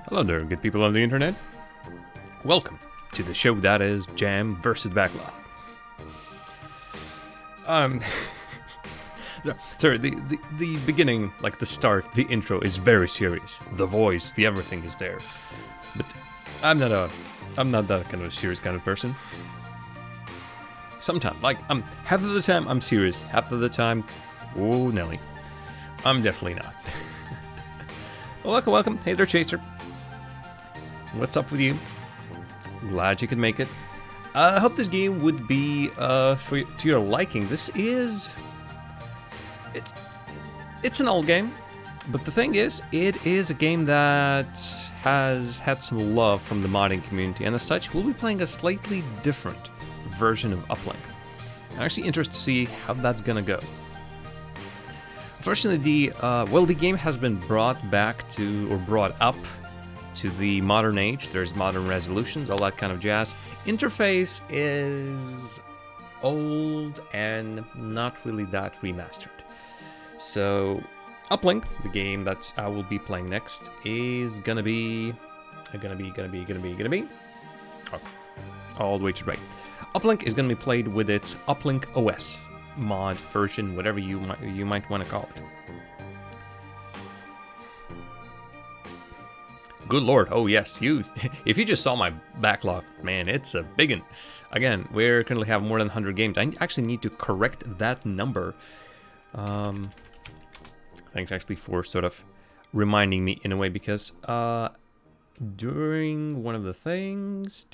Hello there, good people on the internet. Welcome to the show that is Jam versus Backlog. Sorry, the beginning, like the start, the intro is very serious. The voice, the everything is there. But I'm not that kind of a serious kind of person. Sometimes, like, half of the time I'm serious, half of the time, oh Nelly, I'm definitely not. Well, welcome. Hey there, Chaser. What's up with you? Glad you could make it. I hope this game would be to your liking. This is... It's an old game, but the thing is, it is a game that has had some love from the modding community, and as such, we'll be playing a slightly different version of Uplink. I'm actually interested to see how that's gonna go. Fortunately, the game has been brought back to, or brought up to the modern age. There's modern resolutions, all that kind of jazz. Interface is old and not really that remastered. So, Uplink, the game that I will be playing next, is gonna be all the way to the right. Uplink is gonna be played with its Uplink OS mod version, whatever you might want to call it. Good lord, oh yes, if you just saw my backlog, man, it's a big one. Again, we currently have more than 100 games. I actually need to correct that number. Thanks actually for sort of reminding me in a way, because during one of the things,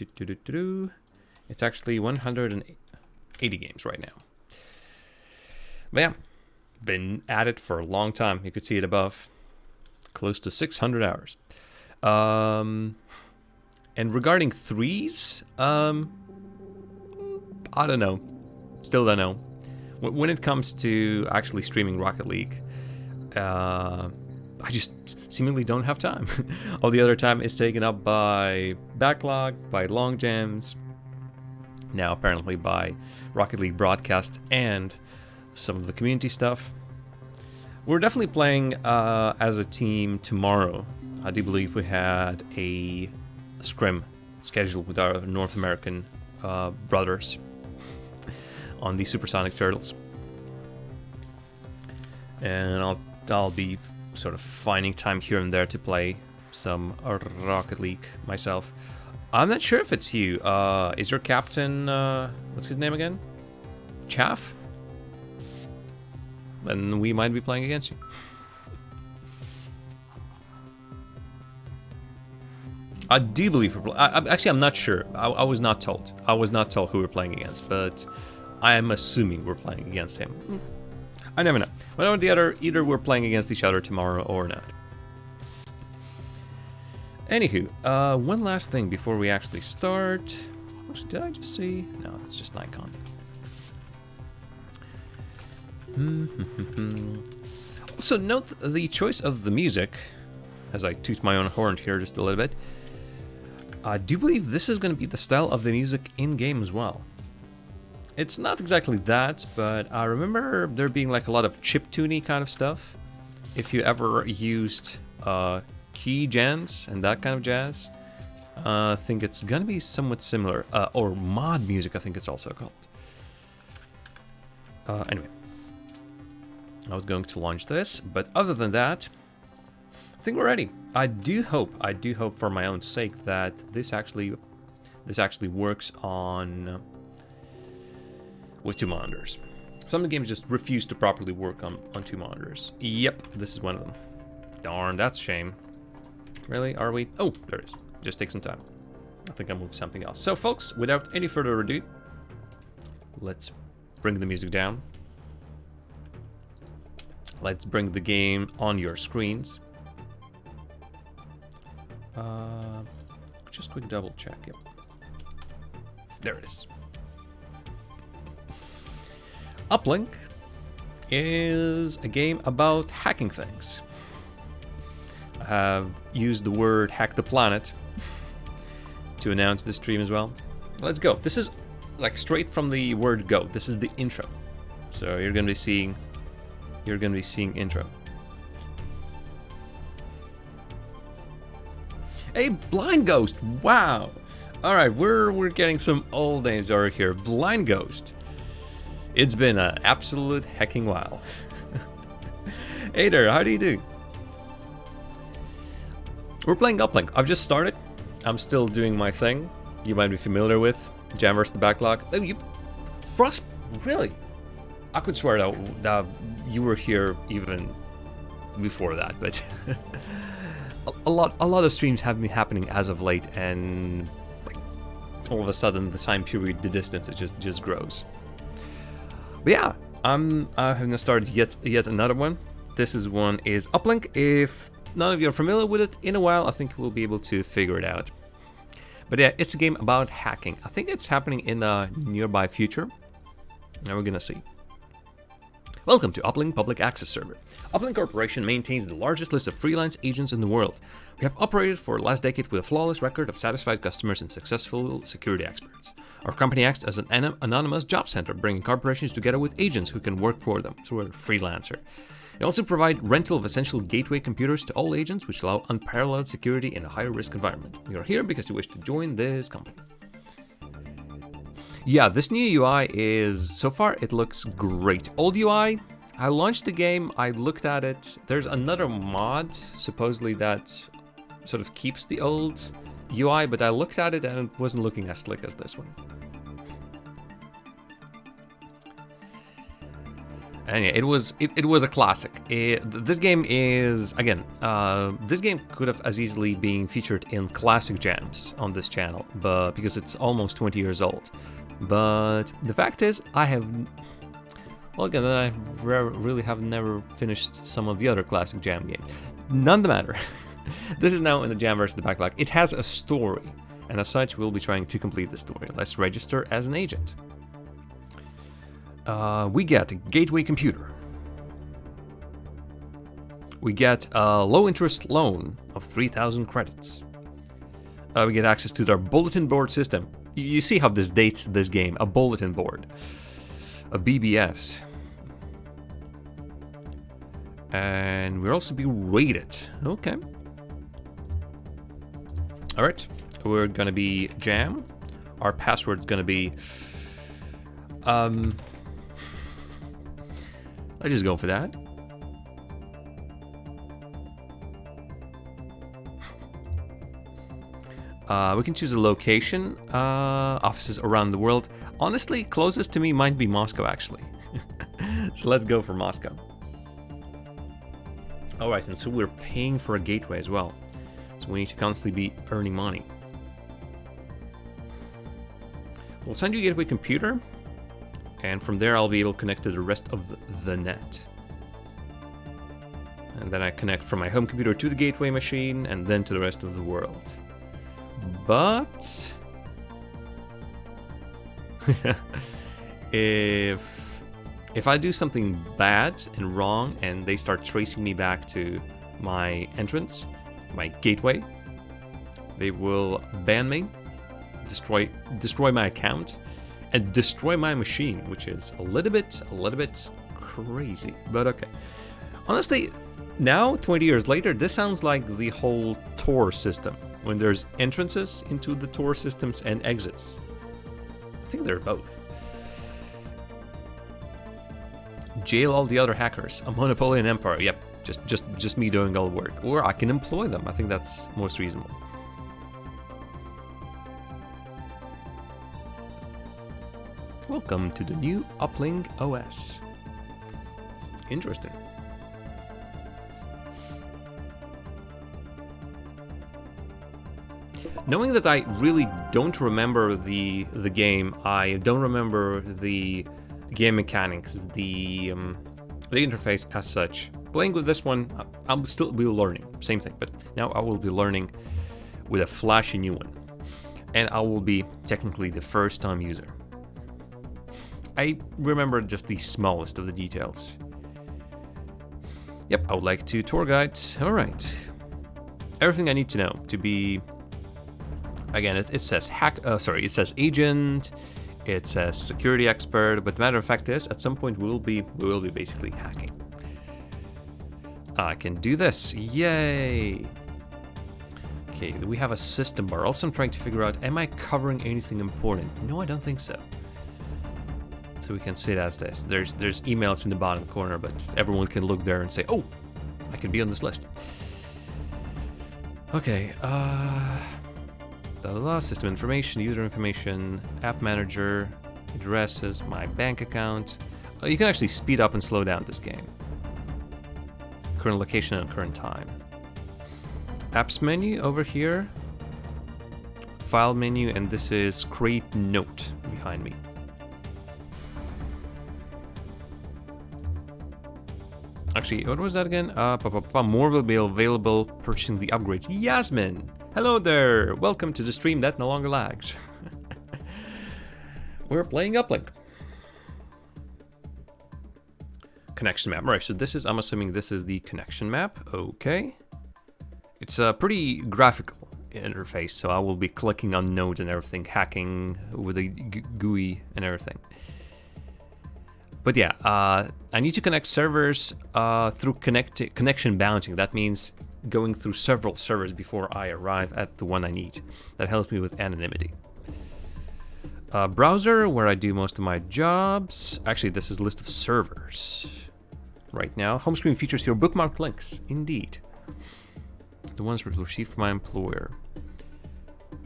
it's actually 180 games right now. But yeah, been at it for a long time. You could see it above, close to 600 hours. And regarding threes, I don't know. Still don't know. When it comes to actually streaming Rocket League, I just seemingly don't have time. All the other time is taken up by Backlog, by Long Jams, now apparently by Rocket League broadcast and some of the community stuff. We're definitely playing as a team tomorrow. I do believe we had a scrim scheduled with our North American brothers on the Supersonic Turtles. And I'll be sort of finding time here and there to play some Rocket League myself. I'm not sure if it's you. Is your captain, what's his name again? Chaff? Then we might be playing against you. I do believe actually, I'm not sure. I was not told. I was not told who we're playing against, but I am assuming we're playing against him. I never know. One or the other, either we're playing against each other tomorrow or not. Anywho, one last thing before we actually start. Actually, did I just see? No, it's just an icon. Also, note the choice of the music, as I toot my own horn here just a little bit. I do believe this is going to be the style of the music in-game as well. It's not exactly that, but I remember there being like a lot of chiptune-y kind of stuff. If you ever used key gens and that kind of jazz, I think it's going to be somewhat similar. Or mod music, I think it's also called. Anyway. I was going to launch this, but other than that, I think we're ready. I do hope for my own sake that this actually works on with two monitors. Some of the games just refuse to properly work on two monitors. Yep, this is one of them. Darn, that's a shame. Really? Are we? Oh, there it is. Just take some time. I think I moved something else. So, folks, without any further ado, let's bring the music down. Let's bring the game on your screens. Just quick double check. Yep. There it is. Uplink is a game about hacking things. I have used the word hack the planet to announce this stream as well. Let's go. This is like straight from the word go. This is the intro. So you're gonna be seeing intro. Hey, Blind Ghost! Wow! Alright, we're getting some old names over here. Blind Ghost. It's been an absolute hecking while. Hey there, how do you do? We're playing Uplink. I've just started. I'm still doing my thing. You might be familiar with Jam vs. the Backlog. Oh, you... Frost? Really? I could swear that you were here even before that, but... a lot of streams have been happening as of late, and like, all of a sudden the time period, the distance, it just grows. But yeah, I have started yet another one. This one is Uplink. If none of you are familiar with it, in a while I think we'll be able to figure it out. But yeah, it's a game about hacking. I think it's happening in the nearby future. Now we're gonna see. Welcome to Uplink Public Access Server. Uplink Corporation maintains the largest list of freelance agents in the world. We have operated for the last decade with a flawless record of satisfied customers and successful security experts. Our company acts as an anonymous job center, bringing corporations together with agents who can work for them through a freelancer. We also provide rental of essential gateway computers to all agents, which allow unparalleled security in a higher-risk environment. We are here because you wish to join this company. Yeah, this new UI is, so far, it looks great. Old UI, I launched the game, I looked at it. There's another mod, supposedly, that sort of keeps the old UI, but I looked at it and it wasn't looking as slick as this one. And yeah, it was a classic. This game is, again, this game could have as easily been featured in classic jams on this channel, but because it's almost 20 years old. But the fact is, I have, well, again, I really have never finished some of the other classic jam games. None the matter. This is now in the Jam vs. the Backlog. It has a story, and as such, we'll be trying to complete the story. Let's register as an agent. We get a gateway computer. We get a low-interest loan of 3,000 credits. We get access to their bulletin board system. You see how this dates this game. A bulletin board. A BBS. And we'll also be rated. Okay. Alright. We're gonna be Jam. Our password's gonna be... Let's just go for that. We can choose a location, offices around the world. Honestly, closest to me might be Moscow, actually. So let's go for Moscow. Alright, and so we're paying for a gateway as well. So we need to constantly be earning money. We'll send you a gateway computer, and from there I'll be able to connect to the rest of the net. And then I connect from my home computer to the gateway machine, and then to the rest of the world. But if I do something bad and wrong and they start tracing me back to my entrance, my gateway, they will ban me, destroy my account, and destroy my machine, which is a little bit crazy, but okay. Honestly, now 20 years later, this sounds like the whole Tor system, when there's entrances into the Tor systems and exits. I think they're both. Jail all the other hackers. A monopoly and empire. Yep, just me doing all the work. Or I can employ them. I think that's most reasonable. Welcome to the new Uplink OS. Interesting. Knowing that I really don't remember the game, I don't remember the game mechanics, the interface as such. Playing with this one, I'll still be learning, same thing, but now I will be learning with a flashy new one. And I will be technically the first time user. I remember just the smallest of the details. Yep, I would like to tour guide. All right. Everything I need to know to be, again, it says it says agent, it says security expert, but the matter of fact is, at some point we will be basically hacking. I can do this, yay! Okay, we have a system bar. Also, I'm trying to figure out, am I covering anything important? No, I don't think so. So we can see it as this. There's emails in the bottom corner, but everyone can look there and say, oh, I can be on this list. Okay, system information, user information, app manager, addresses, my bank account. You can actually speed up and slow down this game. Current location and current time. Apps menu over here. File menu, and this is create note behind me. Actually, what was that again? More will be available purchasing the upgrades. Yasmin! Hello there! Welcome to the stream that no longer lags. We're playing Uplink. Connection map. Right, so this is, I'm assuming this is the connection map. Okay. It's a pretty graphical interface, so I will be clicking on nodes and everything, hacking with the GUI and everything. But yeah, I need to connect servers through connection bouncing. That means going through several servers before I arrive at the one I need. That helps me with anonymity. Browser, where I do most of my jobs. Actually, this is a list of servers. Right now, home screen features your bookmarked links. Indeed. The ones received from my employer.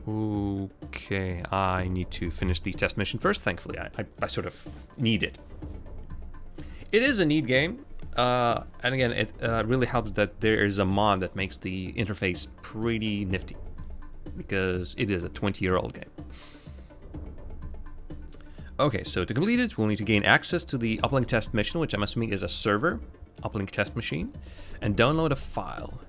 Okay, I need to finish the test mission first. Thankfully, I sort of need it. It is a neat game, and again, it really helps that there is a mod that makes the interface pretty nifty, because it is a 20-year-old game. Okay, so to complete it, we'll need to gain access to the Uplink test mission, which I'm assuming is a server, Uplink test machine, and download a file.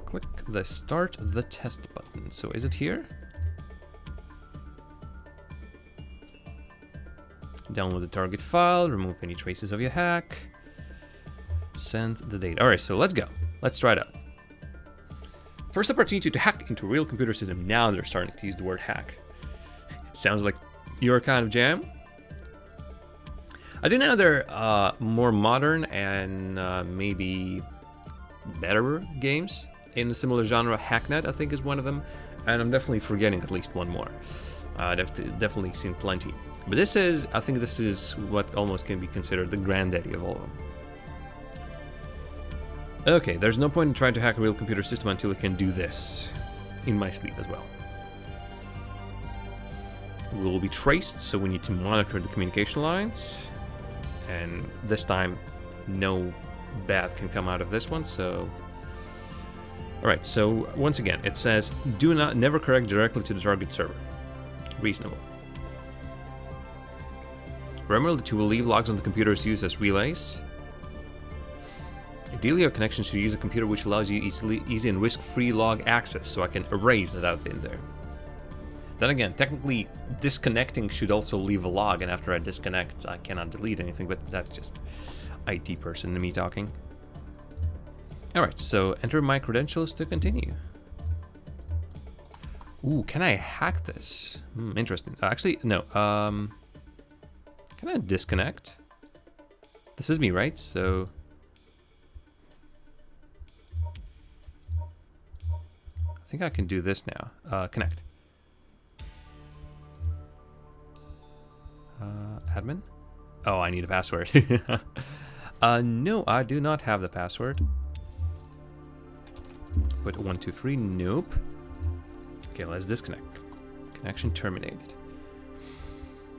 Click the start the test button. So is it here? Download the target file, remove any traces of your hack, send the data. All right, so let's go. Let's try it out. First opportunity to hack into a real computer system. Now they're starting to use the word hack. Sounds like your kind of jam. I do know they're more modern and maybe better games in a similar genre. Hacknet, I think, is one of them, and I'm definitely forgetting at least one more. I've definitely seen plenty. But this is, I think this is what almost can be considered the granddaddy of all of them. Okay, there's no point in trying to hack a real computer system until it can do this in my sleep as well. We will be traced, so we need to monitor the communication lines. And this time, no bad can come out of this one, so... Alright, so once again, it says, never connect directly to the target server. Reasonable. Remember that you will leave logs on the computers used as relays. Ideally, your connection should use a computer which allows you easy and risk-free log access, so I can erase that out in there. Then again, technically, disconnecting should also leave a log, and after I disconnect, I cannot delete anything, but that's just IT person to me talking. Alright, so enter my credentials to continue. Ooh, can I hack this? Interesting. Actually, no. Can I disconnect? This is me, right? So... I think I can do this now. Connect. Admin? Oh, I need a password. No, I do not have the password. Put 123, nope. Okay, let's disconnect. Connection terminated.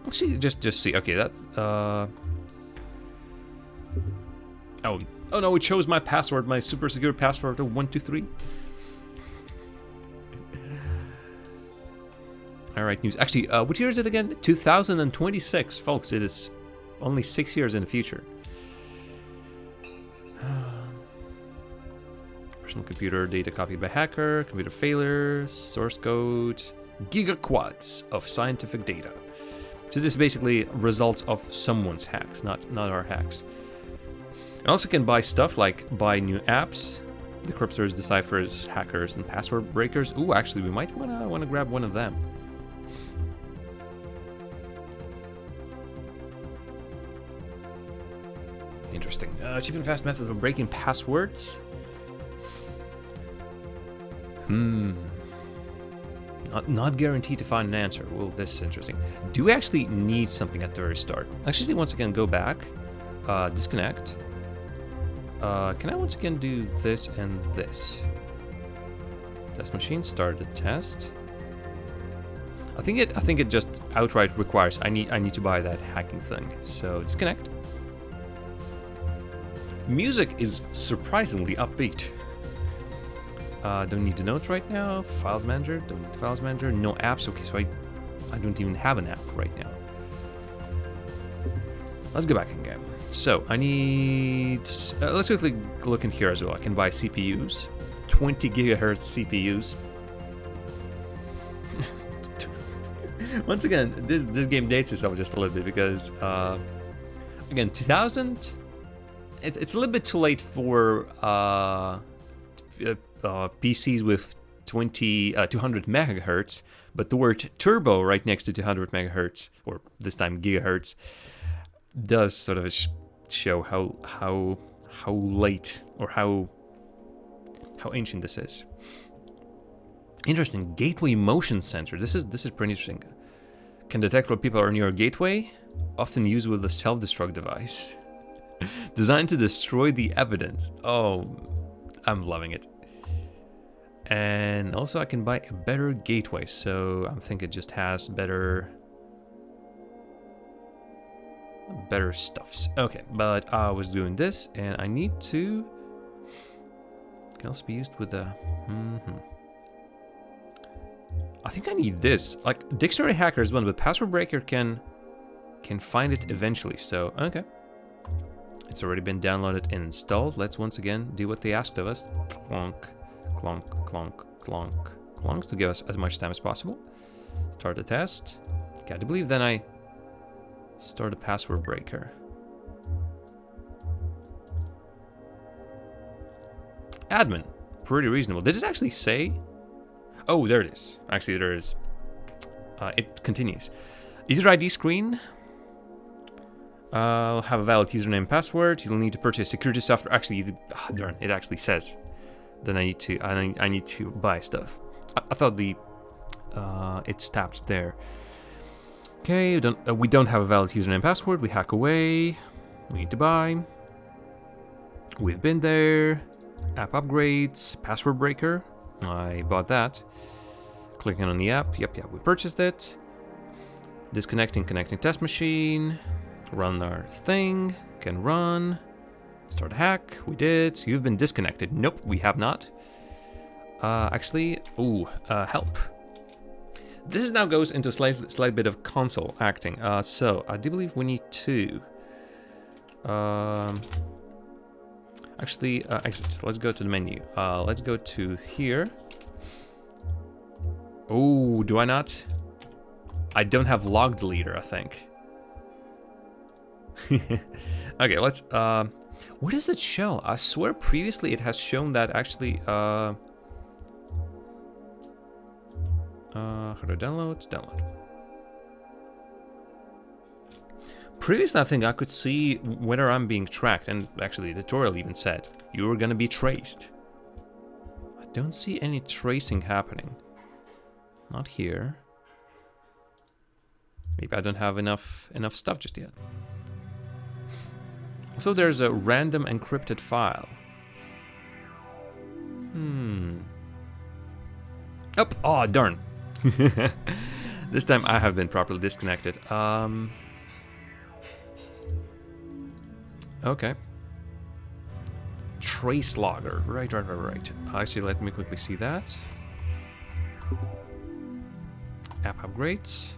Actually, just see. Okay, that's oh no, it shows my password, my super secure password of 123. All right, news. Actually, what year is it again? 2026, folks. It is only 6 years in the future. Personal computer data copied by hacker, computer failure, source code, gigaquads of scientific data. So this is basically results of someone's hacks, not our hacks. I also can buy stuff like buy new apps, decryptors, deciphers, hackers, and password breakers. Ooh, actually, we might wanna grab one of them. Interesting. Cheap and fast method of breaking passwords. Not guaranteed to find an answer. Well, this is interesting. Do we actually need something at the very start? Actually, once again, go back, disconnect. Can I once again do this and this? Test machine, start the test. I think it just outright requires I need to buy that hacking thing. So disconnect. Music is surprisingly upbeat. Don't need the notes right now. Files manager, don't need the files manager. No apps. Okay, so I don't even have an app right now. Let's go back again. So I need. Let's quickly look in here as well. I can buy CPUs, 20 gigahertz CPUs. Once again, this game dates itself just a little bit because again, 2000. It's a little bit too late for PCs with 200 megahertz, but the word turbo right next to 200 megahertz, or this time gigahertz, does sort of show how late or how ancient this is. Interesting. Gateway motion sensor. This is pretty interesting. Can detect what people are near a gateway, often used with a self-destruct device. Designed to destroy the evidence. Oh, I'm loving it. And also I can buy a better gateway, so I think it just has better stuffs. Okay, but I was doing this, and I need to. Can also be used with a. I think I need this. Like dictionary hacker is one, but password breaker can find it eventually. So okay, it's already been downloaded and installed. Let's once again do what they asked of us. Clonk, clonk, clonk, clonk, clonks to give us as much time as possible. Start the test. Okay, I do believe then I start a password breaker. Admin, pretty reasonable. Did it actually say? Oh, there it is. Actually, there is. It continues. User ID screen. I'll have a valid username and password. You'll need to purchase security software. Actually, darn, it actually says. Then I need to buy stuff. I thought it's tapped there. Okay, we don't have a valid username and password. We hack away. We need to buy. We've been there. App upgrades. Password breaker. I bought that. Clicking on the app. Yep, we purchased it. Disconnecting, connecting test machine. Run our thing. Can run. Start a hack. We did. You've been disconnected. Nope, we have not. Actually, help. This now goes into a slight bit of console acting. So I do believe we need to. Actually, exit. Let's go to the menu. Let's go to here. Oh, do I not? I don't have log deleter, I think. Okay, let's. What does it show? I swear previously it has shown that actually. How to download? Download. Previously, I think I could see whether I'm being tracked, and actually the tutorial even said you were gonna be traced. I don't see any tracing happening. Not here. Maybe I don't have enough stuff just yet. So there's a random encrypted file. Oh, darn. This time I have been properly disconnected. Okay. Trace logger. Right. Actually, let me quickly see that. App upgrades.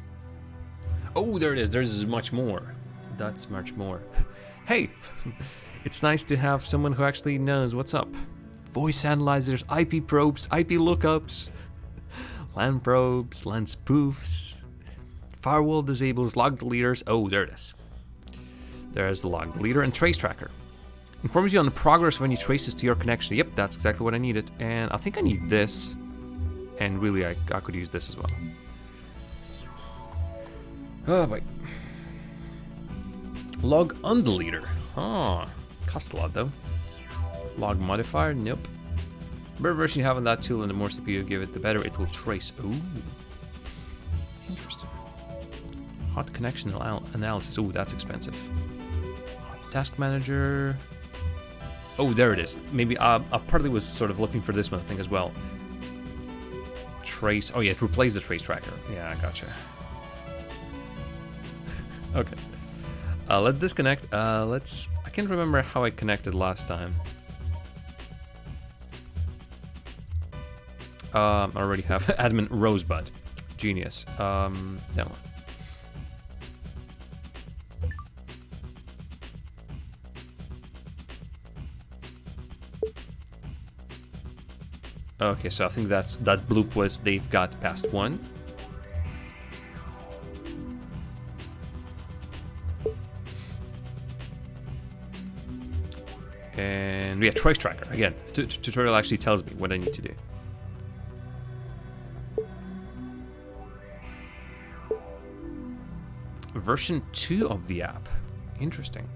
Oh, there it is. There's much more. That's much more. Hey, it's nice to have someone who actually knows what's up. Voice analyzers, IP probes, IP lookups, LAN probes, LAN spoofs, firewall disables, log deleters. Oh, there it is. There's the log deleter and trace tracker. Informs you on the progress of any traces to your connection. Yep, that's exactly what I needed. And I think I need this. And really, I could use this as well. Oh, wait. Log undeleter. Oh, costs a lot though. Log modifier, nope. The better version you have on that tool and the more CPU you give it, the better it will trace. Ooh. Interesting. Hot connection analysis. Ooh, that's expensive. Task manager. Oh, there it is. Maybe I partly was sort of looking for this one, I think, as well. Trace. Oh, yeah, to replace the trace tracker. Yeah, I gotcha. Okay. Let's disconnect. I can't remember how I connected last time. I already have admin Rosebud. Genius. That one. Okay, so I think that bloop was they've got past 1. And yeah, trace tracker. Again, tutorial actually tells me what I need to do. Version 2 of the app. Interesting.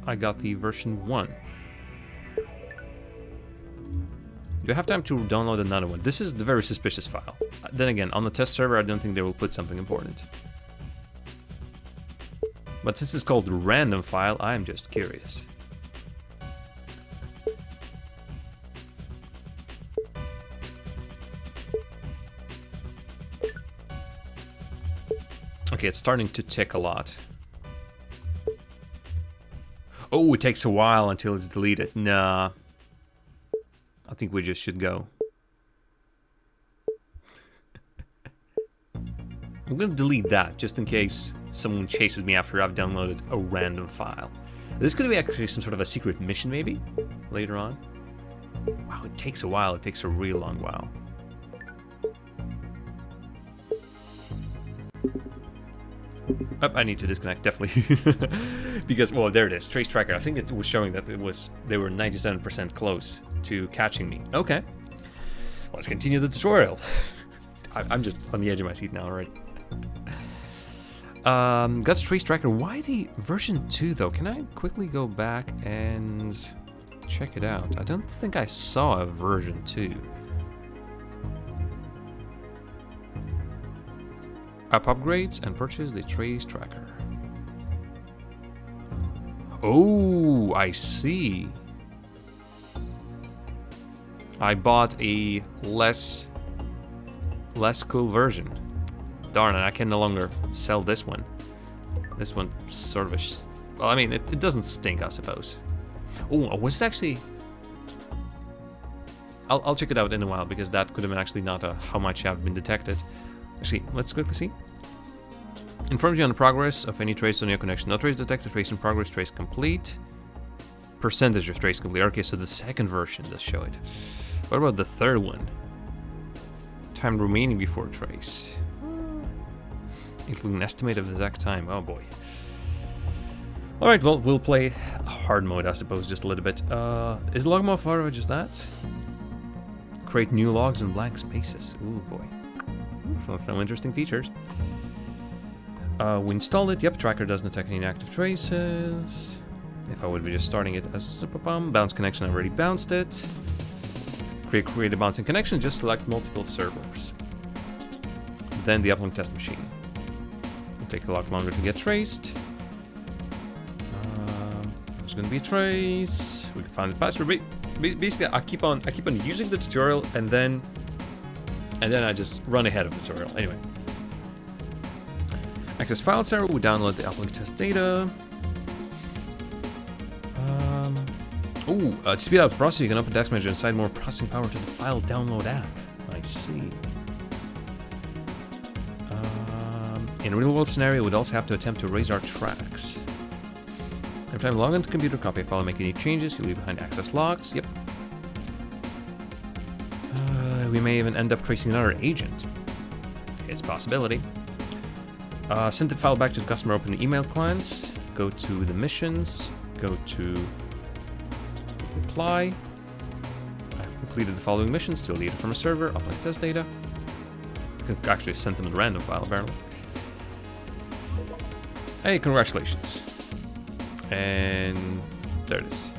I got the version 1. Do I have time to download another one? This is the very suspicious file. Then again, on the test server, I don't think they will put something important. But since it's called random file, I'm just curious. Okay, it's starting to tick a lot. Oh, it takes a while until it's deleted. Nah. I think we just should go. I'm gonna delete that just in case someone chases me after I've downloaded a random file. This could be actually some sort of a secret mission maybe later on. Wow, it takes a while. It takes a real long while. Oh, I need to disconnect, definitely. Because, well, there it is, trace tracker. I think it was showing that they were 97% close to catching me. Okay, let's continue the tutorial. I'm just on the edge of my seat now already. Got the trace tracker. Why the version 2 though? Can I quickly go back and check it out? I don't think I saw a version 2. App upgrades and purchase the trace tracker. Oh, I see. I bought a less cool version. Darn it, I can no longer sell this one. This one sort of well, I mean, it doesn't stink, I suppose. Oh, was it actually... I'll check it out in a while, because that could have been actually not how much have been detected. Actually, let's quickly see. Informs you on the progress of any trace on your connection. No trace detected, trace in progress, trace complete. Percentage of trace complete. Okay, so the second version does show it. What about the third one? Time remaining before trace. Including an estimate of the exact time. Oh boy. Alright, well, we'll play hard mode, I suppose, just a little bit. Is log modifier just that? Create new logs in blank spaces. Ooh boy. Some interesting features. We installed it. Yep, tracker doesn't detect any inactive traces. If I would be just starting it as a bounce connection, I already bounced it. Create a bouncing connection, just select multiple servers. Then the uplink test machine. It'll take a lot longer to get traced. There's gonna be a trace. We can find the password. Basically, I keep on using the tutorial and then I just run ahead of the tutorial. Anyway. Access file server, we download the uplink test data. To speed up the process, you can open Task Manager and assign more processing power to the file download app. I see. In a real-world scenario, we'd also have to attempt to erase our tracks. Every time you log into the computer, copy a file, make any changes, you leave behind access logs. Yep. We may even end up tracing another agent. It's a possibility. Send the file back to the customer, open the email clients, go to the missions, go to reply. I've completed the following missions, steal data from a server, uplink test data. You can actually send them a random file, apparently. Hey, congratulations. And there it is.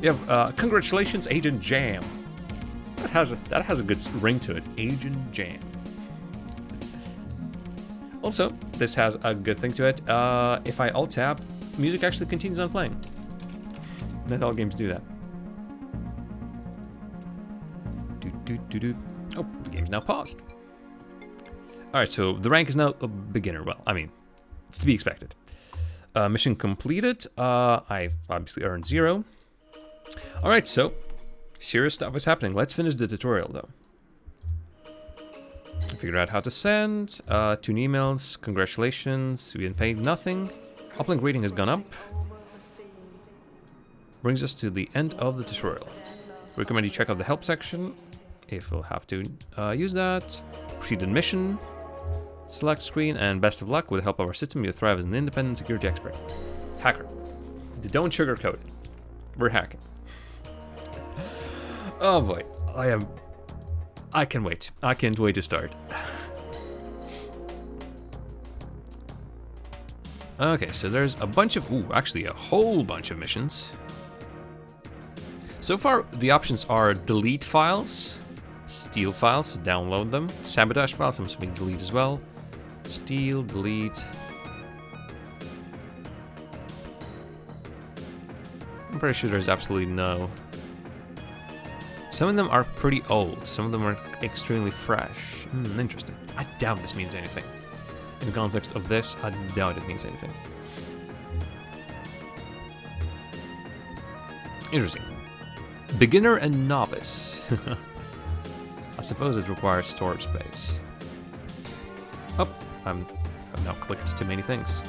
You have, congratulations, Agent Jam. That has a good ring to it, Agent Jam. Also, this has a good thing to it. If I alt-tab, music actually continues on playing. Not all games do that. Oh, the game's now paused. Alright, so the rank is now a beginner. Well, I mean, it's to be expected. Mission completed. I've obviously earned 0. Alright, so serious stuff is happening. Let's finish the tutorial, though. I figured out how to send. 2 emails. Congratulations. We didn't pay nothing. Uplink rating has gone up. Brings us to the end of the tutorial. Recommend you check out the help section if we'll have to use that. Proceed in mission. Select screen, and best of luck. With the help of our system, you'll thrive as an independent security expert. Hacker. Don't sugarcoat it. We're hacking. Oh boy. I can wait. I can't wait to start. Okay, so there's a bunch of... Ooh, actually a whole bunch of missions. So far, the options are delete files, steal files, download them, sabotage files, I'm assuming delete as well. Steal, delete. I'm pretty sure there's absolutely no. Some of them are pretty old, some of them are extremely fresh. Interesting. I doubt this means anything. In the context of this, I doubt it means anything. Interesting. Beginner and novice. I suppose it requires storage space. Oh, I've now clicked too many things.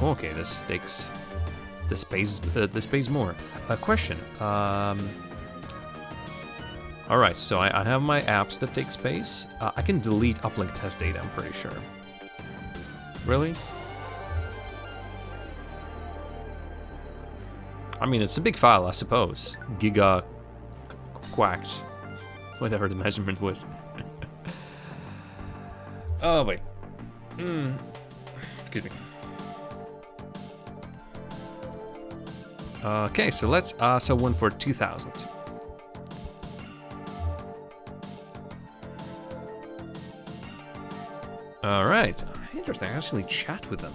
Okay, this takes the space more. A question. All right, so I have my apps that take space. I can delete uplink test data, I'm pretty sure. Really? I mean, it's a big file, I suppose. Giga quacks. Whatever the measurement was. Oh, wait. Excuse me. Okay, so let's so one for 2,000. Alright. Interesting, I can actually chat with them.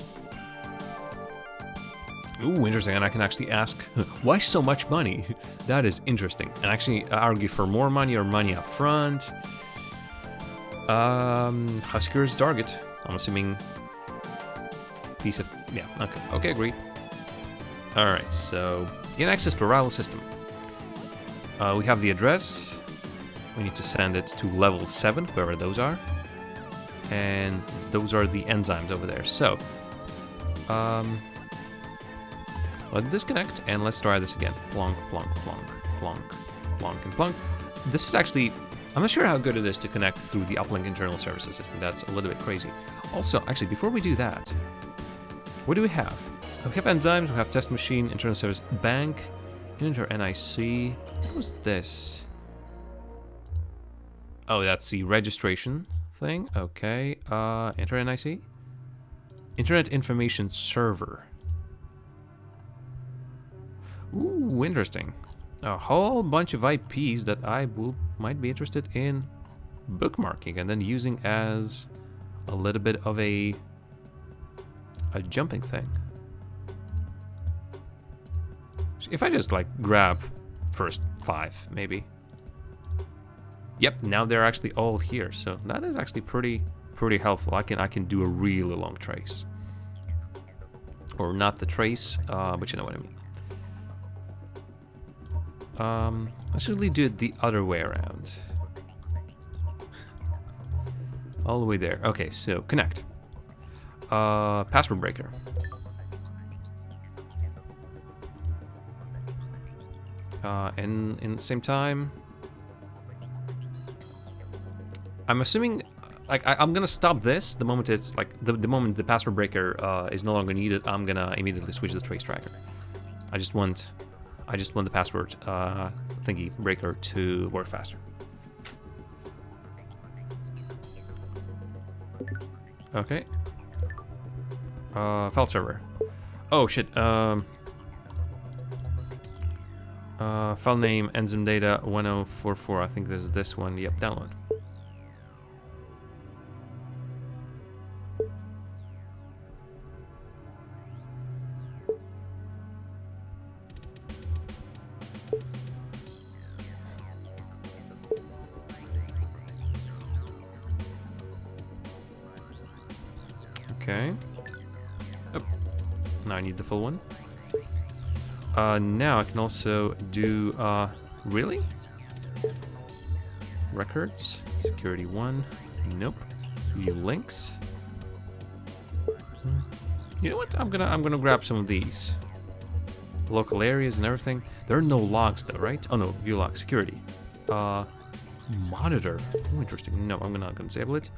Ooh, interesting, and I can actually ask, why so much money? That is interesting. And actually argue for more money or money up front. How secure is the target? I'm assuming piece of, yeah, okay, agreed. Alright, so gain access to a rival system. We have the address. We need to send it to level 7, wherever those are. And those are the enzymes over there. So, let's disconnect and let's try this again. Plonk, plonk, plonk, plonk, plonk, and plonk. This is actually, I'm not sure how good it is to connect through the Uplink internal services system. That's a little bit crazy. Also, actually, before we do that, what do we have? We have enzymes, we have test machine, internal service bank, enter NIC. What was this? Oh, that's the registration thing. Okay. Enter NIC. Internet information server. Ooh, interesting. A whole bunch of IPs that I might be interested in bookmarking and then using as a little bit of a jumping thing. If I just like grab first 5, maybe. Yep, now they're actually all here, so that is actually pretty helpful. I can do a really long trace, or not the trace, but you know what I mean. I should really do it the other way around. All the way there. Okay, so connect. Password breaker. And in the same time, I'm assuming, like, I'm gonna stop this the moment it's like the moment the password breaker is no longer needed. I'm gonna immediately switch to the trace tracker. I just want the password thingy breaker to work faster. Okay. File server. Oh shit. File name enzyme data 1044. I think this is this one. Yep, download. Okay. Oh, now I need the full one. Now I can also do, really? Records, security 1, nope. View links. You know what? I'm gonna grab some of these. Local areas and everything. There are no logs though, right? Oh no, view log, security. Monitor. Oh, interesting. No, I'm not gonna disable it.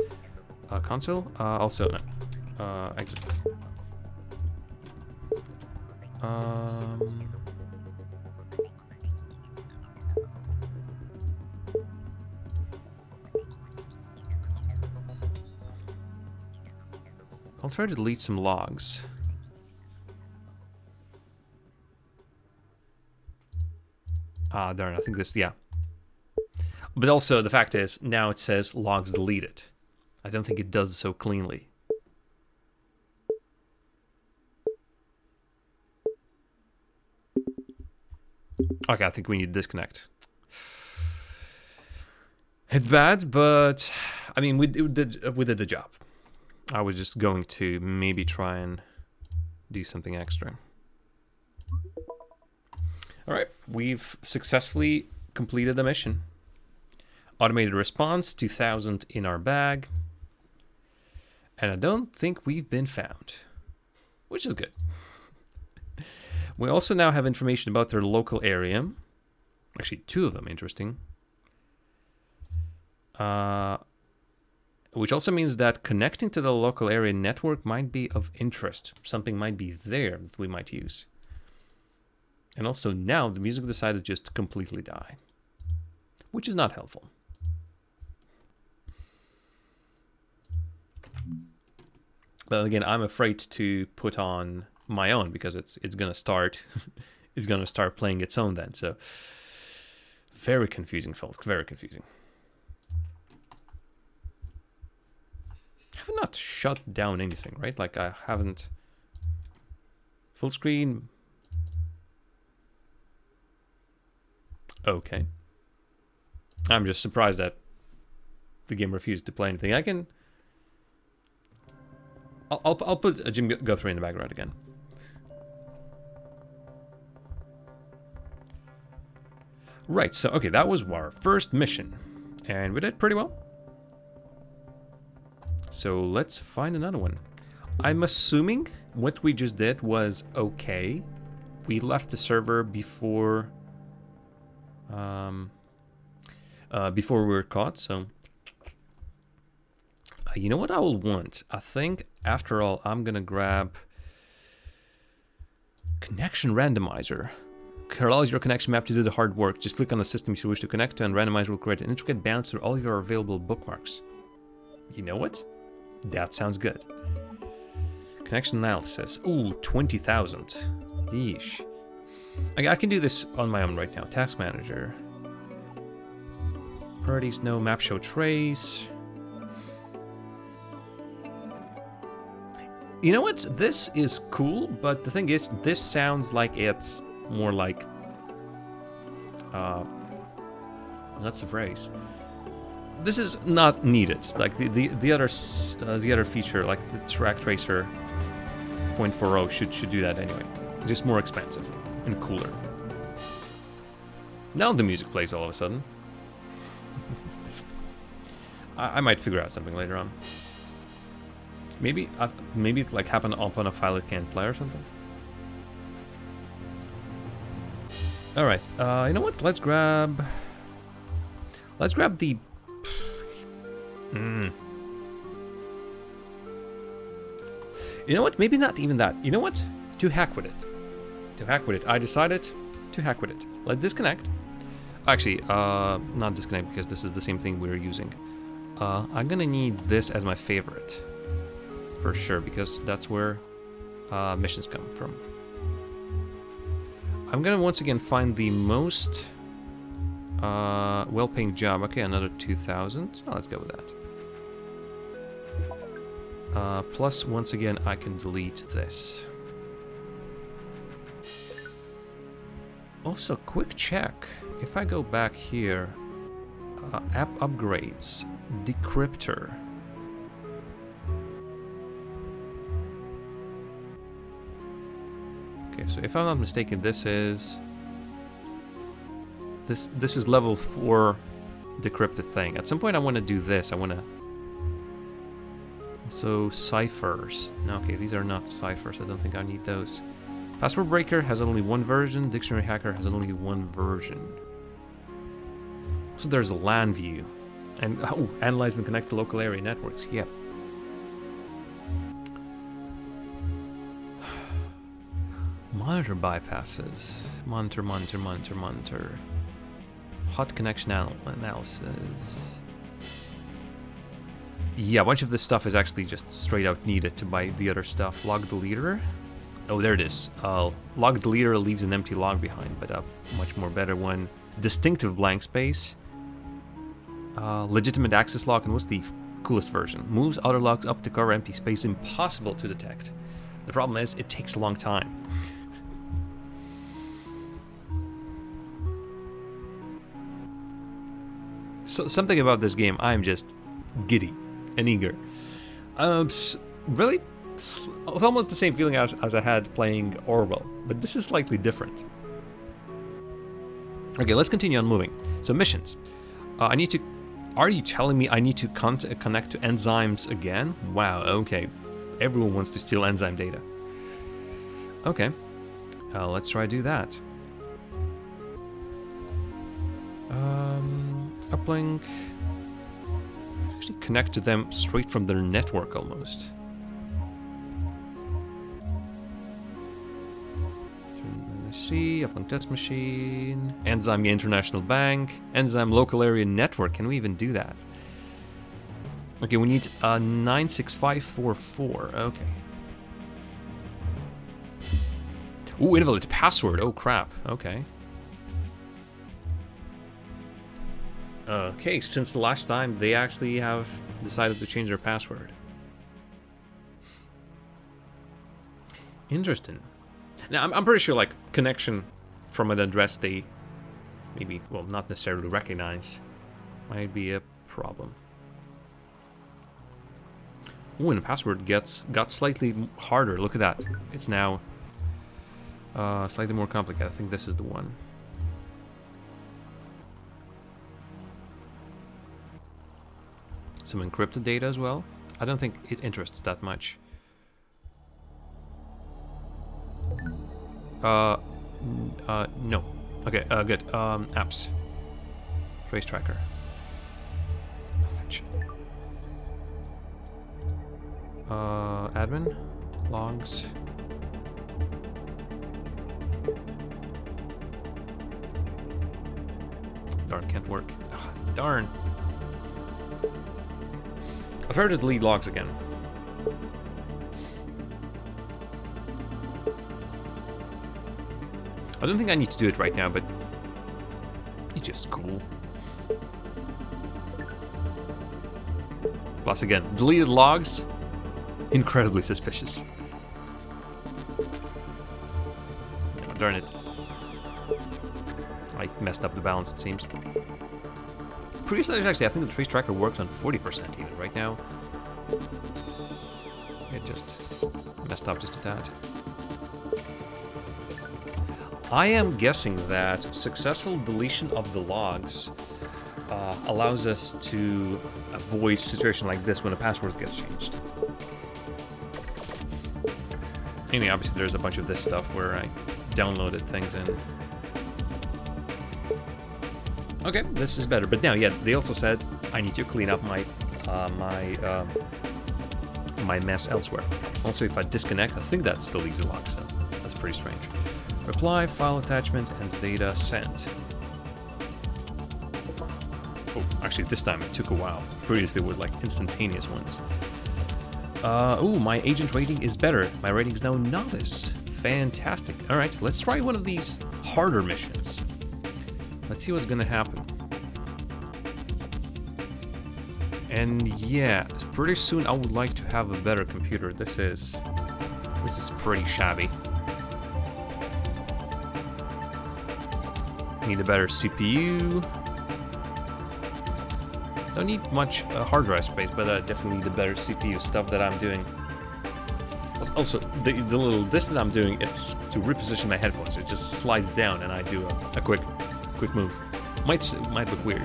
Console. Also, no. Exit. I'll try to delete some logs. Darn, I think this, yeah. But also, the fact is, now it says logs deleted. I don't think it does so cleanly. Okay, I think we need to disconnect. It's bad, but I mean, we did the job. I was just going to maybe try and do something extra. All right, we've successfully completed the mission. Automated response, 2000 in our bag. And I don't think we've been found, which is good. We also now have information about their local area. Actually, 2 of them, interesting. Which also means that connecting to the local area network might be of interest. Something might be there that we might use. And also now the music decided just to completely die, which is not helpful. But again, I'm afraid to put on my own because it's gonna start it's gonna start playing its own then. So very confusing, folks. Very confusing. I have not shut down anything, right? Like I haven't. Full screen. Okay. I'm just surprised that the game refused to play anything. I can. I'll put Jim Guthrie in the background again. Right, so okay, that was our first mission. And we did pretty well. So let's find another one. I'm assuming what we just did was okay. We left the server before before we were caught, so you know what I will want? I think after all I'm gonna grab connection randomizer. Allows your connection map to do the hard work. Just click on the system you wish to connect to and randomizer will create an intricate bounce through all your available bookmarks. You know what? That sounds good. Connection analysis. Ooh, 20,000. Yeesh. I can do this on my own right now. Task manager. Priorities, no. Map show trace. You know what? This is cool, but the thing is, this sounds like it's more like... that's the phrase. This is not needed. Like the other feature, like the track tracer 0.40 should do that anyway. Just more expensive and cooler. Now the music plays all of a sudden. I might figure out something later on. Maybe it like happened up on a file it can't play or something. All right. You know what? Let's grab the. You know what? Maybe not even that. You know what? To heck with it. To heck with it. I decided to heck with it. Let's disconnect. Actually, not disconnect because this is the same thing we're using. I'm gonna need this as my favorite. For sure, because that's where missions come from. I'm gonna once again find the most well-paying job. Okay, another 2,000. Oh, let's go with that. Plus, once again, I can delete this. Also, quick check. If I go back here, app upgrades, decryptor. Okay, so if I'm not mistaken, this is level 4 decrypted thing. At some point, I want to do this. I want to. So ciphers. No, okay, these are not ciphers. I don't think I need those. Password breaker has only one version. Dictionary hacker has only one version. So there's a LAN view, and analyze and connect to local area networks. Yep. Monitor bypasses. Monitor. Hot connection analysis. Yeah, a bunch of this stuff is actually just straight out needed to buy the other stuff. Log deleter. Oh, there it is. Log deleter leaves an empty log behind, but a much more better one. Distinctive blank space. Legitimate access log, and what's the coolest version? Moves other logs up to cover empty space, impossible to detect. The problem is, it takes a long time. So something about this game, I'm just giddy and eager. Really, it's almost the same feeling as I had playing Orwell, but this is slightly different. Okay, let's continue on moving. So missions. I need to. Are you telling me I need to connect to enzymes again? Wow. Okay. Everyone wants to steal enzyme data. Okay. Let's try to do that. Uplink. Actually connect to them straight from their network almost. See, Uplink touch machine, Enzyme International Bank, Enzyme Local Area Network. Can we even do that? Okay, we need 96544. Okay. Ooh, invalid password. Oh crap. Okay. Okay, since the last time, they actually have decided to change their password. Interesting. Now, I'm pretty sure, like, connection from an address they maybe, well, not necessarily recognize might be a problem. Ooh, and the password got slightly harder. Look at that. It's now slightly more complicated. I think this is the one. Some encrypted data as well. I don't think it interests that much. No. Okay, good. Apps. Trace tracker. Admin. Logs. Darn, can't work. Ugh, darn. I've heard it delete logs again. I don't think I need to do it right now, but it's just cool. Plus again, deleted logs, incredibly suspicious. Oh, darn it. I messed up the balance, it seems. Previously, actually, I think the trace tracker worked on 40% even. Right now, it just messed up just a tad. I am guessing that successful deletion of the logs allows us to avoid situation like this when a password gets changed. Anyway, obviously there's a bunch of this stuff where I downloaded things in. Okay, this is better. But now, yeah, they also said I need to clean up my my mess elsewhere. Also, if I disconnect, I think that still leaves a lock, so that's pretty strange. Reply, file attachment, and data sent. Oh, actually, this time it took a while. Previously, it was like instantaneous ones. Ooh, my agent rating is better. My rating is now novice. Fantastic. All right, let's try one of these harder missions. Let's see what's gonna happen. And yeah, pretty soon I would like to have a better computer. This is pretty shabby. Need a better CPU. Don't need much hard drive space, but definitely need a better CPU stuff that I'm doing. Also, the little this that I'm doing, it's to reposition my headphones. It just slides down, and I do a quick move. Might look weird.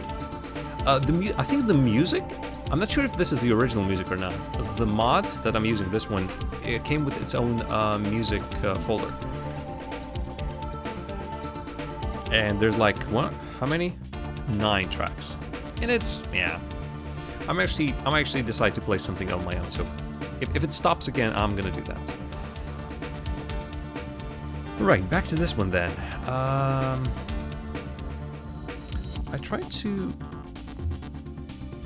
I think the music. I'm not sure if this is the original music or not. The mod that I'm using, this one, it came with its own music folder. And there's like, what? How many? 9 tracks. And it's, yeah. I'm actually decide to play something on my own, so if it stops again, I'm gonna do that. Right, back to this one then. I tried to...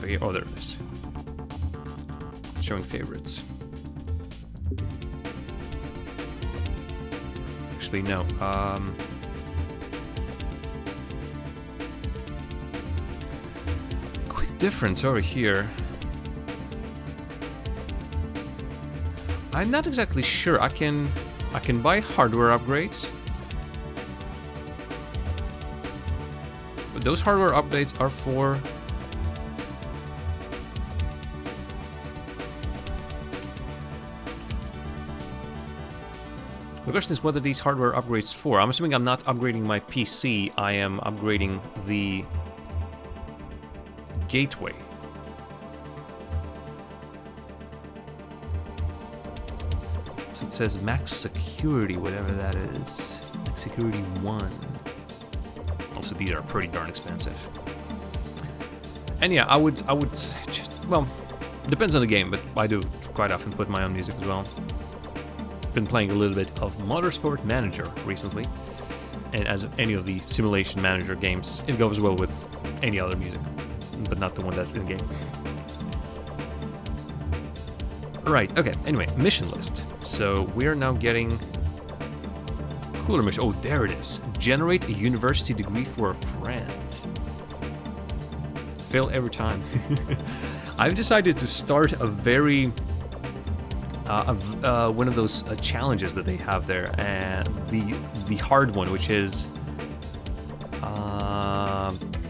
Okay, oh, there it is. Showing favorites. Actually, no. Quick difference over here. I'm not exactly sure. I can buy hardware upgrades. But those hardware updates are for... The question is what are these hardware upgrades for? I'm assuming I'm not upgrading my PC, I am upgrading the gateway. So it says max security, whatever that is. Max security 1. Also, these are pretty darn expensive. And yeah, I would, well, depends on the game, but I do quite often put my own music as well. Been playing a little bit of Motorsport Manager recently, and as any of the simulation manager games, it goes well with any other music, but not the one that's in the game. Right, okay, anyway, mission list. So we're now getting cooler mission. Oh, there it is. Generate a university degree for a friend. Fail every time. I've decided to start a very one of those challenges that they have there, and the hard one, which is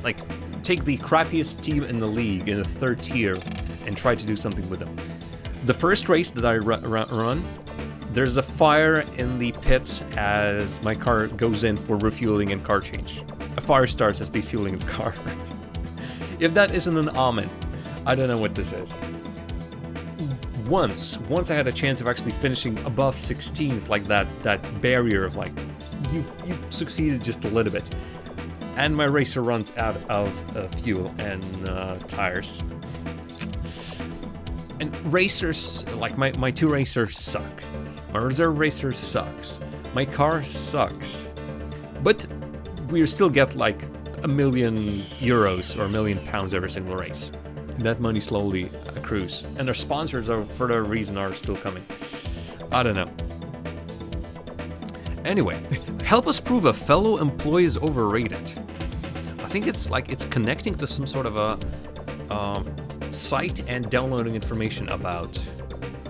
like take the crappiest team in the league in the 3rd tier and try to do something with them. The first race that I run, there's a fire in the pits as my car goes in for refueling and car change. A fire starts as defueling the car. If that isn't an omen, I don't know what this is. Once I had a chance of actually finishing above 16th, like that barrier of like, you've succeeded just a little bit. And my racer runs out of fuel and tires. And racers, like my 2 racers suck. My reserve racer sucks. My car sucks. But we still get like €1 million or £1 million every single race. That money slowly accrues, and our sponsors are, for that reason, are still coming. I don't know. Anyway, help us prove a fellow employee is overrated. I think it's like it's connecting to some sort of a site and downloading information about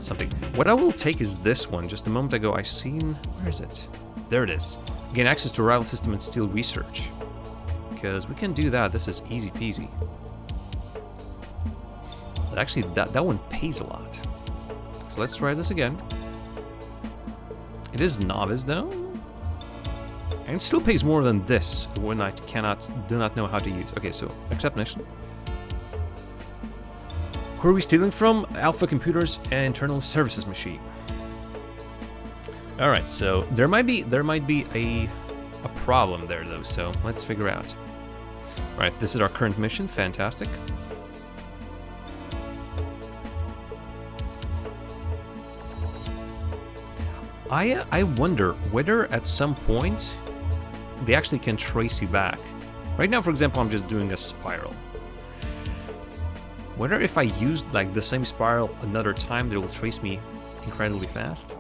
something. What I will take is this one. Just a moment ago, I seen, where is it? There it is. Gain access to rival system and steal research. Because we can do that. This is easy peasy. But actually, that one pays a lot. So let's try this again. It is novice, though. And it still pays more than this when I do not know how to use. Okay, so accept mission. Who are we stealing from? Alpha Computers and Internal Services Machine. All right, so there might be a problem there though. So let's figure out. All right, this is our current mission. Fantastic. I wonder whether at some point they actually can trace you back. Right now, for example, I'm just doing a spiral. Whether if I use like the same spiral another time, they will trace me incredibly fast.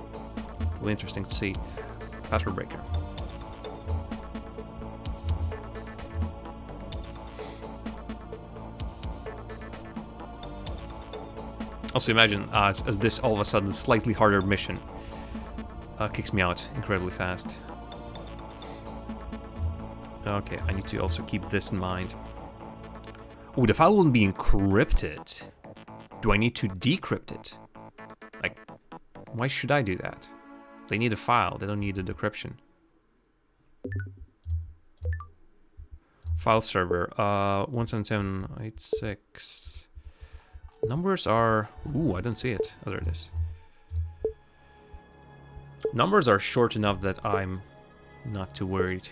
It'll be interesting to see. Password breaker. Also imagine as this all of a sudden slightly harder mission kicks me out incredibly fast. Okay, I need to also keep this in mind. Oh, the file won't be encrypted. Do I need to decrypt it? Like, why should I do that? They need a file, they don't need a decryption. File server, 177.86. Numbers are... Ooh, I don't see it. Oh, there it is. Numbers are short enough that I'm not too worried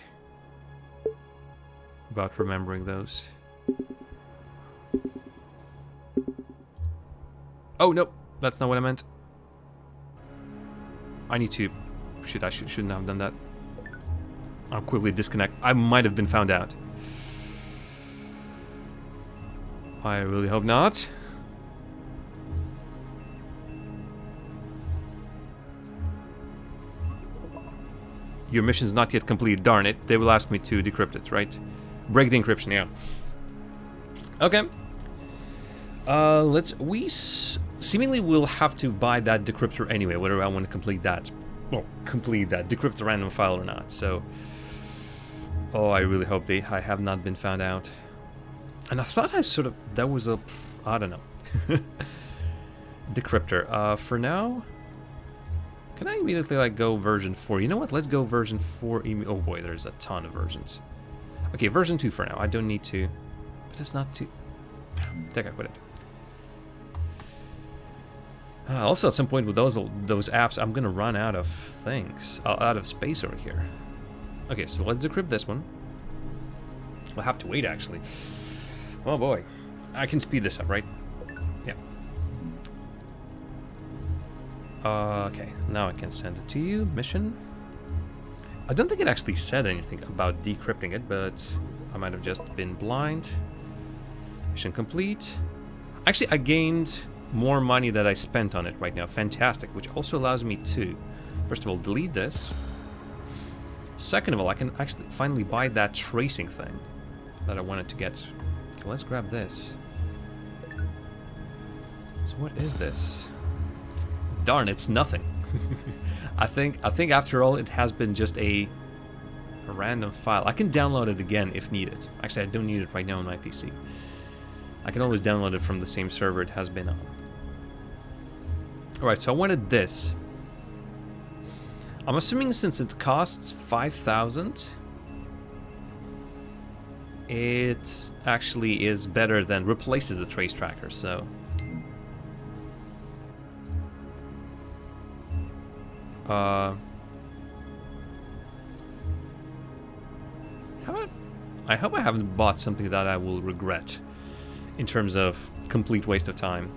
about remembering those. Oh, no, that's not what I meant. I need to... shouldn't have done that. I'll quickly disconnect. I might have been found out. I really hope not. Your mission's not yet complete, darn it. They will ask me to decrypt it, right? Break the encryption, yeah. Okay. Seemingly we'll have to buy that decryptor anyway, whether I want to complete that. Well, decrypt the random file or not, so... Oh, I really hope I have not been found out. And I thought that was a... I don't know. Decryptor. For now... Can I immediately, like, go version 4? You know what? Let's go version 4. Oh boy, there's a ton of versions. Okay, version 2 for now. I don't need to... But it's not too... I think I quit it. Also, at some point with those apps, I'm gonna run out of things. Out of space over here. Okay, so let's decrypt this one. We'll have to wait, actually. Oh boy. I can speed this up, right? Yeah. Okay, now I can send it to you. Mission. I don't think it actually said anything about decrypting it, but I might have just been blind. Mission complete. Actually, I gained more money that I spent on it right now. Fantastic, which also allows me to, first of all, delete this. Second of all, I can actually finally buy that tracing thing that I wanted to get. Okay, let's grab this. So what is this? Darn, it's nothing. I think after all, it has been just a random file. I can download it again if needed. Actually, I don't need it right now on my PC. I can always download it from the same server it has been on. Alright, so I wanted this. I'm assuming since it costs 5,000, it actually is better than replaces the trace tracker, so... I hope I haven't bought something that I will regret in terms of complete waste of time.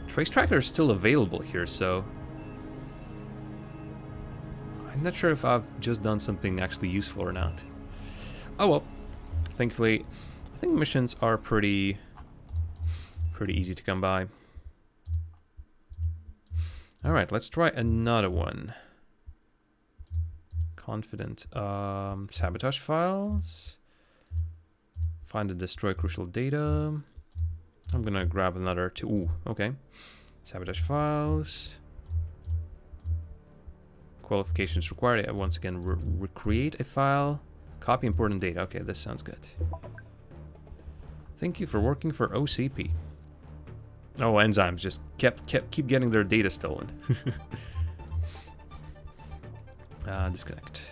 Trace tracker is still available here, so I'm not sure if I've just done something actually useful or not. Oh well, thankfully, I think missions are pretty easy to come by. Alright, let's try another one. Confident. Sabotage files. Find and destroy crucial data. I'm gonna grab another two. Ooh, okay. Sabotage files. Qualifications required. Once again, recreate a file. Copy important data. Okay, this sounds good. Thank you for working for OCP. Oh, enzymes just keep getting their data stolen. Disconnect.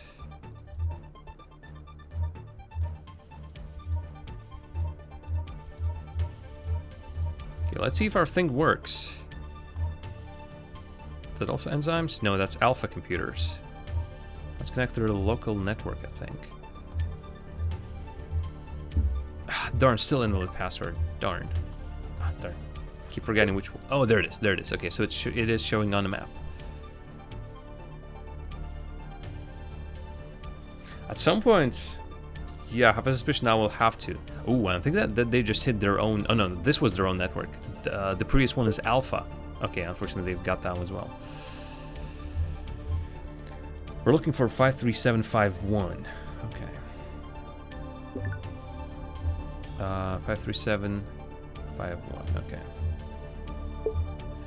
Okay, let's see if our thing works. Is that also enzymes? No, that's alpha computers. Let's connect through the local network, I think. Darn, still invalid password. Darn. Darn. Keep forgetting which one. Oh, there it is. There it is. Okay, so it is showing on the map. At some point, yeah, I have a suspicion I will have to. Oh, I think that they just hit their own. Oh no, this was their own network. The previous one is Alpha. Okay, unfortunately they've got that one as well. We're looking for 53751. Okay. 53751. Okay.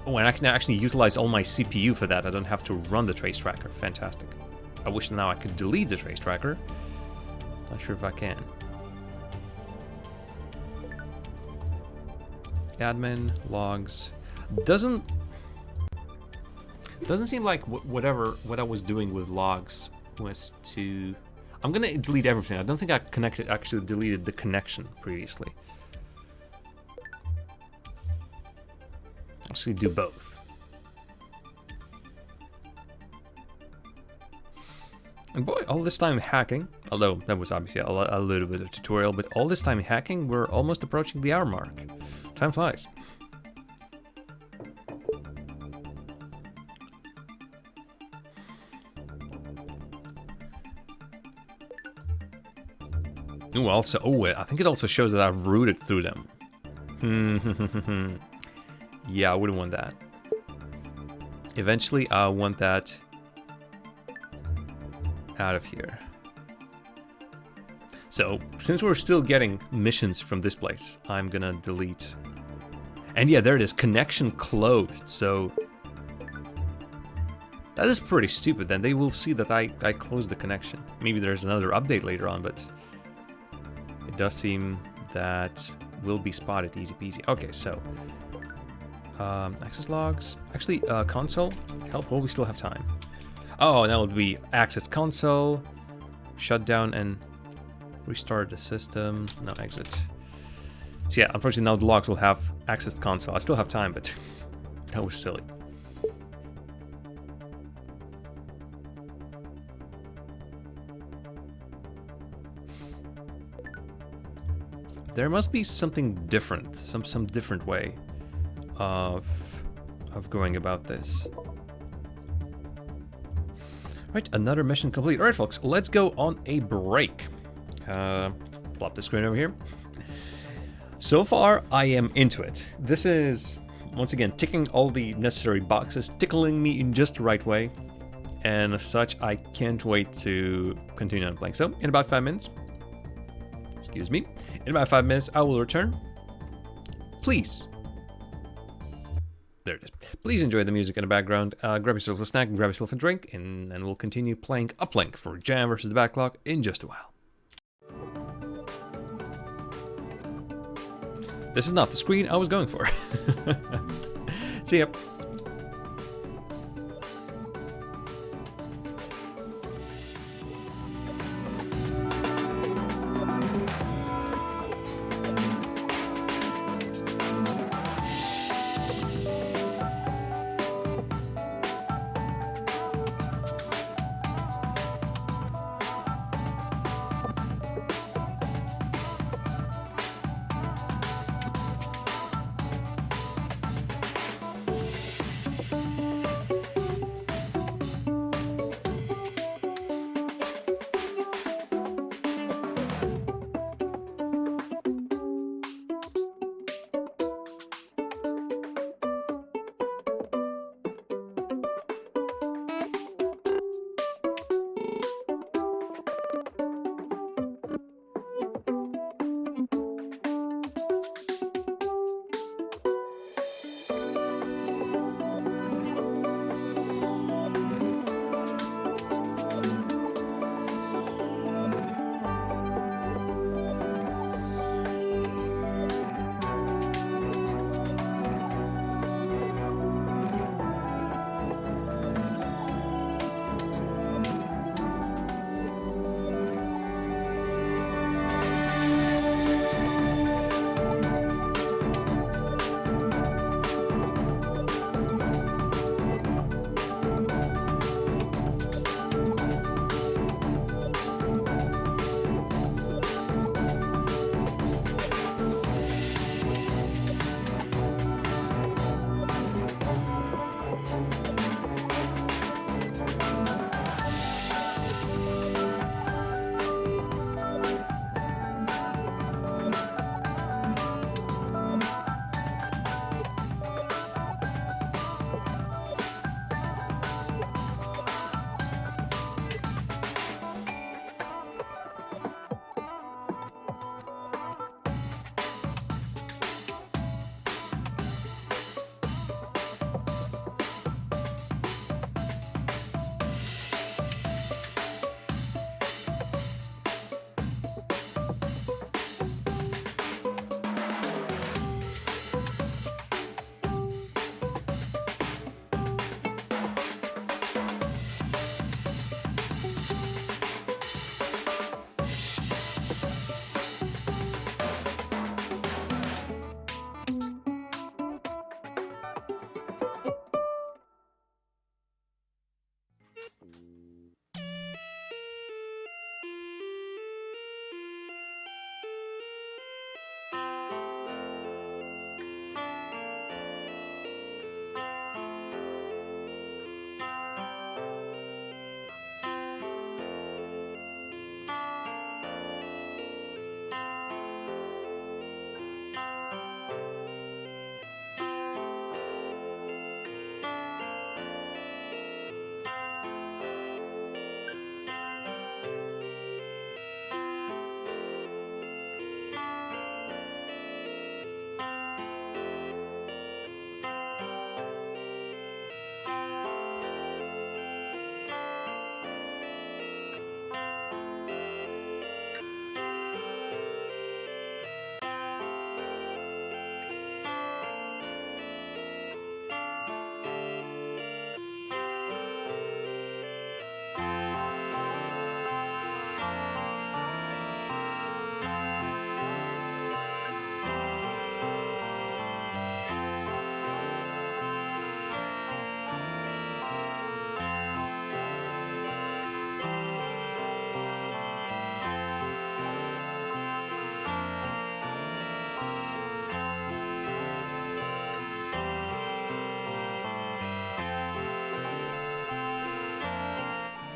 Oh, and I can actually utilize all my CPU for that. I don't have to run the trace tracker. Fantastic. I wish now I could delete the trace tracker. Not sure if I can. Admin, logs. Doesn't seem like what I was doing with logs was to... I'm gonna delete everything. I don't think I actually deleted the connection previously. Actually do both. And boy, all this time hacking, although that was obviously a little bit of tutorial, but all this time hacking, we're almost approaching the hour mark. Time flies. Ooh, also, I think it also shows that I've routed through them. Yeah, I wouldn't want that. Eventually, I want that out of here. So, since we're still getting missions from this place, I'm gonna delete. And yeah, there it is, connection closed, so... That is pretty stupid, then they will see that I closed the connection. Maybe there's another update later on, but... It does seem that will be spotted easy peasy. Okay, so... access logs. Actually, console. Help while we still have time. Oh, that would be access console, shut down and restart the system. No, exit. So yeah, unfortunately now the logs will have access console. I still have time, but that was silly. There must be something different, some different way of going about this. Right, another mission complete. Alright folks, let's go on a break. Plop the screen over here. So far, I am into it. This is, once again, ticking all the necessary boxes, tickling me in just the right way. And as such, I can't wait to continue on playing. So, in about 5 minutes, excuse me, in about 5 minutes, I will return. Please. There it is. Please enjoy the music in the background. Grab yourself a snack, grab yourself a drink, and we'll continue playing Uplink for Jam versus the Backlog in just a while. This is not the screen I was going for. See ya.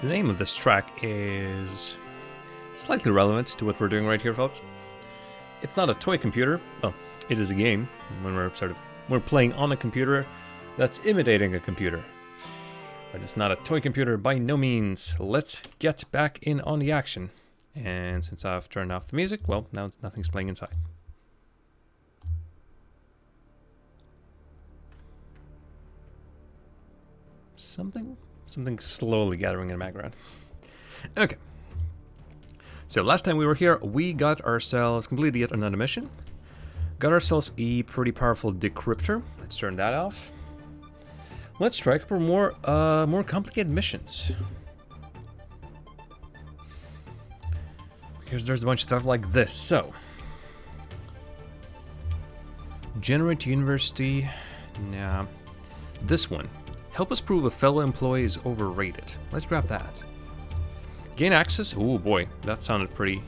The name of this track is slightly relevant to what we're doing right here, folks. It's not a toy computer. Well, it is a game when we're playing on a computer that's imitating a computer. But it's not a toy computer by no means. Let's get back in on the action. And since I've turned off the music, well, now nothing's playing inside. Something slowly gathering in the background. Okay. So last time we were here, we got ourselves completed yet another mission. Got ourselves a pretty powerful decryptor. Let's turn that off. Let's try a couple more complicated missions. Because there's a bunch of stuff like this. So, generate university. Nah. This one. Help us prove a fellow employee is overrated. Let's grab that. Gain access. Oh boy, that sounded pretty.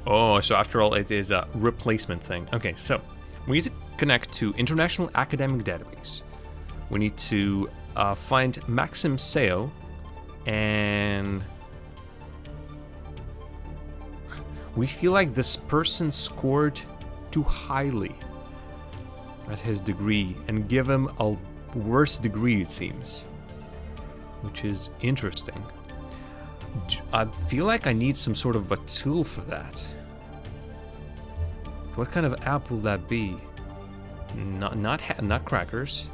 Oh, so after all, it is a replacement thing. Okay, so we need to connect to International Academic Database. We need to find Maxim Seo, and we feel like this person scored too highly at his degree and give him a worse degree, it seems, which is interesting. I feel like I need some sort of a tool for that. What kind of app will that be? Not crackers.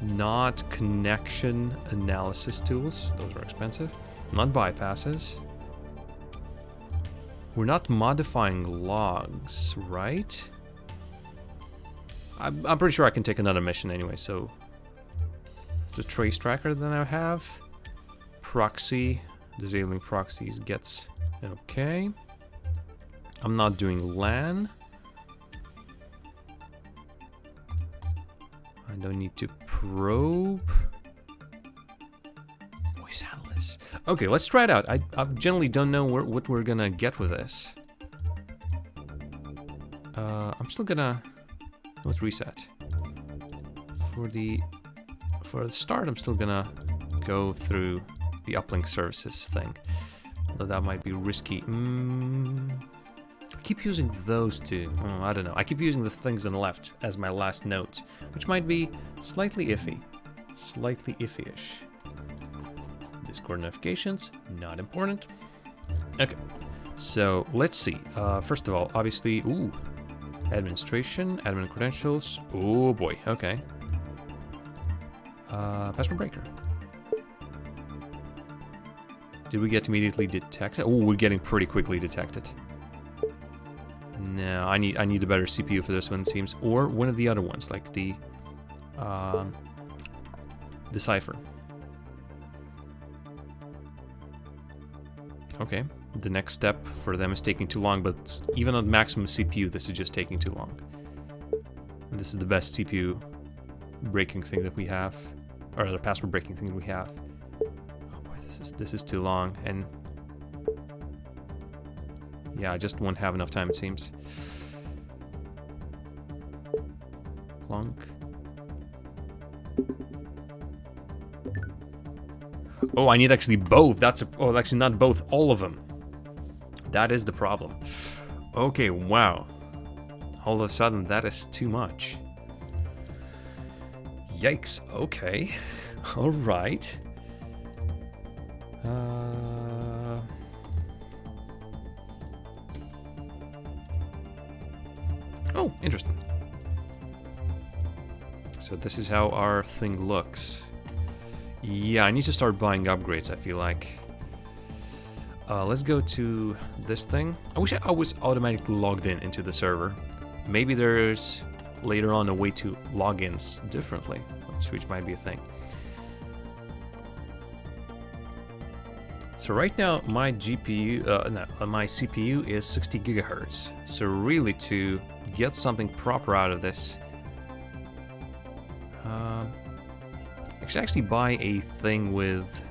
Not connection analysis tools. Those are expensive. Not bypasses. We're not modifying logs, right? I'm pretty sure I can take another mission anyway, so... The trace tracker that I have. Proxy. Disabling proxies gets... Okay. I'm not doing LAN. I don't need to probe. Voice analyst. Okay, let's try it out. I generally don't know what we're gonna get with this. I'm still gonna... Let's reset. For the start, I'm still gonna go through the Uplink services thing. Although that might be risky. I keep using those two. Oh, I don't know. I keep using the things on the left as my last notes, which might be slightly iffy. Slightly iffy-ish. Discord notifications, not important. Okay, so let's see. First of all, obviously, ooh, administration, admin credentials. Oh boy, okay. Password breaker. Did we get immediately detected? Oh, we're getting pretty quickly detected. No, I need a better CPU for this one, it seems, or one of the other ones, like the Cipher. Okay, the next step for them is taking too long, but even on maximum CPU, this is just taking too long. And this is the best CPU breaking thing that we have, or the password breaking thing that we have. Oh boy, this is too long, and yeah, I just won't have enough time, it seems. Plonk. Oh, I need actually both. Oh, actually not both, all of them. That is the problem. Okay, wow. All of a sudden, that is too much. Yikes, okay. All right. Oh, interesting. So this is how our thing looks. Yeah, I need to start buying upgrades, I feel like. Let's go to this thing. I wish I was automatically logged into the server. Maybe there's later on a way to log in differently, which might be a thing. So right now my my CPU is 60 gigahertz. So really, to get something proper out of this, I should actually buy a thing with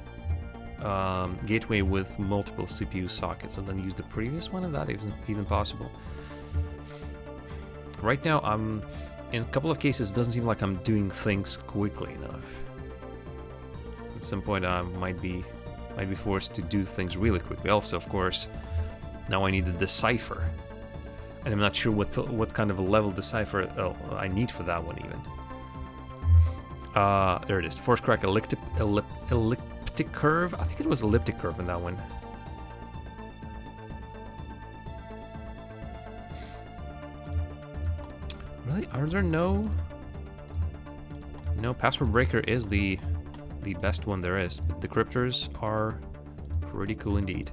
gateway with multiple CPU sockets and then use the previous one, if that isn't even possible. Right now I'm in a couple of cases, it doesn't seem like I'm doing things quickly enough. At some point, I might be forced to do things really quickly. Also, of course, now I need to decipher, and I'm not sure what kind of a level decipher I need for that one even. There it is. Force crack elliptic curve. I think it was elliptic curve in that one. Really? Are there no password breaker is the best one there is, but decryptors are pretty cool indeed.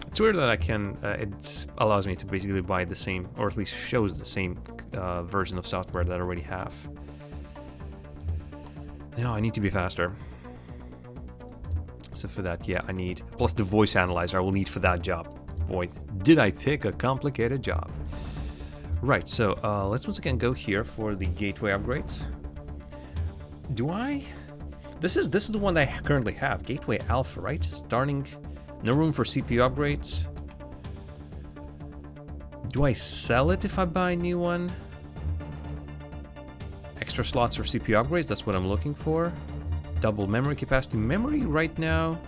It's weird that I can it allows me to basically buy the same, or at least shows the same version of software that I already have. Now I need to be faster. So for that, yeah, I need, plus the voice analyzer I will need for that job. Boy, did I pick a complicated job. Right, so let's once again go here for the gateway upgrades. Do I? This is the one that I currently have, Gateway Alpha, right? Starting, no room for CPU upgrades. Do I sell it if I buy a new one? Extra slots for CPU upgrades, that's what I'm looking for. Double memory capacity. Memory right now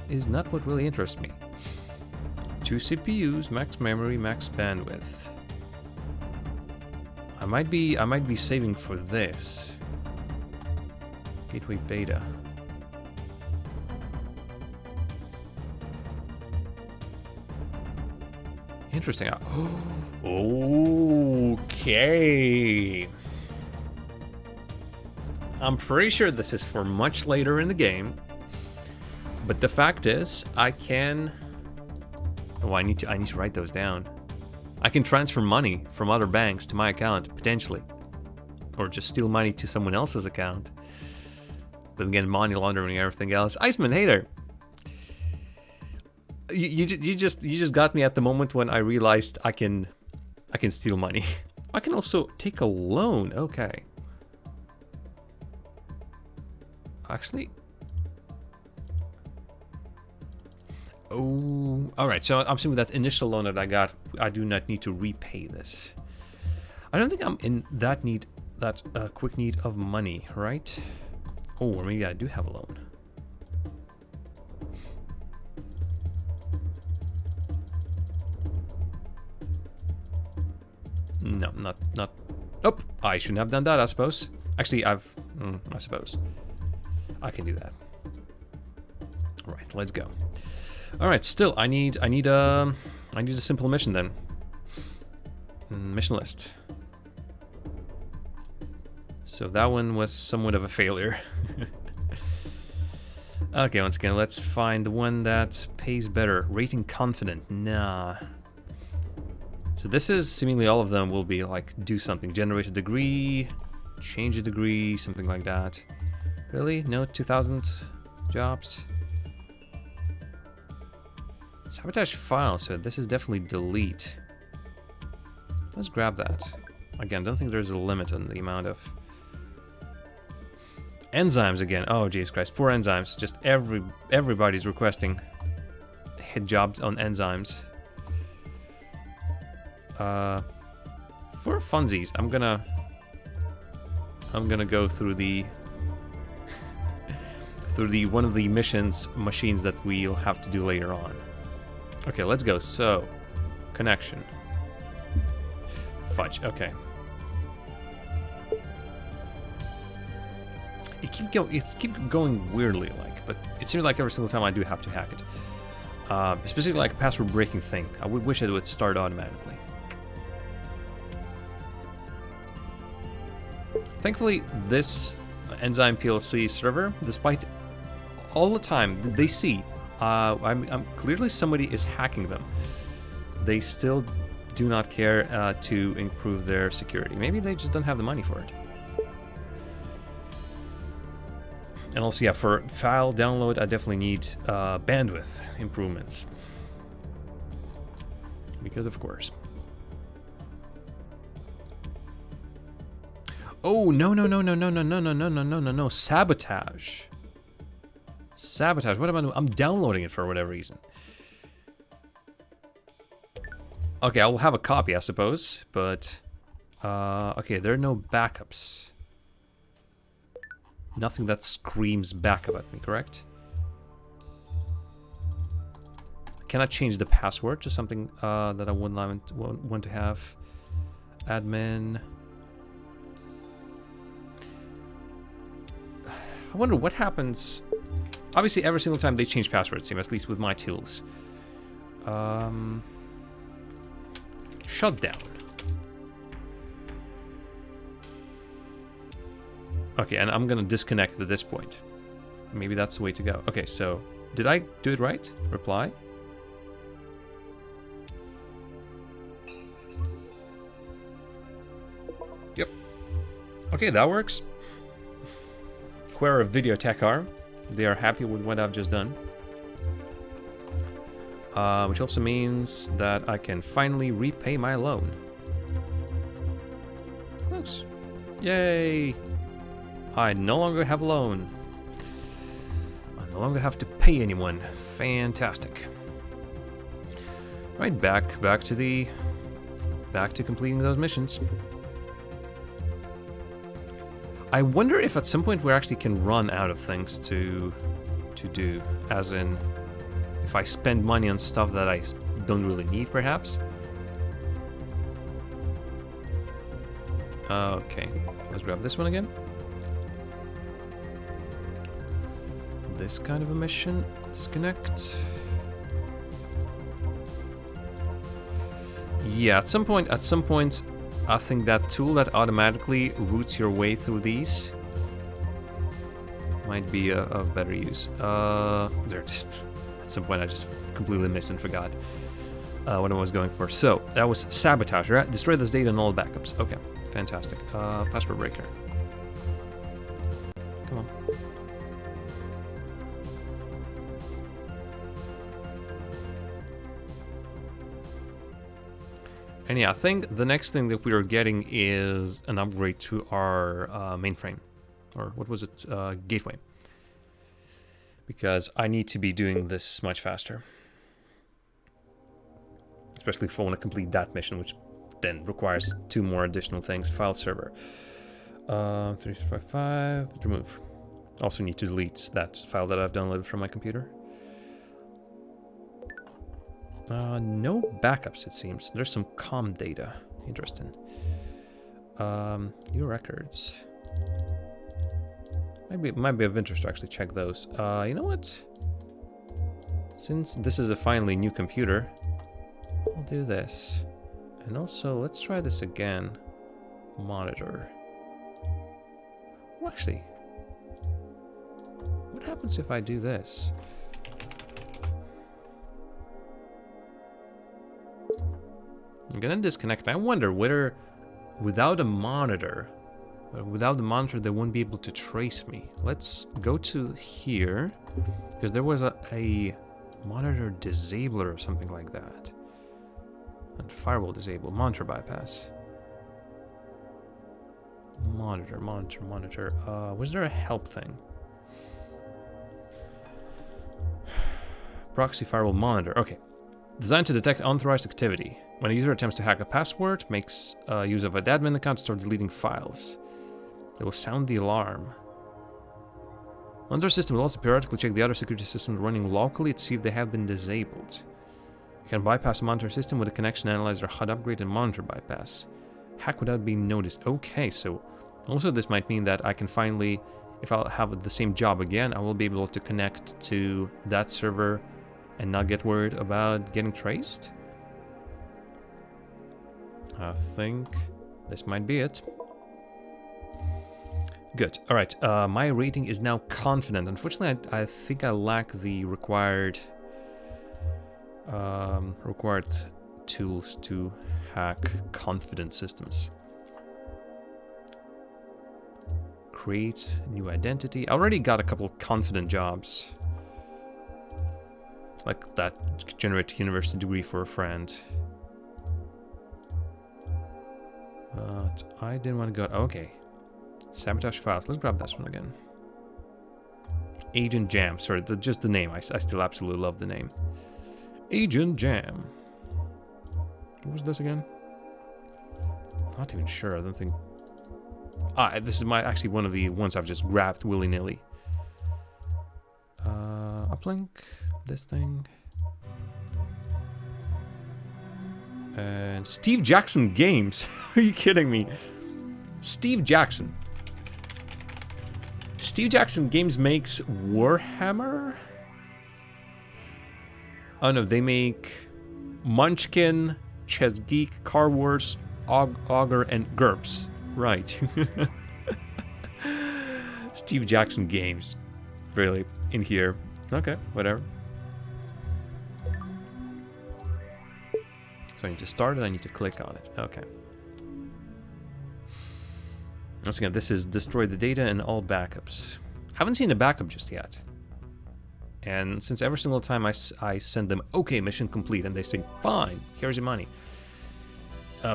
is not what really interests me. 2 CPUs, max memory, max bandwidth. I might be saving for this. Gateway beta. Interesting. Okay. I'm pretty sure this is for much later in the game, but the fact is, I can. Oh, I need to write those down. I can transfer money from other banks to my account potentially, or just steal money to someone else's account. But again, money laundering and everything else. Iceman, hey there. You just got me at the moment when I realized I can steal money. I can also take a loan. Okay. Actually. Oh, all right. So I'm assuming that initial loan that I got, I do not need to repay this. I don't think I'm in that quick need of money, right? Oh, or maybe I do have a loan. No, not. Oh, I shouldn't have done that, I suppose. Actually, I suppose. I can do that. All right, let's go. All right, still, I need a simple mission then. Mission list. So that one was somewhat of a failure. Okay, once again, let's find the one that pays better. Rating confident. Nah. So this is seemingly all of them will be like do something. Generate a degree, change a degree, something like that. Really? No 2,000 jobs? Sabotage file, so this is definitely delete. Let's grab that. Again, don't think there's a limit on the amount of enzymes again. Oh, Jesus Christ, poor enzymes. Just everybody's requesting hit jobs on enzymes. For funsies, I'm gonna go through the one of the machines that we'll have to do later on. Okay, let's go. So, connection. Fudge. Okay. It keeps going weirdly, but it seems like every single time I do have to hack it. Especially like a password breaking thing. I would wish it would start automatically. Thankfully, this Enzyme PLC server, despite all the time they see, I'm clearly somebody is hacking them. They still do not care to improve their security. Maybe they just don't have the money for it. And also, yeah, for file download, I definitely need bandwidth improvements. Because of course. Oh, no. Sabotage. Sabotage. What am I doing? I'm downloading it for whatever reason. Okay, I will have a copy, I suppose, but Okay, there are no backups. Nothing that screams backup at me, correct? Can I change the password to something that I wouldn't want to have? Admin. I wonder what happens. Obviously, every single time they change passwords, same at least with my tools. Shutdown. Okay, and I'm gonna disconnect at this point. Maybe that's the way to go. Okay, so did I do it right? Reply. Yep. Okay, that works. Query Video Tech are. They are happy with what I've just done. Which also means that I can finally repay my loan. Close. Yay! I no longer have a loan. I no longer have to pay anyone. Fantastic. Right, back to completing those missions. I wonder if at some point we actually can run out of things to do, as in if I spend money on stuff that I don't really need, perhaps. Okay, let's grab this one again. This kind of a mission. Disconnect. Yeah, at some point, I think that tool that automatically routes your way through these might be of better use. At some point I just completely missed and forgot what I was going for. So, that was sabotage, right? Destroy this data and all backups. Okay, fantastic. Password breaker. Come on. And yeah, I think the next thing that we are getting is an upgrade to our mainframe. Or what was it? Gateway. Because I need to be doing this much faster. Especially if I want to complete that mission, which then requires 2 more additional things. File server. 3355, remove. Also need to delete that file that I've downloaded from my computer. No backups, it seems. There's some COM data. Interesting. Your records. Maybe it might be of interest to actually check those. You know what? Since this is a finally new computer, I'll do this. And also, let's try this again. Monitor. Well, actually, what happens if I do this? I'm gonna disconnect. I wonder whether without the monitor they won't be able to trace me. Let's go to here, because there was a monitor disabler or something like that. And firewall disable, monitor bypass. Monitor. Was there a help thing? Proxy firewall monitor, okay. Designed to detect unauthorized activity. When a user attempts to hack a password, makes use of an admin account to start deleting files. It will sound the alarm. Monitor system will also periodically check the other security systems running locally to see if they have been disabled. You can bypass a monitor system with a connection analyzer, HUD upgrade, and monitor bypass. Hack without being noticed. Okay, so also this might mean that I can finally, if I'll have the same job again, I will be able to connect to that server and not get worried about getting traced. I think this might be it. Good. All right. My rating is now confident. Unfortunately, I think I lack the required tools to hack confident systems. Create new identity. I already got a couple of confident jobs, like that. Generate university degree for a friend. But I didn't want to go. Okay. Sabotage files. Let's grab this one again. Agent Jam. Sorry, just the name. I still absolutely love the name. Agent Jam. What was this again? not even sure. I don't think. This is actually one of the ones I've just grabbed willy-nilly. Uplink, this thing. And Steve Jackson Games. Are you kidding me? Steve Jackson. Steve Jackson Games makes Warhammer? Oh no, they make Munchkin, Chess Geek, Car Wars, Augur, and GURPS. Right. Steve Jackson Games. Really, in here. Okay, whatever. So I need to start it, I need to click on it. Okay. Once again, this is destroy the data and all backups. Haven't seen a backup just yet. And since every single time I send them, okay, mission complete, and they say, fine, here's your money.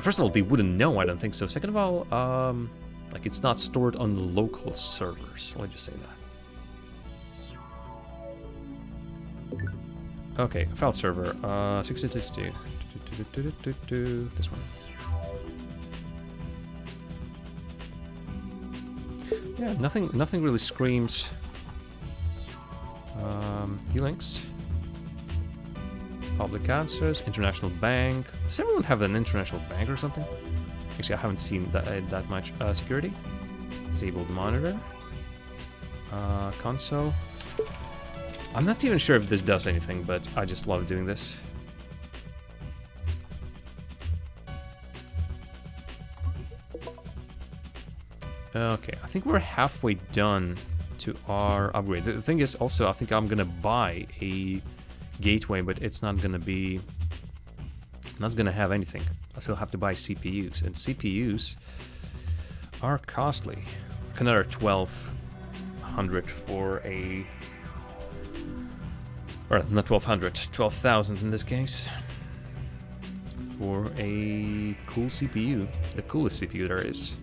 First of all, they wouldn't know, I don't think so. Second of all, like it's not stored on the local servers. Let's just say that. Okay, file server, 6222. This one. Yeah, nothing really screams. Links. Public answers. International bank. Does everyone have an international bank or something? Actually, I haven't seen that much. Security. Disabled monitor. Console. I'm not even sure if this does anything, but I just love doing this. Okay, I think we're halfway done to our upgrade. The thing is also, I think I'm gonna buy a gateway, but it's not gonna have anything. I still have to buy CPUs, and CPUs are costly. Like another 1,200 for a, or not 1,200, 12,000 in this case, for a cool CPU, the coolest CPU there is.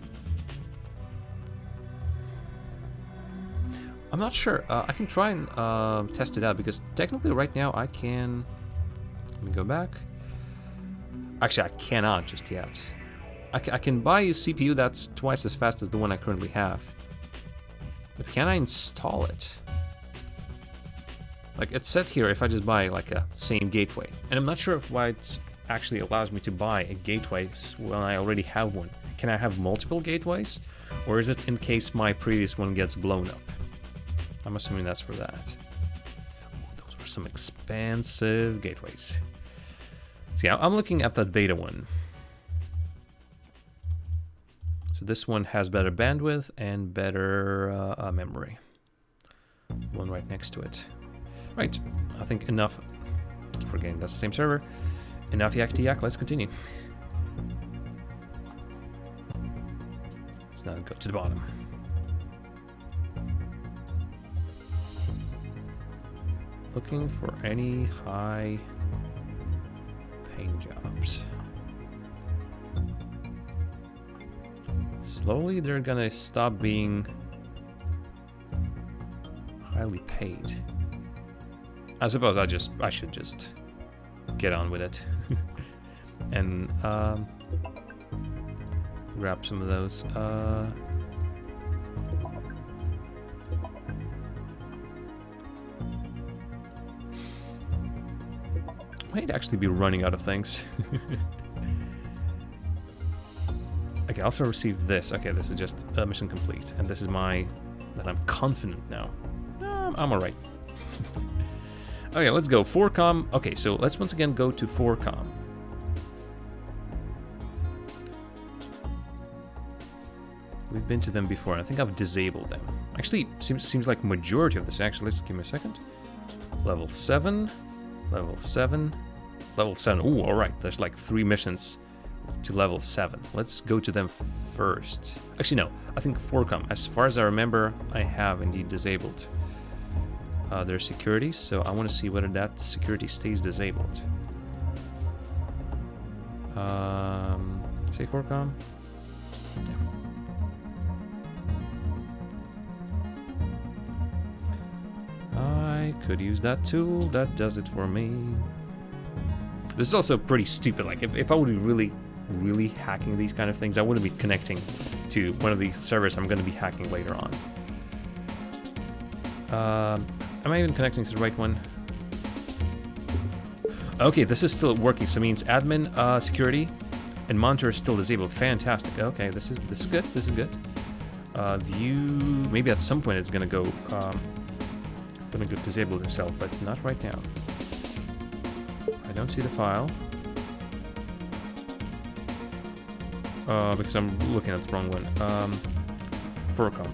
I'm not sure. I can try and test it out, because technically right now I can... Let me go back. Actually, I cannot just yet. I can buy a CPU that's twice as fast as the one I currently have. But can I install it? Like, it's set here if I just buy like a same gateway. And I'm not sure why it actually allows me to buy a gateway when I already have one. Can I have multiple gateways? Or is it in case my previous one gets blown up? I'm assuming that's for that. Oh, those are some expensive gateways. See, I'm looking at that beta one. So this one has better bandwidth and better memory. One right next to it. Right, I think enough. I keep forgetting that's the same server. Enough yak to yak, let's continue. Let's now go to the bottom. Looking for any high paying jobs. Slowly they're gonna stop being highly paid. I suppose I should just get on with it. And grab some of those. Might actually be running out of things. Okay, I also received this. Okay, this is just mission complete, and this is my that I'm confident now. I'm alright. Okay, let's go 4Com. Okay, so let's once again go to 4Com. We've been to them before. I think I've disabled them. Actually, seems like majority of this. Actually, let's give me a second. Level 7. Level 7. Level 7. Ooh, alright. There's like 3 missions to level 7. Let's go to them first. Actually, no. I think 4Com. As far as I remember, I have indeed disabled their security. So I want to see whether that security stays disabled. Say 4Com. I could use that tool. That does it for me. This is also pretty stupid. Like, if I would be really really hacking these kind of things, I wouldn't be connecting to one of these servers I'm going to be hacking later on. Am I even connecting to the right one? Okay, this is still working, so it means admin, security, and monitor is still disabled. Fantastic. Okay, this is good. This is good. View. Maybe at some point it's gonna go disable himself, but not right now. I don't see the file. Because I'm looking at the wrong one. Furcom.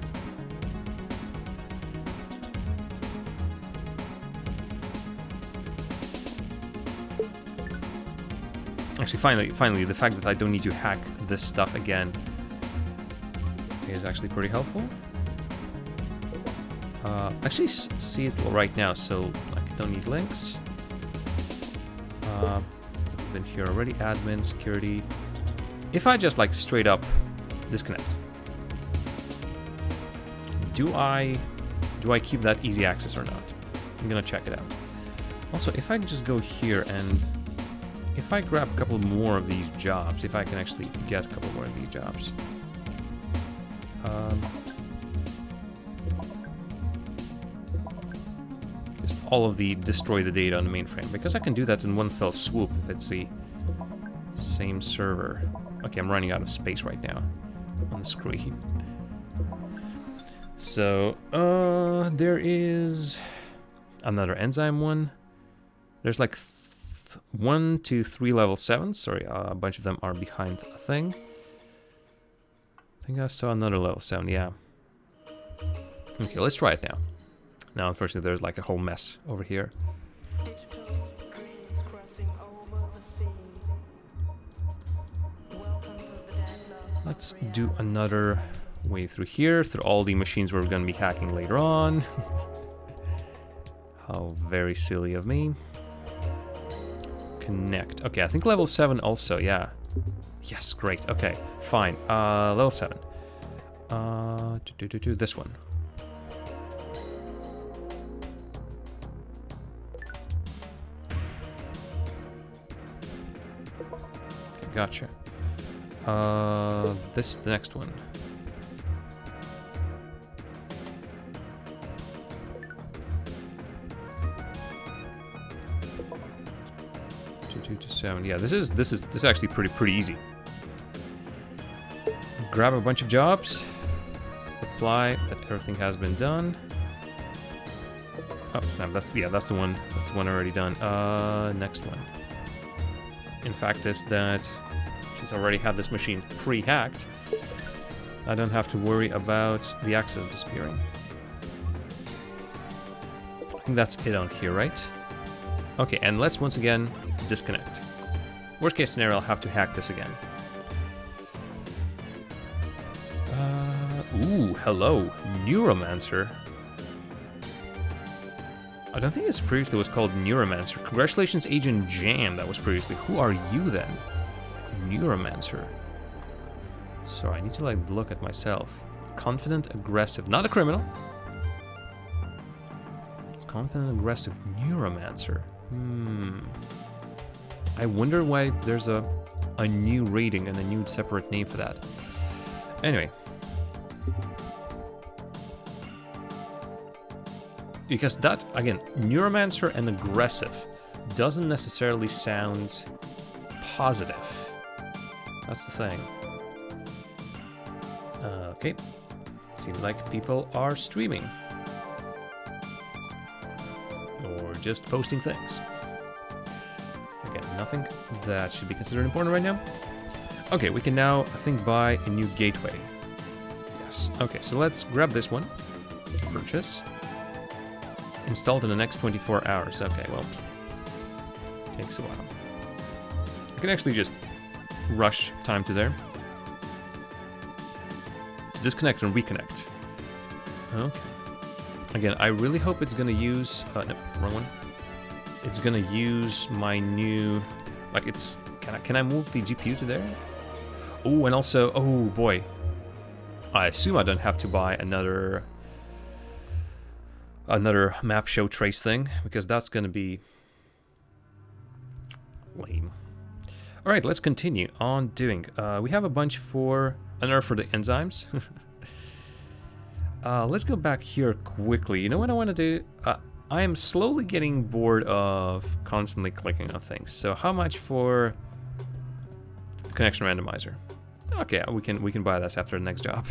Actually, finally, the fact that I don't need to hack this stuff again is actually pretty helpful. Actually, see it right now, so like, I don't need links. Been here already. Admin, security. If I just like straight up disconnect, do I keep that easy access or not? I'm gonna check it out. Also, if I just go here and if I grab a couple more of these jobs, if I can actually get a couple more of these jobs. Just all of the destroy the data on the mainframe, because I can do that in one fell swoop if it's the same server. Okay, I'm running out of space right now on the screen. So, there is another enzyme one. There's like 1 to 3 level 7s. Sorry, a bunch of them are behind a thing. I think I saw another level 7, yeah. Okay, let's try it now. Now, unfortunately, there's like a whole mess over here. Let's do another way through here, through all the machines we're going to be hacking later on. How very silly of me. Connect. Okay, I think level 7 also, yeah. Yes, great. Okay, fine. Level 7. This one. Gotcha. The next one. To 7. Yeah, this is actually pretty easy. Grab a bunch of jobs. Apply that everything has been done. Oh, snap, that's the one. That's the one already done. Next one. In fact, is that since I already have this machine pre-hacked, I don't have to worry about the access disappearing. I think that's it on here, right? Okay, and let's once again disconnect. Worst case scenario, I'll have to hack this again. Ooh, hello, Neuromancer. I don't think this previously was called Neuromancer. Congratulations, Agent Jam, that was previously. Who are you then? Neuromancer. Sorry, I need to like look at myself. Confident, aggressive, not a criminal. Confident, aggressive, Neuromancer. I wonder why there's a new rating and a new separate name for that. Anyway. Because that, again, Neuromancer and aggressive doesn't necessarily sound positive. That's the thing. Okay. Seems like people are streaming. Or just posting things. Again, nothing that should be considered important right now. Okay, we can now, I think, buy a new gateway. Yes. Okay, so let's grab this one. Purchase. Installed in the next 24 hours. Okay, well, takes a while. I can actually just rush time to there. Disconnect and reconnect. Okay. Again, I really hope it's gonna use... no, wrong one. It's gonna use my new... Like, it's... Can I move the GPU to there? Oh, and also... Oh, boy. I assume I don't have to buy another map show trace thing, because that's gonna be lame. All right, let's continue on doing. We have a bunch for unearth for the enzymes. Let's go back here quickly. You know what I want to do? I am slowly getting bored of constantly clicking on things. So how much for connection randomizer? Okay, we can buy this after the next job.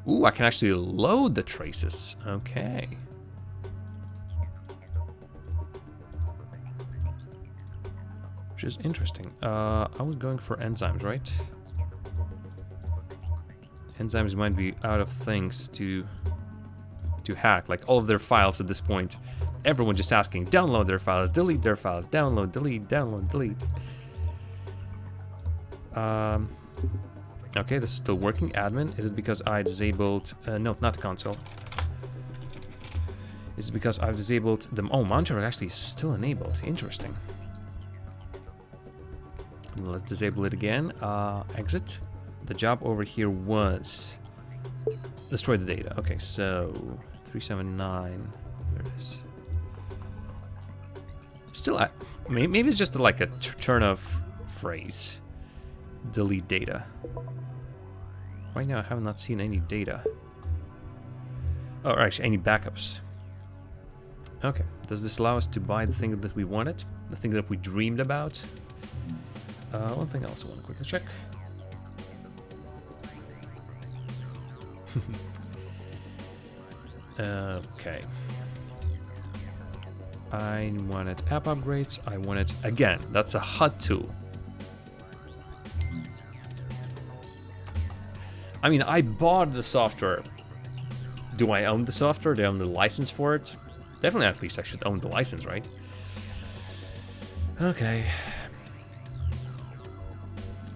Ooh, I can actually load the traces. Okay. Which is interesting. I was going for enzymes, right? Enzymes might be out of things to hack, like all of their files at this point. Everyone just asking, download their files, delete their files, download, delete, download, delete. Okay, this is still working. Admin, is it because I disabled, no, not the console. Is it because I've disabled them? Oh, monitor actually is still enabled. Interesting. Let's disable it again. Exit. The job over here was destroy the data. Okay, so 379. There it is. Still, maybe it's just like a turn of phrase. Delete data. Right now, I have not seen any data. Oh, or actually, any backups. Okay, does this allow us to buy the thing that we wanted? The thing that we dreamed about? One thing else I want to quickly check. Okay. I wanted app upgrades. I wanted, again, that's a HUD tool. I mean, I bought the software. Do I own the software? Do I own the license for it? Definitely, at least I should own the license, right? Okay.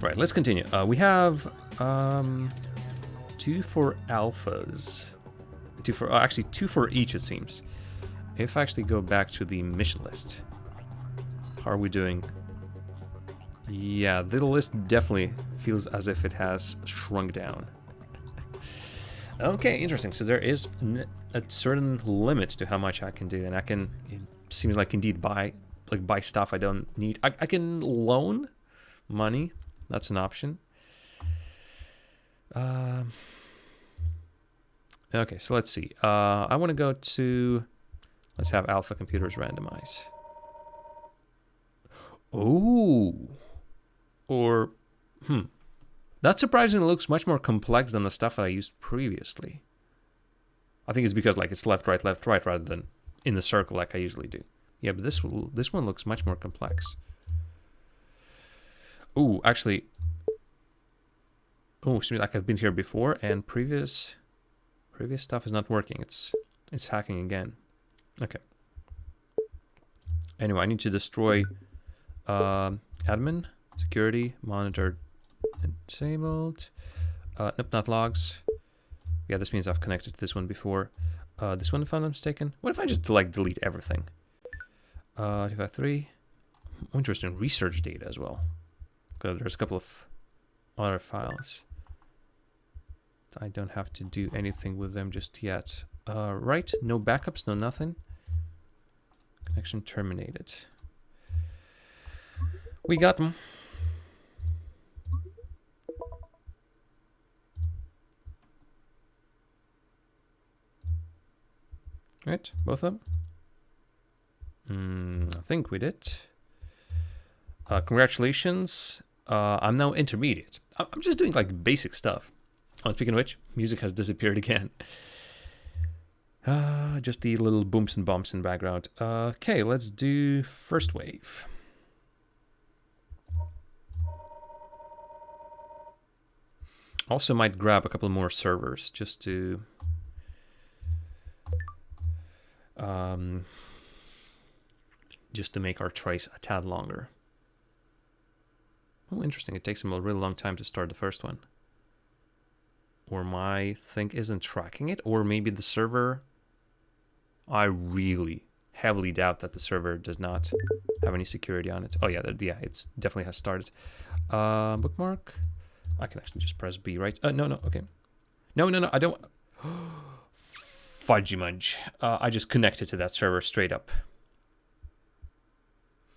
Right, let's continue. We have 2 for alphas. 2 for, actually 2 for each, it seems. If I actually go back to the mission list, how are we doing? Yeah, the list definitely feels as if it has shrunk down. Okay, interesting. So there is a certain limit to how much I can do, and I can, it seems like indeed buy stuff I don't need. I can loan money. That's an option. Okay, so let's see. I want to go to, let's have alpha computers randomize. Oh. Or, that surprisingly looks much more complex than the stuff that I used previously. I think it's because like it's left, right, rather than in the circle like I usually do. Yeah, but this one looks much more complex. Oh, actually, oh, seems like I've been here before, and previous stuff is not working. It's hacking again. Okay. Anyway, I need to destroy admin. Security, monitor disabled. Nope, not logs. Yeah, this means I've connected to this one before. This one, if I'm not mistaken. What if I just like delete everything? 253. Interesting, research data as well. There's a couple of other files. I don't have to do anything with them just yet. Right, no backups, no nothing. Connection terminated. We got them. Right, both of them? I think we did. Congratulations. I'm now intermediate. I'm just doing like basic stuff. Oh, speaking of which, music has disappeared again. Just the little booms and bumps in the background. Okay, let's do first wave. Also might grab a couple more servers just to make our trace a tad longer. Oh, interesting. It takes them a really long time to start the first one. Or my thing isn't tracking it, or maybe the server. I really heavily doubt that the server does not have any security on it. Oh yeah, it definitely has started. Bookmark. I can actually just press B, right? No, okay. No, I don't. Fudgy munch. I just connected to that server straight up.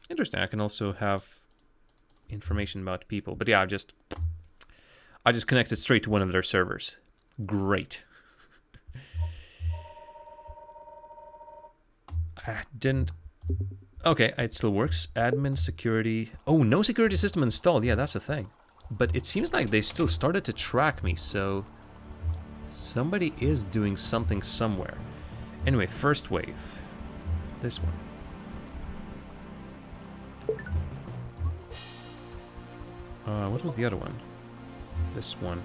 Interesting. I can also have information about people. But yeah, I just connected straight to one of their servers. Great. I didn't... Okay, it still works. Admin security... Oh, no security system installed. Yeah, that's the thing. But it seems like they still started to track me, so... Somebody is doing something somewhere. Anyway, first wave. This one. What was the other one? This one.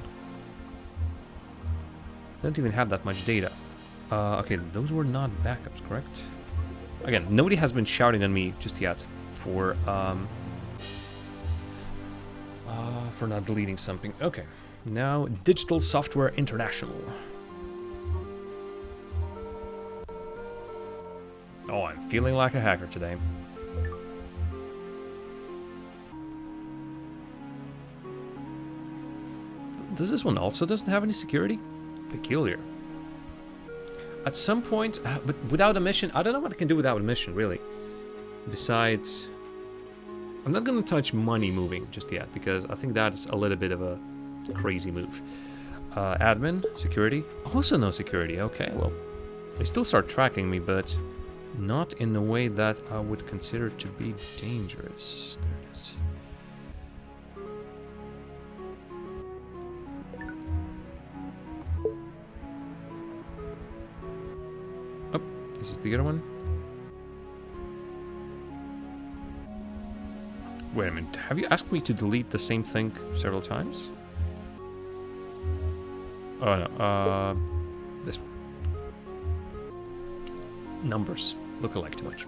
Don't even have that much data. Okay, those were not backups, correct? Again, nobody has been shouting on me just yet for not deleting something. Okay, now Digital Software International. Oh, I'm feeling like a hacker today. Does this one also doesn't have any security? Peculiar. At some point, but without a mission, I don't know what I can do without a mission, really. Besides, I'm not going to touch money moving just yet, because I think that's a little bit of a crazy move. Admin, security, also no security. Okay, well, they still start tracking me, but not in a way that I would consider to be dangerous. There it is. Oh, is it the other one? Wait a minute, have you asked me to delete the same thing several times? Oh no, this one. Numbers look alike too much.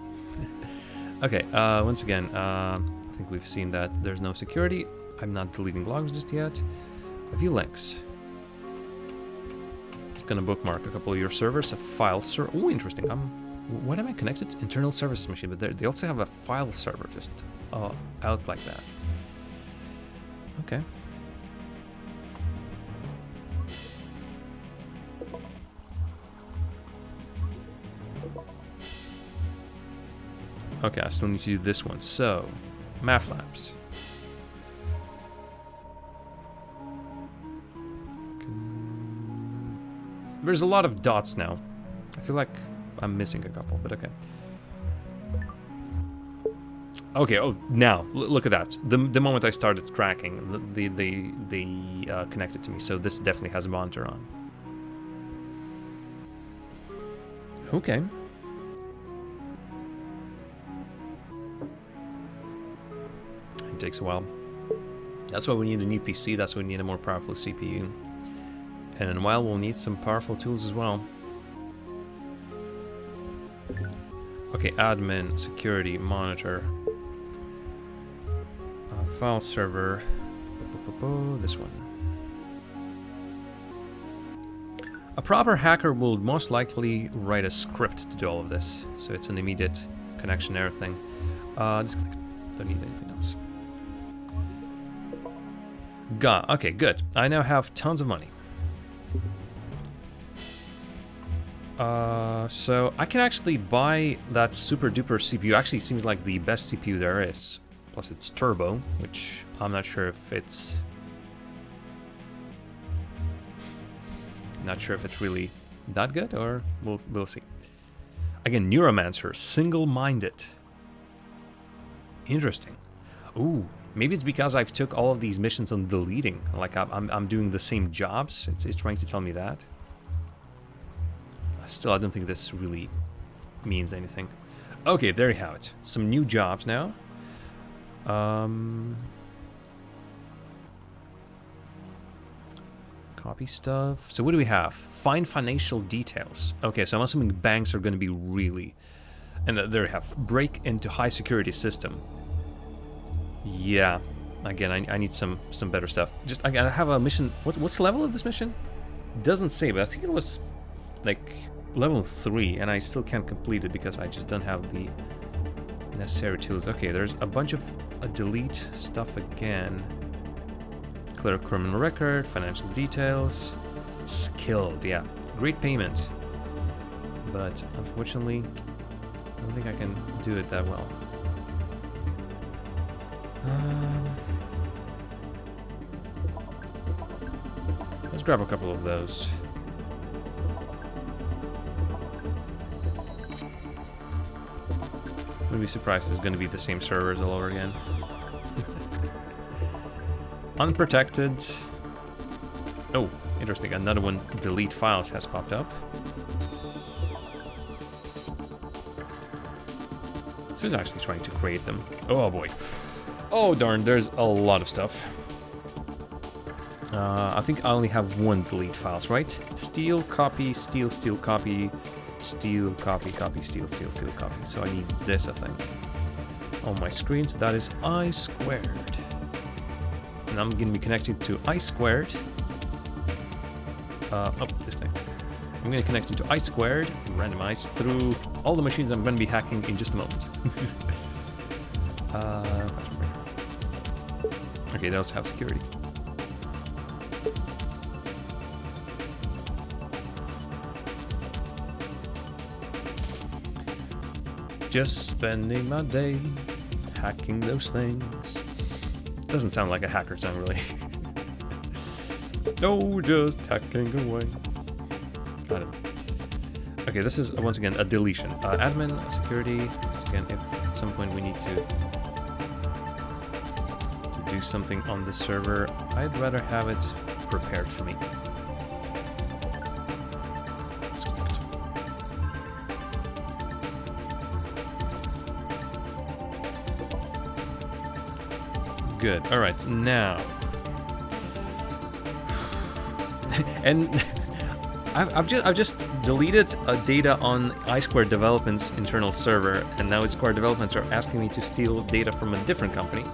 Okay, once again, I think we've seen that there's no security. I'm not deleting logs just yet. View links. Just gonna bookmark a couple of your servers, a file server. Oh, interesting. What am I connected to? Internal services machine, but they also have a file server just out like that. Okay. Okay, I still need to do this one. So, Math Labs. There's a lot of dots now. I feel like I'm missing a couple, but okay. Okay, oh, now, look at that. The moment I started cracking, they connected to me, so this definitely has a monitor on. Okay. It takes a while. That's why we need a new PC, that's why we need a more powerful CPU. And in a while we'll need some powerful tools as well. Okay, admin, security, monitor, file server, this one. A proper hacker will most likely write a script to do all of this, so it's an immediate connection and everything. Disconnect. Don't need anything else. Okay, good. I now have tons of money. So I can actually buy that super duper CPU. Actually seems like the best CPU there is. Plus it's turbo, which I'm not sure if it's... Not sure if it's really that good, or we'll see. Again, Neuromancer, single-minded. Interesting. Ooh, maybe it's because I've took all of these missions on deleting. Like I'm doing the same jobs. It's trying to tell me that. Still, I don't think this really means anything. Okay, there you have it. Some new jobs now. Copy stuff. So what do we have? Find financial details. Okay, so I'm assuming banks are going to be really... And there you have. Break into high security system. Yeah. Again, I need some better stuff. Just, I have a mission... What's the level of this mission? Doesn't say, but I think it was like level 3, and I still can't complete it because I just don't have the necessary tools. Okay, there's a bunch of delete stuff again. Clear criminal record, financial details, skilled, yeah, great payment. But unfortunately, I don't think I can do it that well. Let's grab a couple of those. Wouldn't be surprised if it's going to be the same servers all over again. Unprotected. Oh, interesting. Another one, delete files, has popped up. So he's actually trying to create them. Oh boy. Oh darn, there's a lot of stuff. I think I only have one delete files, right? Steal, copy, steal, steal, copy, steal, copy, copy, steal, steal, steal, copy. So I need this, I think, on my screen. So that is I squared. And I'm going to be connected to I squared. This thing. I'm going to connect it to I squared, randomize through all the machines I'm going to be hacking in just a moment. Okay, those have security. Just spending my day hacking those things. Doesn't sound like a hacker song, really. No, just hacking away. Got it. Okay, this is once again a deletion. Admin, security. Once again, if at some point we need to do something on the server, I'd rather have it prepared for me. Good. All right, now, and I've just deleted data on iSquare Development's internal server, and now iSquare Developments are asking me to steal data from a different company.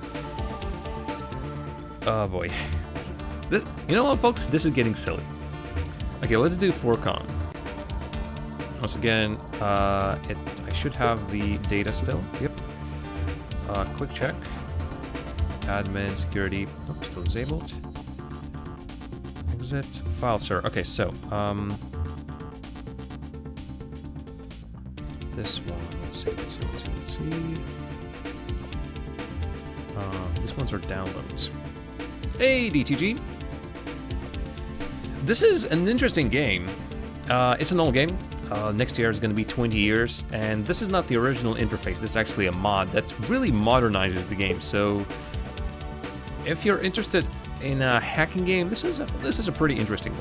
Oh boy, this, you know what, folks? This is getting silly. Okay, let's do 4com. Once again, I should have the data still. Yep. Quick check. Admin, security, oops, still disabled. Exit, file server. Okay, so, this one, let's see. These ones are downloads. Hey, DTG! This is an interesting game. It's an old game. Next year is going to be 20 years, and this is not the original interface. This is actually a mod that really modernizes the game, so if you're interested in a hacking game, this is a pretty interesting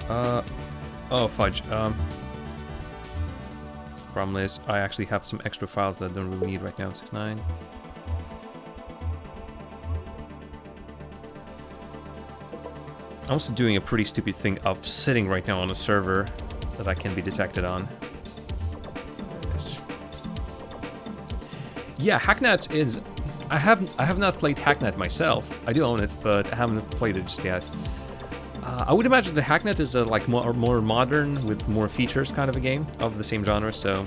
one. Oh fudge. Problem is, I actually have some extra files that I don't really need right now. 6.9. I'm also doing a pretty stupid thing of sitting right now on a server that I can be detected on. Yeah, Hacknet is... I have not played Hacknet myself. I do own it, but I haven't played it just yet. I would imagine the Hacknet is a like more modern, with more features kind of a game of the same genre, so...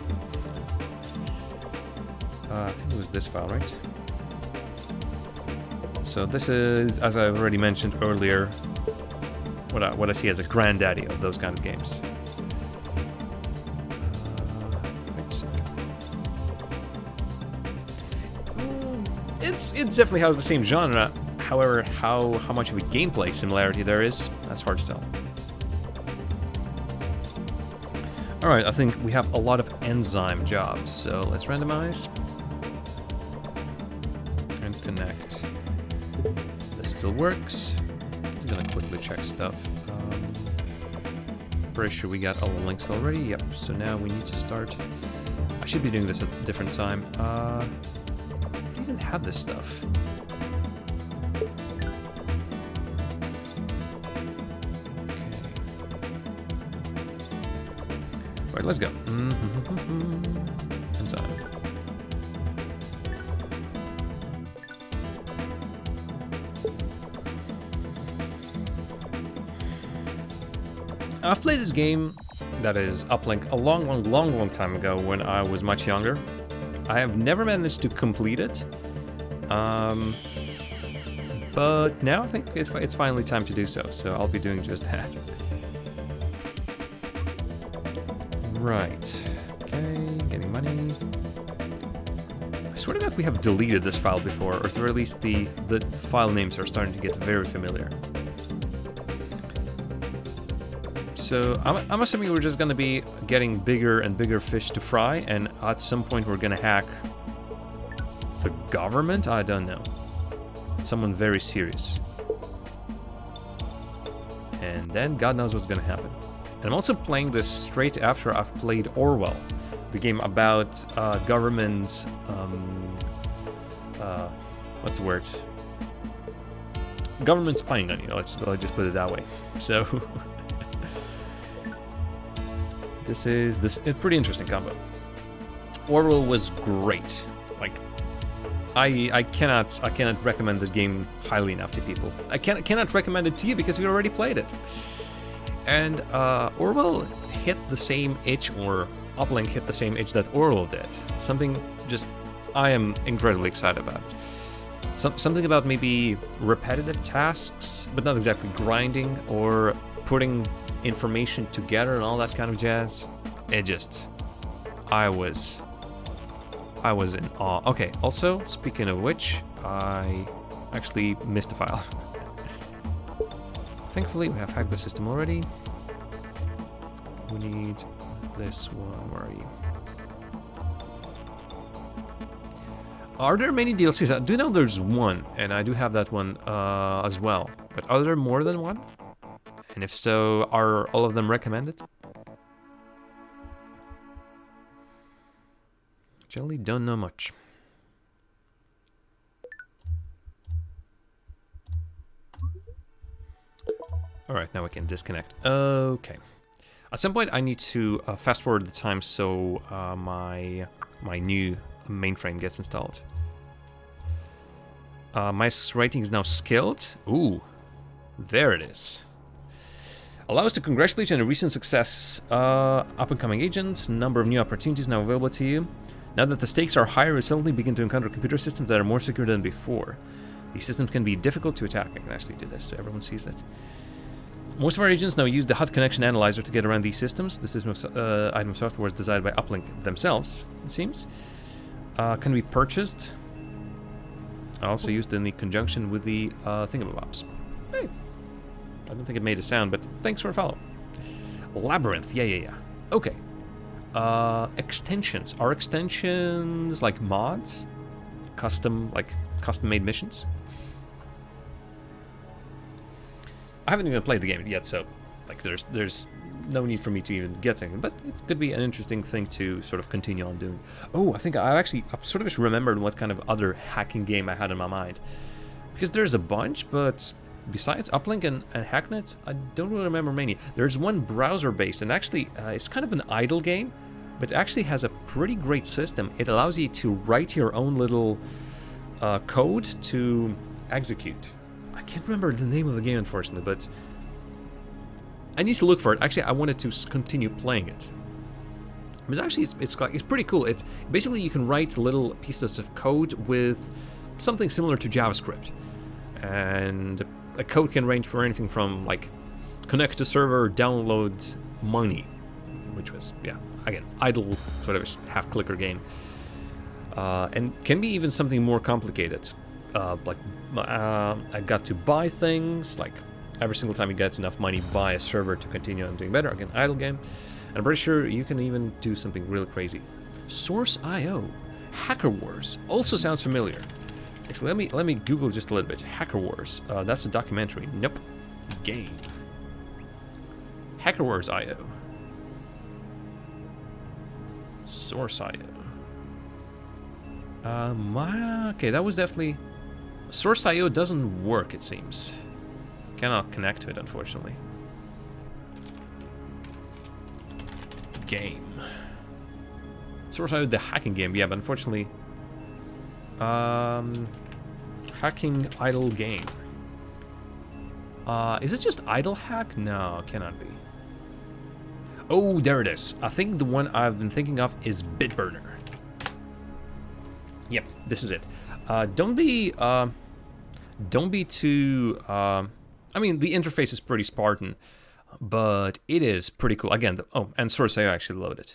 I think it was this file, right? So this is, as I've already mentioned earlier, what I see as a granddaddy of those kind of games. It definitely has the same genre. However, how much of a gameplay similarity there is, that's hard to tell. Alright, I think we have a lot of enzyme jobs, so let's randomize. And connect. This still works. I'm gonna quickly check stuff. Pretty sure we got all the links already. Yep, so now we need to start. I should be doing this at a different time. I don't even have this stuff. Alright, let's go. Enzyme. I've played this game, that is Uplink, a long time ago when I was much younger. I have never managed to complete it. But now I think it's finally time to do so, so I'll be doing just that. Right. Okay, getting money. I swear to God, we have deleted this file before, or at the very least, the file names are starting to get very familiar. So I'm assuming we're just gonna be getting bigger and bigger fish to fry, and at some point we're gonna hack the government? I don't know. Someone very serious. And then God knows what's gonna happen. And I'm also playing this straight after I've played Orwell, the game about government, what's the word? Government spying on you, let's just put it that way. So, this is a pretty interesting combo. Orwell was great. Like, I cannot recommend this game highly enough to people. I cannot recommend it to you because we already played it. And Orwell hit the same itch, or Uplink hit the same itch that Orwell did. Something just I am incredibly excited about. Something about maybe repetitive tasks, but not exactly grinding or putting information together and all that kind of jazz. It just, I was in awe. Okay, also, speaking of which, I actually missed a file. Thankfully, we have hacked the system already. We need this one. Where are you? Are there many DLCs? I do know there's one, and I do have that one as well. But are there more than one? And if so, are all of them recommended? Generally don't know much. Alright, now we can disconnect. Okay. At some point I need to fast forward the time so my new mainframe gets installed. My rating is now skilled. Ooh, there it is. Allow us to congratulate you on a recent success. Up-and-coming agent, number of new opportunities now available to you. Now that the stakes are higher, you suddenly begin to encounter computer systems that are more secure than before. These systems can be difficult to attack. I can actually do this so everyone sees it. Most of our agents now use the HUD connection analyzer to get around these systems. The system of item software is designed by Uplink themselves, it seems. Can be purchased. Also used in the conjunction with the thingamabobs. Hey, I don't think it made a sound, but thanks for a follow. Labyrinth, yeah. Okay. Extensions. Are extensions like mods? Custom-made missions? I haven't even played the game yet, so there's no need for me to even get anything, but it could be an interesting thing to sort of continue on doing. Oh, I think I sort of just remembered what kind of other hacking game I had in my mind. Because there's a bunch, but besides Uplink and Hacknet, I don't really remember many. There's one browser-based, and actually it's kind of an idle game, but it actually has a pretty great system. It allows you to write your own little code to execute. I can't remember the name of the game, unfortunately, but I need to look for it. Actually, I wanted to continue playing it. But actually, it's pretty cool. It basically, you can write little pieces of code with something similar to JavaScript, and a code can range for anything from like connect to server, download money, which was again idle sort of half clicker game, and can be even something more complicated. I got to buy things, like every single time you get enough money, buy a server to continue on doing better. Again, idle game. And I'm pretty sure you can even do something really crazy. Source.io. Hacker Wars. Also sounds familiar. Actually, let me Google just a little bit. Hacker Wars. That's a documentary. Nope. Game. Hacker Wars.io. Source.io. Okay, that was definitely... Source.io doesn't work, it seems. Cannot connect to it, unfortunately. Game. Source.io, the hacking game, yeah, but unfortunately... hacking idle game. Is it just idle hack? No, it cannot be. Oh, there it is. I think the one I've been thinking of is Bitburner. Yep, this is it. Don't be too... I mean, the interface is pretty Spartan, but it is pretty cool. Again, and Source.io actually loaded.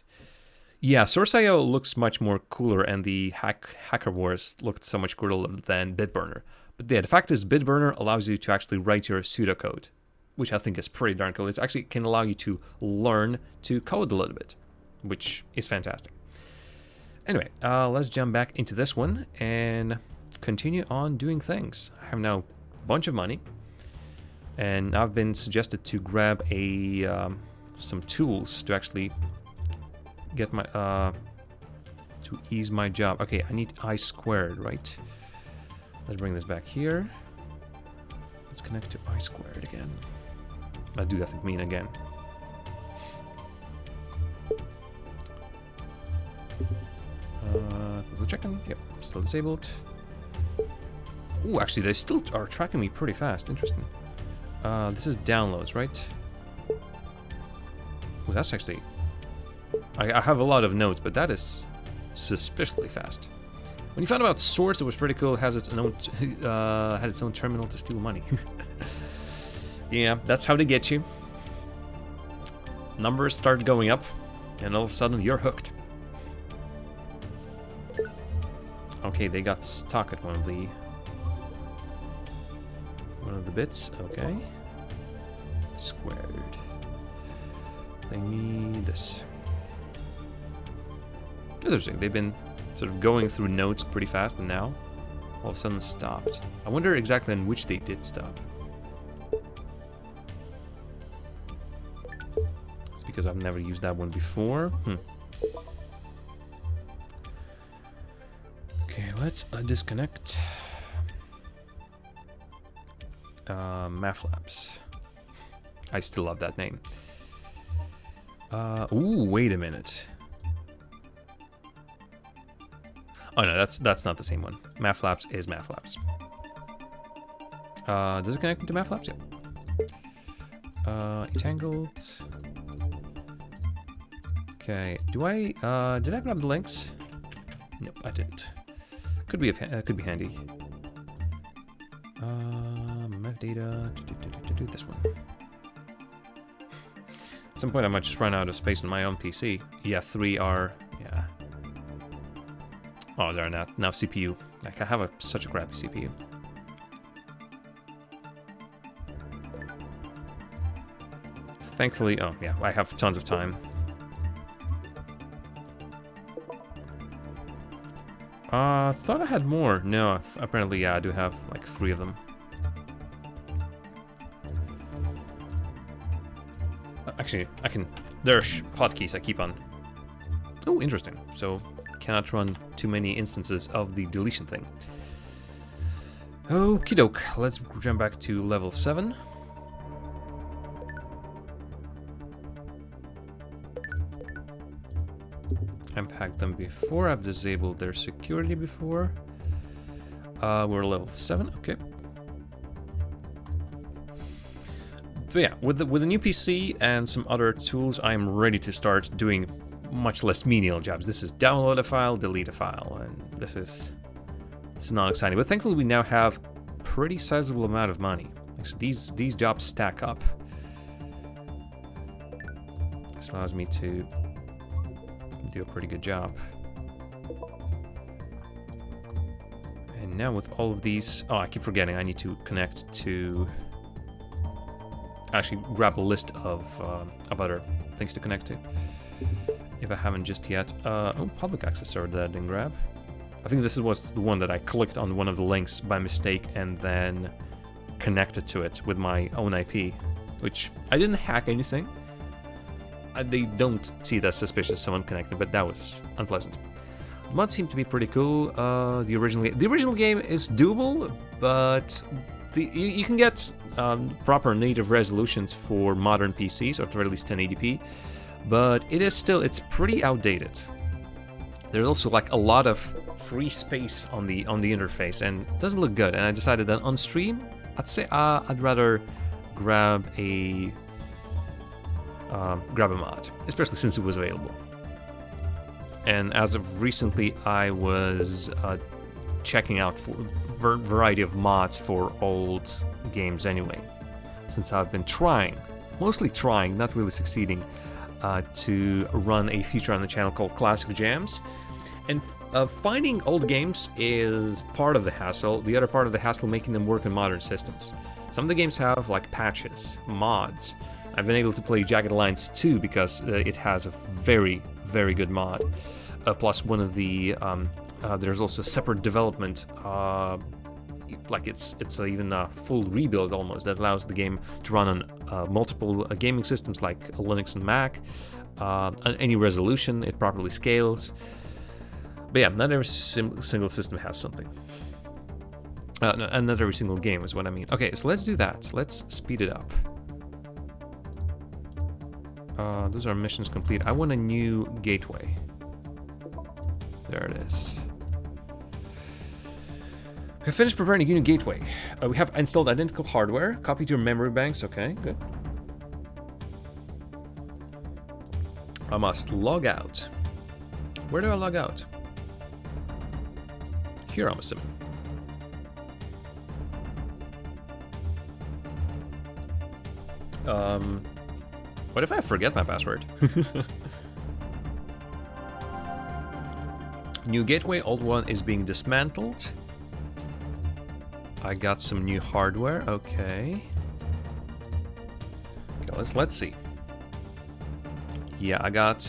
Yeah, Source.io looks much more cooler, and the Hacker Wars looked so much cooler than Bitburner. But yeah, the fact is, Bitburner allows you to actually write your pseudocode, which I think is pretty darn cool. It actually can allow you to learn to code a little bit, which is fantastic. Anyway, let's jump back into this one and continue on doing things. I have now a bunch of money, and I've been suggested to grab some tools to actually get my to ease my job. Okay, I need I squared, right? Let's bring this back here. Let's connect to I squared again. I do, I think, mean again. We're checking. Yep, still disabled. Ooh, actually, they still are tracking me pretty fast. Interesting. This is downloads, right? Ooh, that's actually... I have a lot of notes, but that is suspiciously fast. When you found about Source, it was pretty cool. It has its own had its own terminal to steal money. Yeah, that's how they get you. Numbers start going up, and all of a sudden you're hooked. Okay, they got stuck at one of the bits. Okay, squared. They need this. Interesting. They've been sort of going through nodes pretty fast, and now all of a sudden stopped. I wonder exactly in which they did stop. It's because I've never used that one before. Okay, let's disconnect. Math Labs. I still love that name. Ooh, wait a minute. Oh no, that's not the same one. Math Labs is Math Labs. Does it connect to Math Labs? Yep. Entangled. Okay. Did I grab the links? Nope, I didn't. Could be handy. Metadata. Do this one. At some point, I might just run out of space on my own PC. Yeah, 3 are. Yeah. Oh, they're not now CPU. Like, I have such a crappy CPU. Thankfully, oh yeah, I have tons of time. Thought I had more. No, apparently, yeah, I do have like 3 of them. Actually, I can. There are hotkeys I keep on. Oh, interesting. So, cannot run too many instances of the deletion thing. Okie doke. Let's jump back to level 7. Unpacked them before. I've disabled their security before. We're level 7. Okay. But yeah, with the new PC and some other tools, I'm ready to start doing much less menial jobs. This is download a file, delete a file, and it's not exciting. But thankfully, we now have pretty sizable amount of money. Actually, these jobs stack up. This allows me to do a pretty good job. And now with all of these, oh, I keep forgetting. I need to connect to. Actually, grab a list of other things to connect to. If I haven't just yet. Oh, public access server that I didn't grab. I think this was the one that I clicked on one of the links by mistake and then connected to it with my own IP, which I didn't hack anything. They don't see that suspicious someone connected, but that was unpleasant. The mod seemed to be pretty cool. The original game is doable, but you can get proper native resolutions for modern PCs, or at least 1080p, but it's pretty outdated. There's also like a lot of free space on the interface, and it doesn't look good. And I decided that on stream, I'd rather grab a mod, especially since it was available. And as of recently, I was checking out for a variety of mods for old games anyway, since I've been mostly trying, not really succeeding. to run a feature on the channel called Classic Jams. And finding old games is part of the hassle. The other part of the hassle, making them work in modern systems. Some of the games have like patches, mods. I've been able to play Jagged Alliance 2 because it has a very, very good mod. Plus one of the, there's also a separate development, like it's even a full rebuild almost, that allows the game to run on multiple gaming systems like Linux and Mac. On any resolution, it properly scales. But yeah, not every single system has something. No, and not every single game is what I mean. Okay, so let's do that. Let's speed it up. Those are missions complete. I want a new gateway. There it is. We have finished preparing a new gateway. We have installed identical hardware. Copy to your memory banks. Okay, good. I must log out. Where do I log out? Here, I'm assuming. What if I forget my password? New gateway, old one is being dismantled. I got some new hardware, okay. Okay, let's see. Yeah, I got...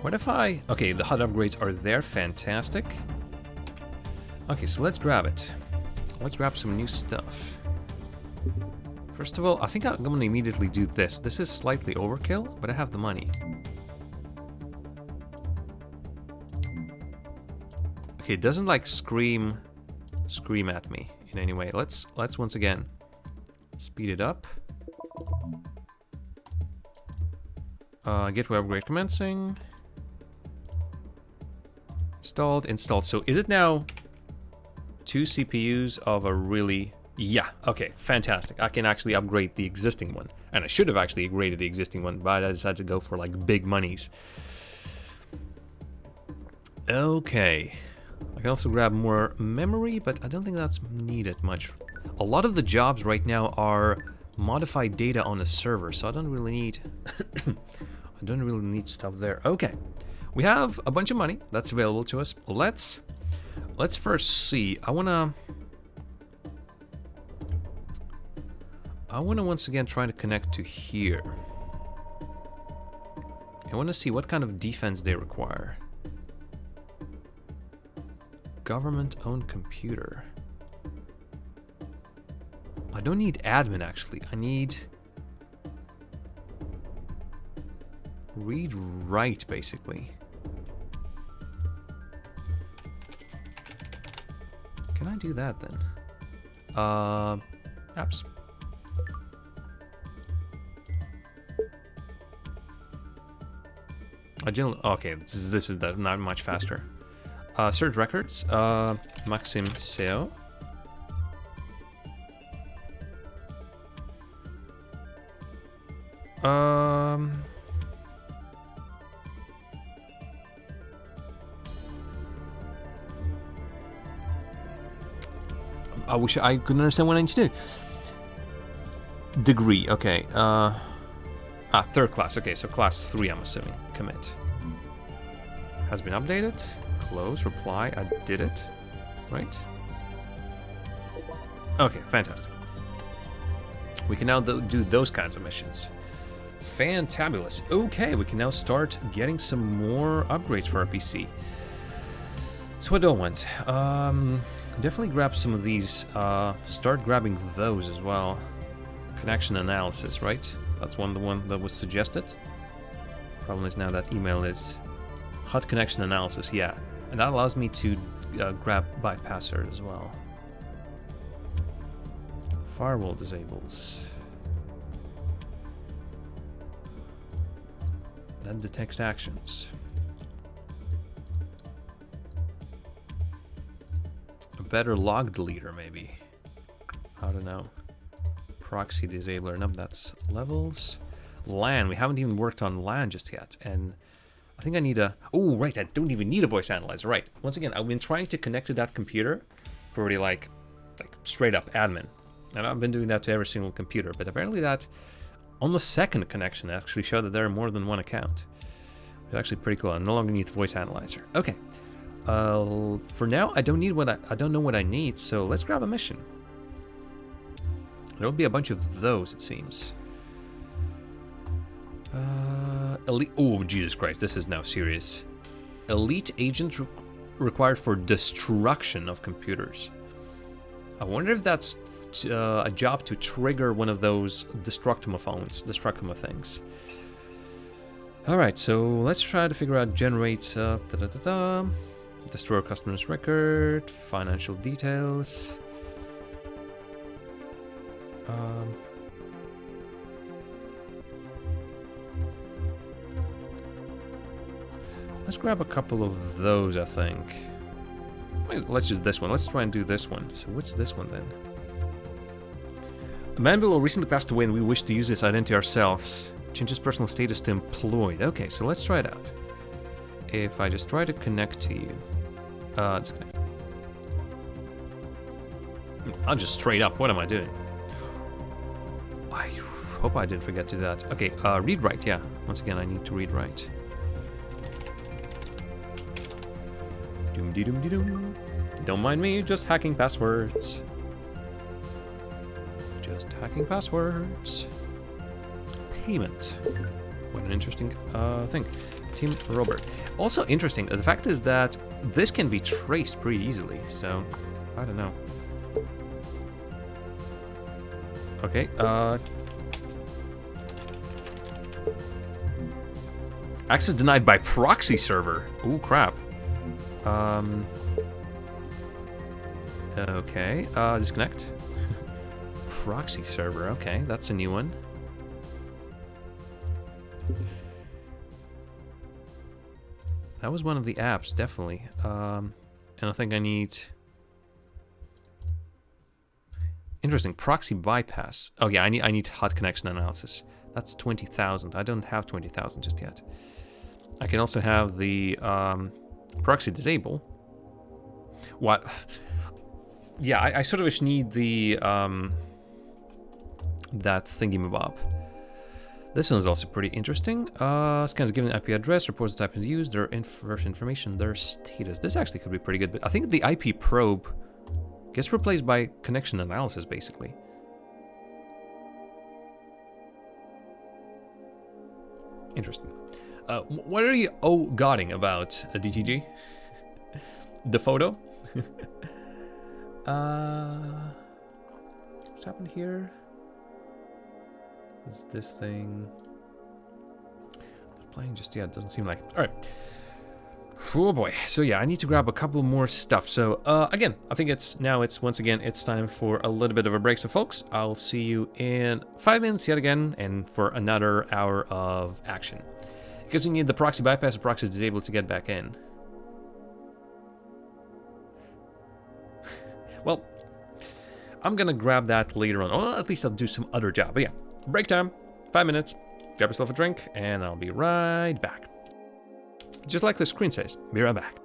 What if I... Okay, the HUD upgrades are there, fantastic. Okay, so let's grab it. Let's grab some new stuff. First of all, I think I'm gonna immediately do this. This is slightly overkill, but I have the money. Okay, it doesn't like scream at me in any way. Let's once again speed it up. Gateway upgrade commencing. Installed. So is it now 2 CPUs of a really... Yeah, okay, fantastic. I can actually upgrade the existing one. And I should have actually upgraded the existing one, but I decided to go for like big monies. Okay. I can also grab more memory, but I don't think that's needed much. A lot of the jobs right now are modified data on a server, so I don't really need... I don't really need stuff there. Okay. We have a bunch of money that's available to us. Let's first see. I wanna once again try to connect to here. I want to see what kind of defense they require. Government-owned computer. I don't need admin actually. I need read-write basically. Can I do that then? Apps. Okay, this is not much faster. Search records. Maxim SEO. I wish I could understand what I need to do. Degree, okay. Third class, okay, so class 3 I'm assuming. Commit. Has been updated. Close, reply, I did it. Right? Okay, fantastic. We can now do those kinds of missions. Fantabulous. Okay, we can now start getting some more upgrades for our PC. So what do I want? Definitely grab some of these. Start grabbing those as well. Connection analysis, right? That's the one that was suggested. Problem is now that email is HUD connection analysis, yeah. And that allows me to grab bypasser as well. Firewall disables. That detects actions. A better log deleter, maybe. I don't know. Proxy disabler. Nope, that's levels. LAN. We haven't even worked on LAN just yet. And I think I need a... Oh, right. I don't even need a voice analyzer. Right. Once again, I've been trying to connect to that computer. Pretty like straight up admin. And I've been doing that to every single computer. But apparently that on the second connection, it actually showed that there are more than one account. It's actually pretty cool. I no longer need the voice analyzer. Okay. For now, I don't know what I need, so let's grab a mission. There'll be a bunch of those, it seems. Elite. Oh, Jesus Christ! This is now serious. Elite agent required for destruction of computers. I wonder if that's a job to trigger one of those destructimo things. Alright, so let's try to figure out generate destroy customer's record, financial details. Let's grab a couple of those, I think. Let's use this one. Let's try and do this one. So what's this one then? A man below recently passed away and we wish to use his identity ourselves. Change his personal status to employed. Okay, so let's try it out. If I just try to connect to you. Disconnect. I'll just straight up. What am I doing? I hope I didn't forget to do that. Okay, read write, yeah. Once again, I need to read write. Doom-de-doom-de-doom. Don't mind me, just hacking passwords. Just hacking passwords. Payment. What an interesting thing. Team Robert. Also interesting, the fact is that this can be traced pretty easily, so I don't know. Okay, access denied by proxy server. Ooh, crap. Okay, disconnect. Proxy server, okay, that's a new one. That was one of the apps, definitely. And I think I need... Interesting, proxy bypass. Oh yeah, I need hot connection analysis. That's 20,000. I don't have 20,000 just yet. I can also have the proxy disable. What? Yeah, I sort of just need the that thingy-mabob. This one is also pretty interesting. Scans given IP address, reports the type is used, their information, their status. This actually could be pretty good, but I think the IP probe gets replaced by connection analysis, basically. Interesting. What are you oh-godding about, DTG? The photo? What's happened here? Is this thing playing just yet? Doesn't seem like it. All right. Oh boy. So yeah, I need to grab a couple more stuff. So again, I think it's once again it's time for a little bit of a break. So folks, I'll see you in 5 minutes yet again, and for another hour of action. Because you need the proxy bypass, the proxy is able to get back in. Well, I'm gonna grab that later on. Or at least I'll do some other job. But yeah, break time, 5 minutes. Grab yourself a drink, and I'll be right back. Just like the screen says, be right back.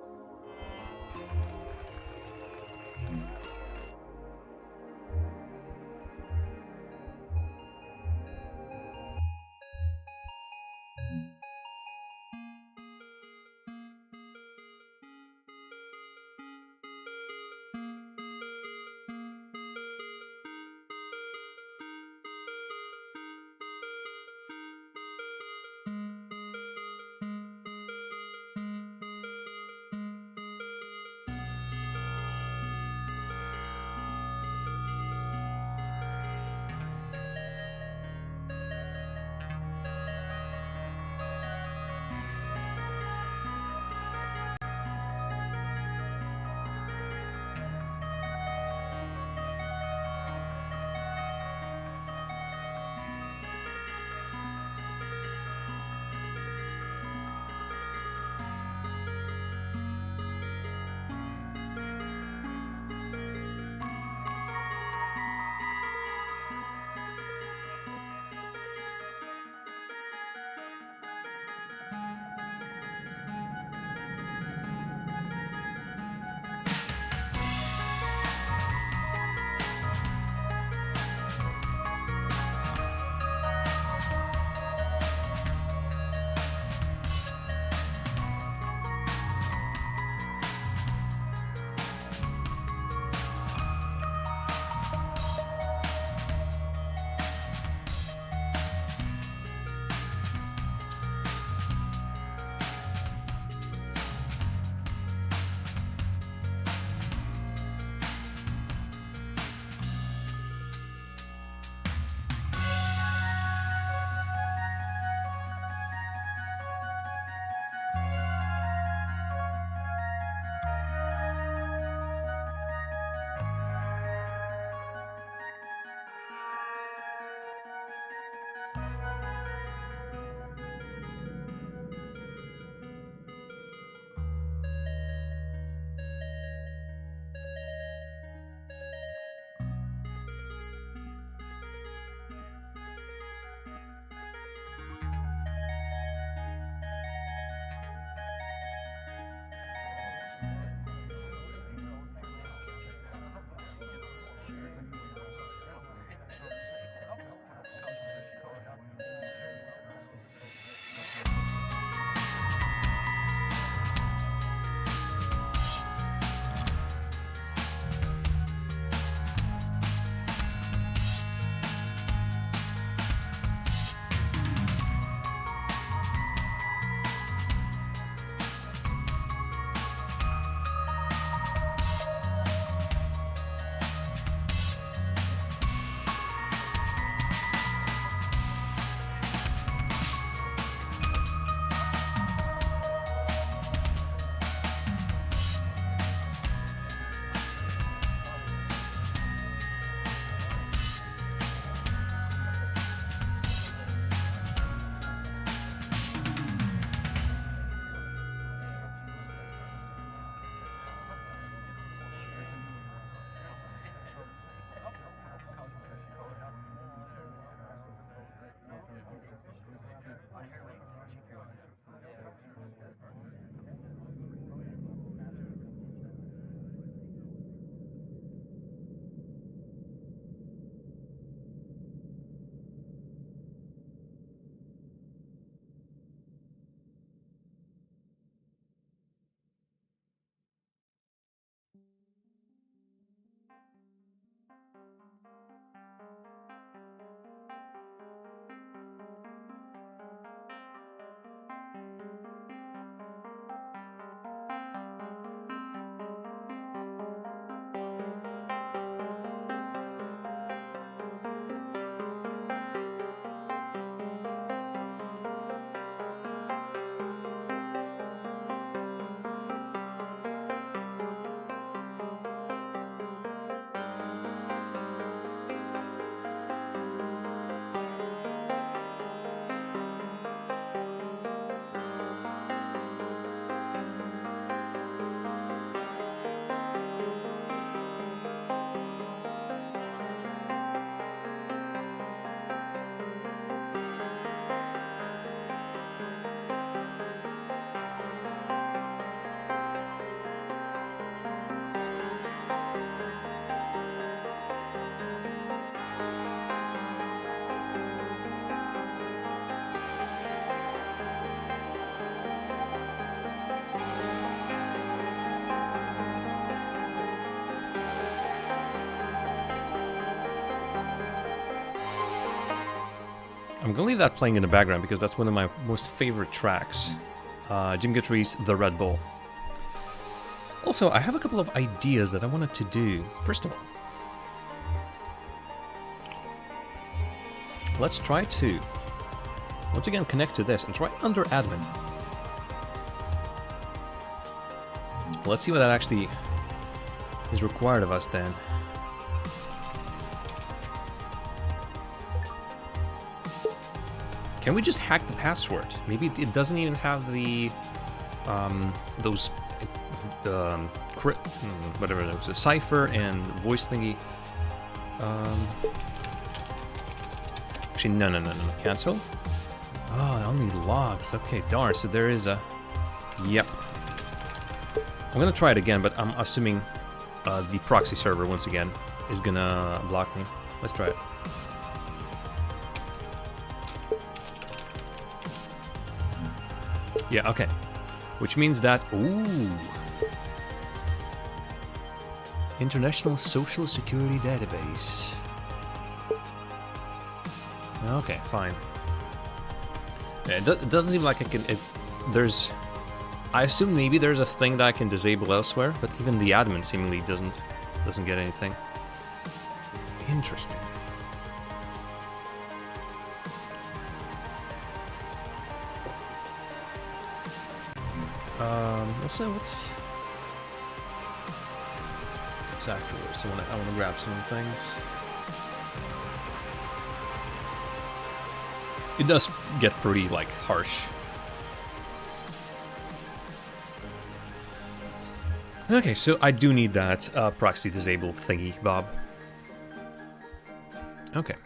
I'm gonna leave that playing in the background because that's one of my most favorite tracks. Jim Guthrie's The Red Bull. Also, I have a couple of ideas that I wanted to do. First of all, let's try to, once again, connect to this and try under admin. Let's see what that actually is required of us then. Can we just hack the password? Maybe it doesn't even have the those whatever it was, a cipher and voice thingy. Actually, no. Cancel. Oh, only logs. Okay, darn. So there is a. Yep. I'm gonna try it again, but I'm assuming the proxy server once again is gonna block me. Let's try it. Yeah, okay. Which means that, ooh. International Social Security Database. Okay, fine. Yeah, it doesn't seem like I can, there's, I assume maybe there's a thing that I can disable elsewhere, but even the admin seemingly doesn't get anything. Interesting. Also, what's afterwards? I want to grab some things. It does get pretty like harsh. Okay, so I do need that proxy disable thingy, Bob. Okay.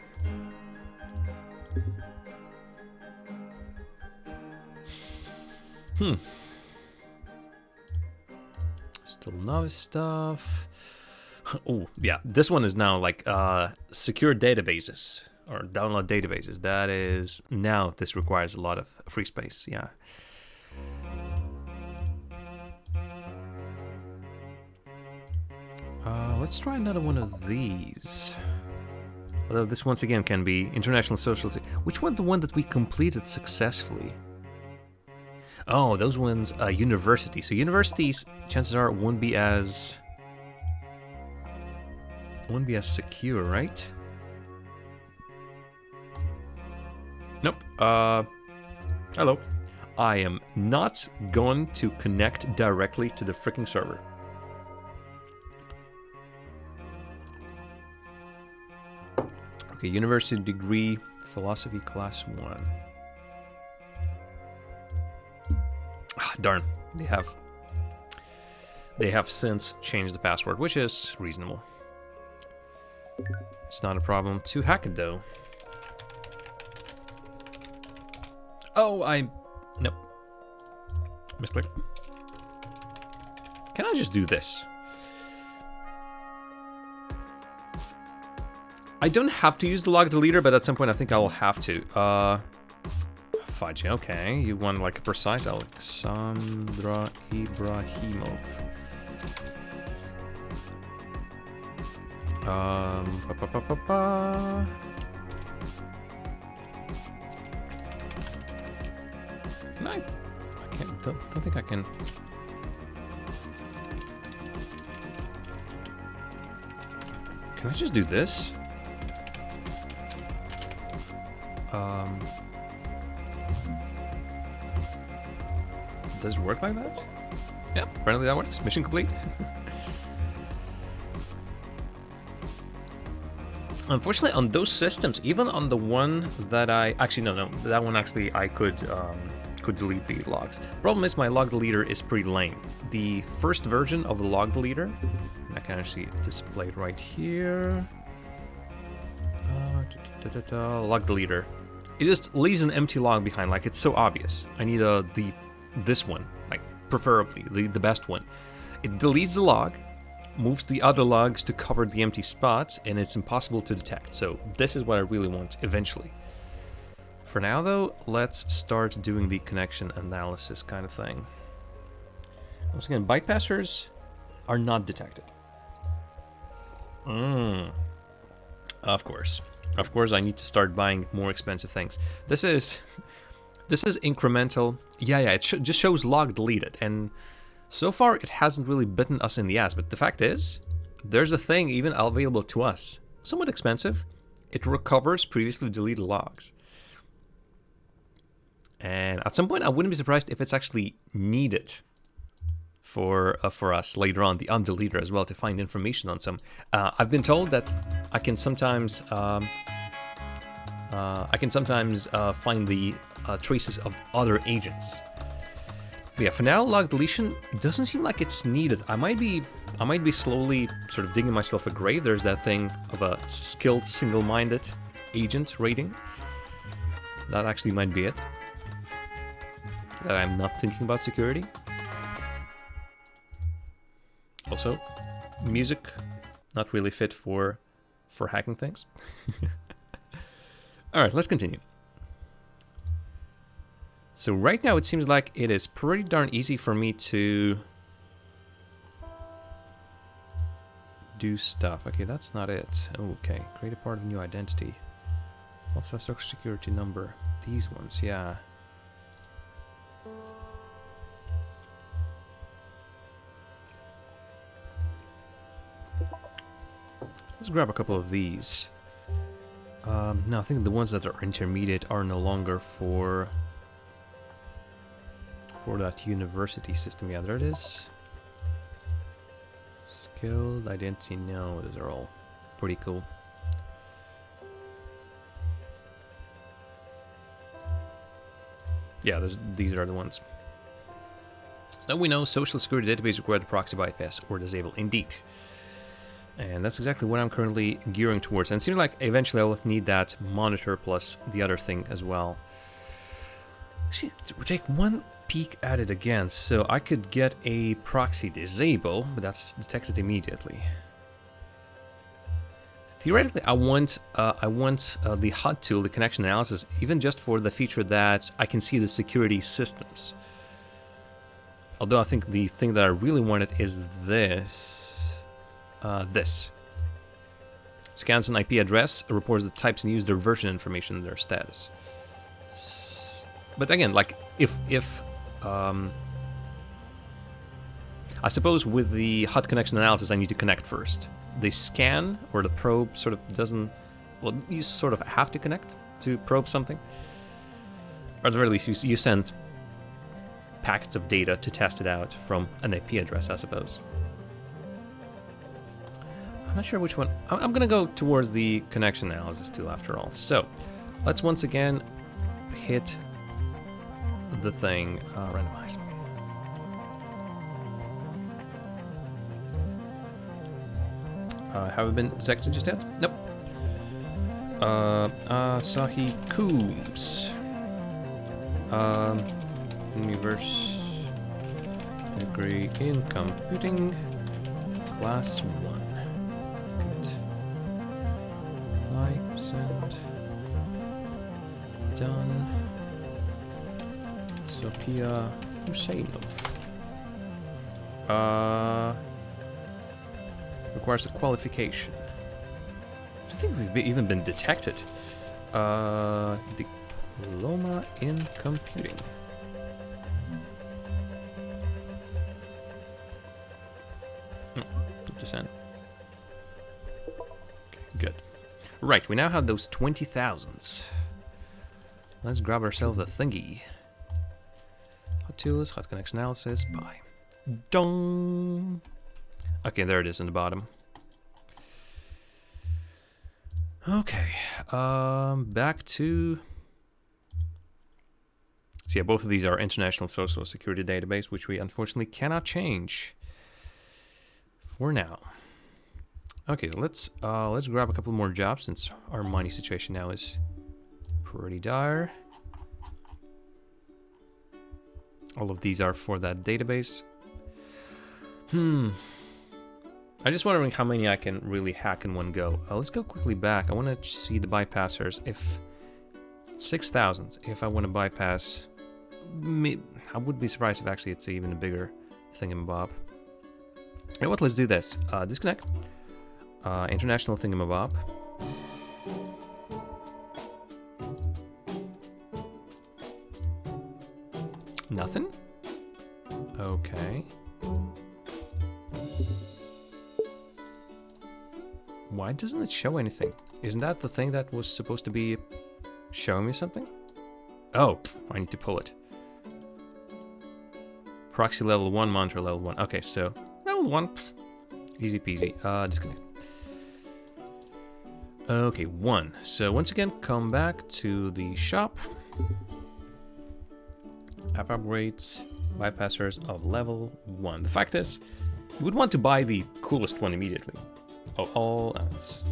Still novice stuff. Oh, yeah. This one is now like secure databases or download databases. That is now this requires a lot of free space. Yeah. Let's try another one of these. Although this once again can be international social. Which one? The one that we completed successfully. Oh, those ones, university. So universities, chances are, won't be as secure, right? Nope. Hello. I am not going to connect directly to the freaking server. Okay, university degree, philosophy class 1. Ah, darn, they have since changed the password, which is reasonable. It's not a problem to hack it though. Oh, nope. Misclick. Can I just do this? I don't have to use the log deleter, but at some point I think I will have to. Fudge, okay. You want like a precise Alexandra Ibrahimov. Can I can't, don't think I can. Can I just do this? Does it work like that? Yep, apparently that works. Mission complete. Unfortunately, on those systems, even on the one that I actually no, that one actually I could delete the logs. Problem is my log deleter is pretty lame. The first version of the log deleter, I can actually display it right here. Log deleter. It just leaves an empty log behind, like it's so obvious. I need this one, like preferably the best one. It deletes the log, moves the other logs to cover the empty spots, and it's impossible to detect. So this is what I really want eventually. For now though, let's start doing the connection analysis kind of thing. Once again, bypassers are not detected. Of course. Of course, I need to start buying more expensive things. This is incremental. Yeah, it just shows log deleted, and so far it hasn't really bitten us in the ass. But the fact is, there's a thing even available to us, somewhat expensive. It recovers previously deleted logs, and at some point, I wouldn't be surprised if it's actually needed for us later on, the undeleter as well, to find information on some. I've been told that I can sometimes find the traces of other agents. But yeah, for now, log deletion doesn't seem like it's needed. I might be slowly sort of digging myself a grave. There's that thing of a skilled, single-minded agent rating. That actually might be it. That I'm not thinking about security. Also, music, not really fit for hacking things. All right, let's continue. So right now it seems like it is pretty darn easy for me to do stuff. Okay, that's not it. Okay, create a part of a new identity. Also a social security number. These ones, yeah. Let's grab a couple of these. No, I think the ones that are intermediate are no longer for that university system. Yeah, there it is. Skilled identity. No, those are all pretty cool. Yeah, these are the ones. So we know social security database required proxy bypass or disable. Indeed. And that's exactly what I'm currently gearing towards. And it seems like eventually I will need that monitor plus the other thing as well. Actually, we'll take one peek at it again. So I could get a proxy disable, but that's detected immediately. Theoretically, I want the HUD tool, the connection analysis, even just for the feature that I can see the security systems. Although I think the thing that I really wanted is this. This. Scans an IP address, reports the types and user version information and their status. But again, like, if I suppose with the HUD connection analysis, I need to connect first. The scan, or the probe, sort of doesn't... Well, you sort of have to connect to probe something. Or at the very least, you send packets of data to test it out from an IP address, I suppose. I'm not sure which one. I'm going to go towards the connection analysis tool after all. So, let's once again hit the thing, randomize. Have I been detected just yet? Nope. Asahi Coombs. Universe degree in computing, class 1. Apply, send. Done. Sophia Husseinov. Requires a qualification. I think we've even been detected. Diploma in computing. Descent. Okay, good. Right, we now have those 20,000s. Let's grab ourselves a thingy. Hot tools, hot connection analysis, buy. Dong! Okay, there it is in the bottom. Okay, back to... So yeah, both of these are international social security database, which we unfortunately cannot change for now. Okay, let's grab a couple more jobs since our money situation now is pretty dire. All of these are for that database. I'm just wondering how many I can really hack in one go. Let's go quickly back. I want to see the bypassers. If 6,000, if I want to bypass, I would be surprised if actually it's even a bigger thingamabob. You know what? Let's do this. Disconnect. International thingamabob. Nothing? Okay. Why doesn't it show anything? Isn't that the thing that was supposed to be showing me something? Oh, I need to pull it. Proxy level 1, monitor level 1. Okay, so level 1. Easy peasy. Disconnect. Okay, 1. So once again, come back to the shop. App upgrades, bypassers of level 1. The fact is, you would want to buy the coolest one immediately. Of all else.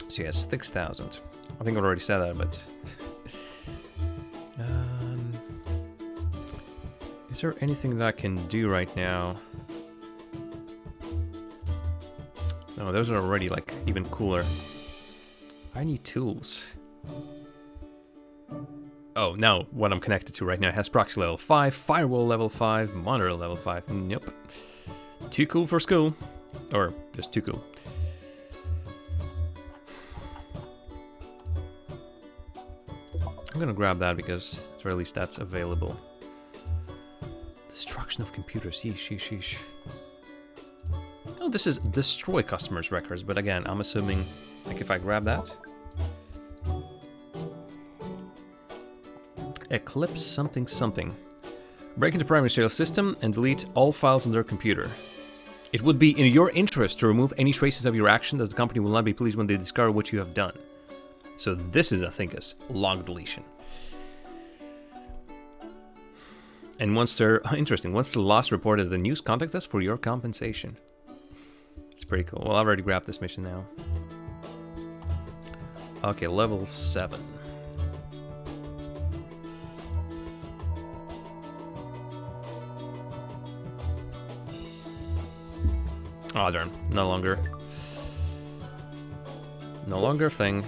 So yes, 6,000. I think I already said that, but... is there anything that I can do right now? No, those are already, like, even cooler. I need tools. Oh, now what I'm connected to right now has proxy level 5, firewall level 5, monitor level 5. Nope. Too cool for school. Or just too cool. I'm gonna grab that because at the very least that's available. Destruction of computers. Yeesh, yeesh, yeesh. Oh, this is destroy customers' records, but again, I'm assuming, like, if I grab that. Eclipse something something. Break into primary serial system and delete all files on their computer. It would be in your interest to remove any traces of your action, as the company will not be pleased when they discover what you have done. So this is, I think, is log deletion. And once they're interesting, once the loss reported the news, contact us for your compensation. It's pretty cool. Well, I've already grabbed this mission now. Okay, level 7. Oh darn, no longer. No longer a thing.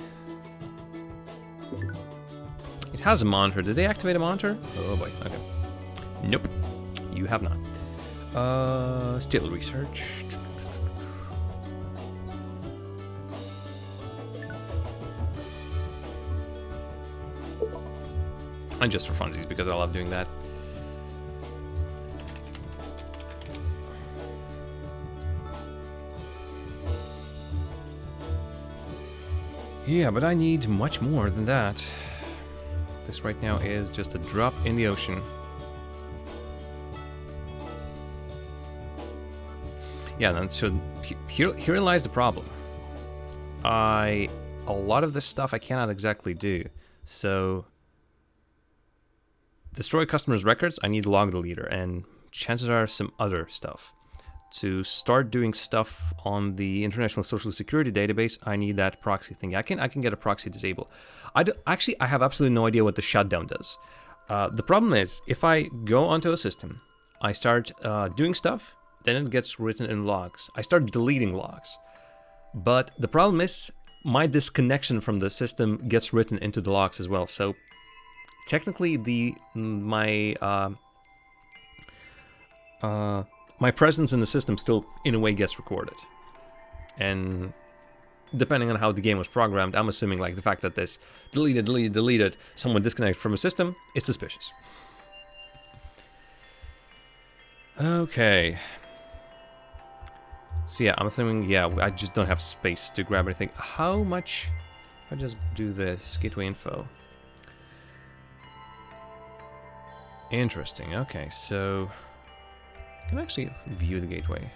It has a monitor. Did they activate a monitor? Oh boy, okay. Nope, you have not. Still research. And just for funsies, because I love doing that. Yeah, but I need much more than that. This right now is just a drop in the ocean. Yeah, then so here lies the problem. A lot of this stuff I cannot exactly do. So destroy customers' records, I need log deleter, and chances are some other stuff. To start doing stuff on the International Social Security database, I need that proxy thing. I can get a proxy disabled. Actually, I have absolutely no idea what the shutdown does. The problem is, if I go onto a system, I start doing stuff, then it gets written in logs. I start deleting logs. But the problem is, my disconnection from the system gets written into the logs as well. So technically, my presence in the system still, in a way, gets recorded. And depending on how the game was programmed, I'm assuming, like, the fact that this deleted, someone disconnected from a system, it's suspicious. Okay. So yeah, I'm assuming, yeah, I just don't have space to grab anything. How much, if I just do this, gateway info. Interesting, okay, so I can actually view the gateway.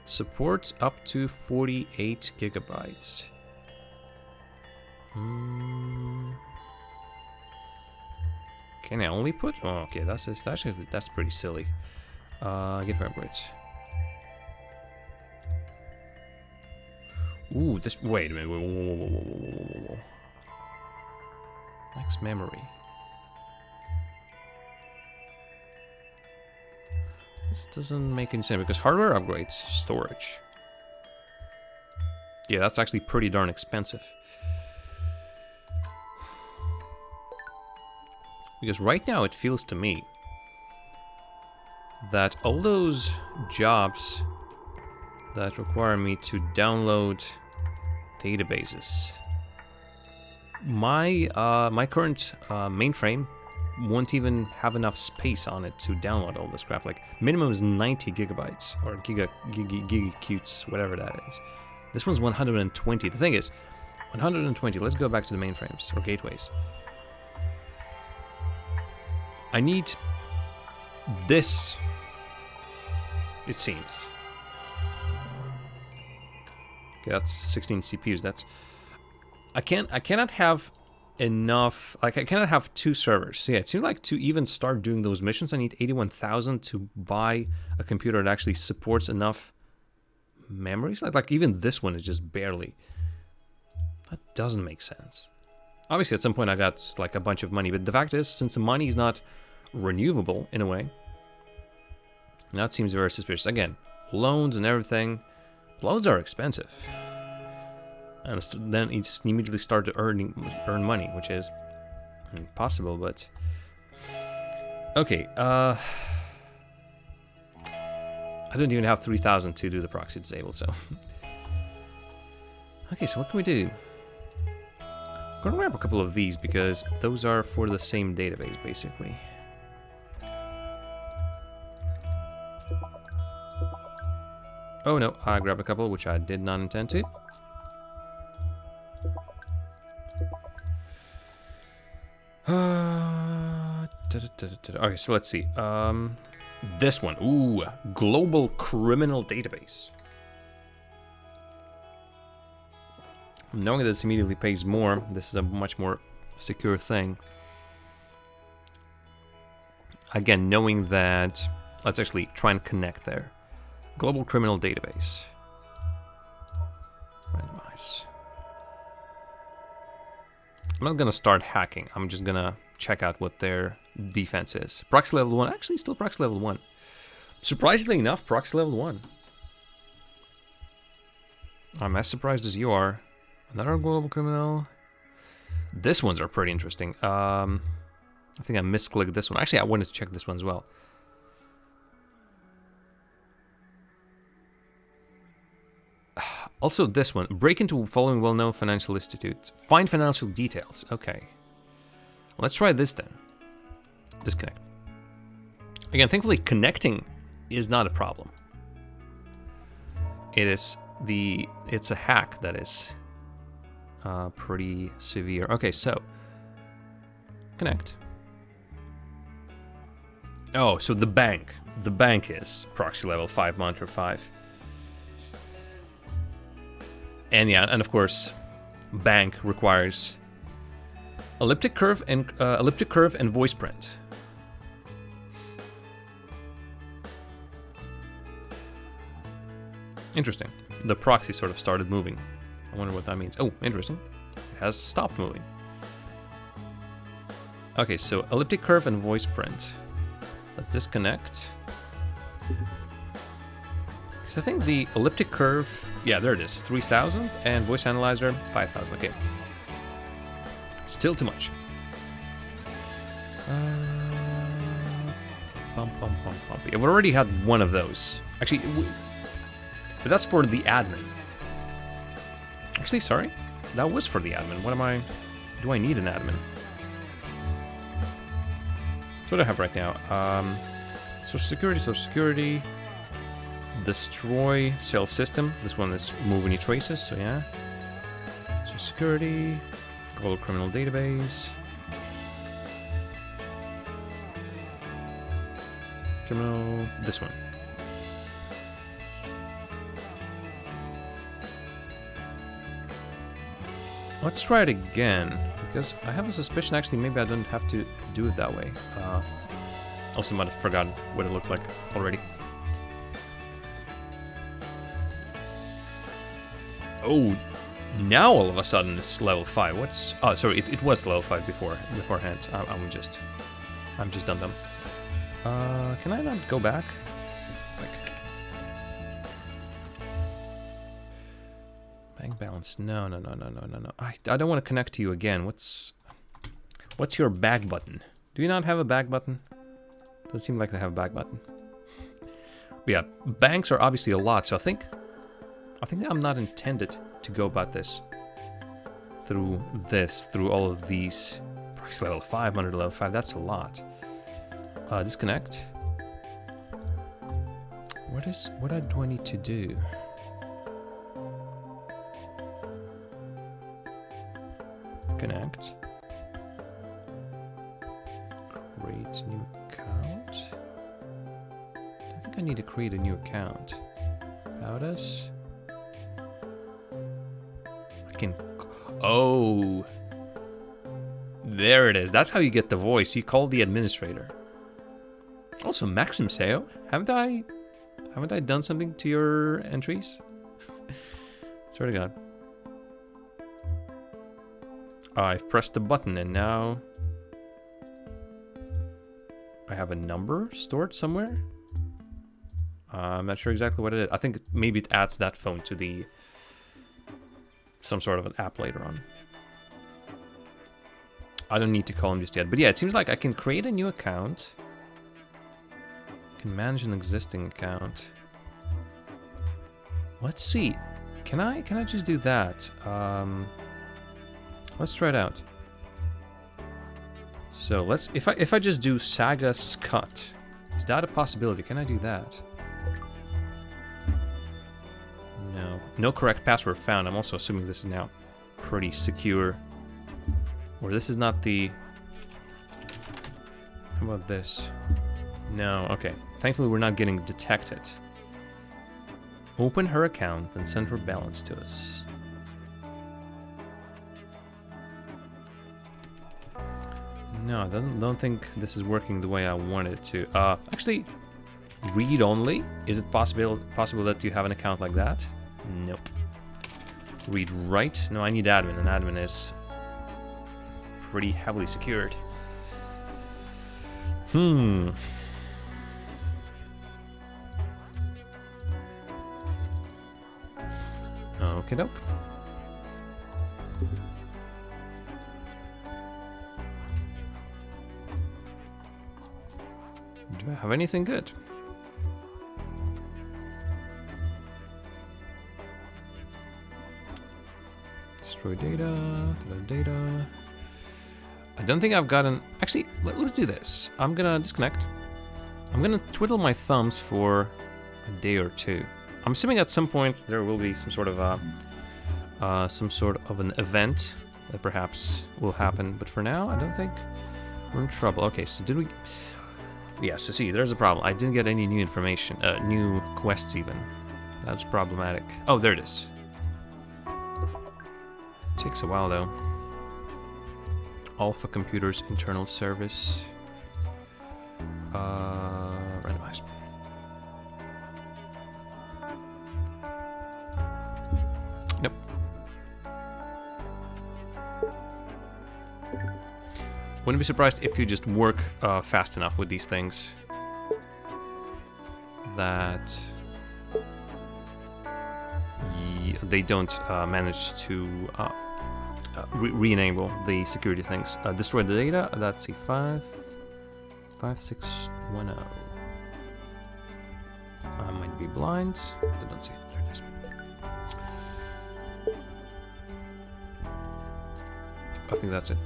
Supports up to 48 gigabytes. Can I only put? Oh, okay, that's pretty silly. Gateway upgrades. Ooh, this. Wait a minute. Whoa. Max memory. This doesn't make any sense because hardware upgrades, storage. Yeah, that's actually pretty darn expensive. Because right now it feels to me that all those jobs that require me to download databases my current mainframe won't even have enough space on it to download all this crap. Like, minimum is 90 gigabytes, or gigacutes, whatever that is. This one's 120. The thing is, 120, let's go back to the mainframes, or gateways. I need this, it seems. Okay, that's 16 CPUs, that's... I cannot have enough, like I cannot have 2 servers. So yeah, it seems like to even start doing those missions, I need 81,000 to buy a computer that actually supports enough memories. Like even this one is just barely. That doesn't make sense. Obviously at some point I got like a bunch of money, but the fact is, since the money is not renewable in a way, that seems very suspicious. Again, loans and everything. Loans are expensive. And then you just immediately start to earn money, which is impossible, but... Okay, I don't even have 3,000 to do the proxy disable, so... Okay, so what can we do? I'm gonna grab a couple of these, because those are for the same database, basically. Oh no, I grabbed a couple, which I did not intend to. Okay, so let's see. This one. Ooh, Global Criminal Database. Knowing that this immediately pays more, this is a much more secure thing. Again, knowing that... Let's actually try and connect there. Global Criminal Database. Randomize. I'm not gonna start hacking. I'm just gonna check out what their defense is. Proxy level 1. Actually, still proxy level 1. Surprisingly enough, proxy level 1. I'm as surprised as you are. Another global criminal. These ones are pretty interesting. I think I misclicked this one. Actually, I wanted to check this one as well. Also, this one. Break into following well-known financial institutes. Find financial details. Okay. Let's try this then. Disconnect. Again, thankfully, connecting is not a problem. It's a hack that is pretty severe. Okay, so connect. Oh, so the bank is proxy level 5 monitor 5. And yeah, and of course, bank requires elliptic curve and voice print. Interesting. The proxy sort of started moving. I wonder what that means. Oh, interesting. It has stopped moving. Okay, so elliptic curve and voice print. Let's disconnect. Because I think the elliptic curve... Yeah, there it is. 3,000. And voice analyzer, 5,000. Okay. Still too much. I've already had one of those. Actually, but that's for the admin. Actually, sorry. That was for the admin. What am I... Do I need an admin? That's what I have right now. Social security. Destroy cell system. This one is remove any traces, so yeah. Social security. Global criminal database. Criminal... This one. Let's try it again, because I have a suspicion actually maybe I don't have to do it that way. Also might have forgotten what it looked like already. Oh, now all of a sudden it's level 5. What's... Oh, sorry, it was level 5 beforehand. I'm just dumb. Can I not go back? Bank balance. No. I don't want to connect to you again. What's your back button? Do you not have a back button? Doesn't seem like they have a back button. But yeah, banks are obviously a lot, so I think I'm not intended to go about this through this, through all of these. Price level 5, under level 5, that's a lot. Disconnect. What do I need to do? Connect. Create new account. I think I need to create a new account. About us. I can. Oh, there it is. That's how you get the voice. You call the administrator. Also, Maxim Seo, haven't I done something to your entries? Swear to God. I've pressed the button and now I have a number stored somewhere. I'm not sure exactly what it is. I think maybe it adds that phone to the some sort of an app later on. I don't need to call him just yet. But yeah, it seems like I can create a new account. I can manage an existing account. Let's see. Can I just do that? Let's try it out. So let's if I just do Saga Scut, is that a possibility? Can I do that? No. No correct password found. I'm also assuming this is now pretty secure. Or this is not the... How about this? No, okay. Thankfully we're not getting detected. Open her account and send her balance to us. No, I don't think this is working the way I want it to. Actually, read only? Is it possible that you have an account like that? Nope. Read write? No, I need admin, and admin is pretty heavily secured. Okie doke. Do I have anything good? Destroy data. I don't think I've gotten... Actually, let's do this. I'm gonna disconnect. I'm gonna twiddle my thumbs for a day or two. I'm assuming at some point there will be some sort of an event that perhaps will happen. But for now, I don't think we're in trouble. Okay, so did we... Yeah, so see, there's a problem. I didn't get any new information, new quests even. That's problematic. Oh, there it is. Takes a while though. Alpha Computers internal service. Randomize. Nope. Wouldn't be surprised if you just work fast enough with these things that they don't manage to re-enable the security things. Destroy the data. That's a 5610. I might be blind. I don't see it. There it is. I think that's it.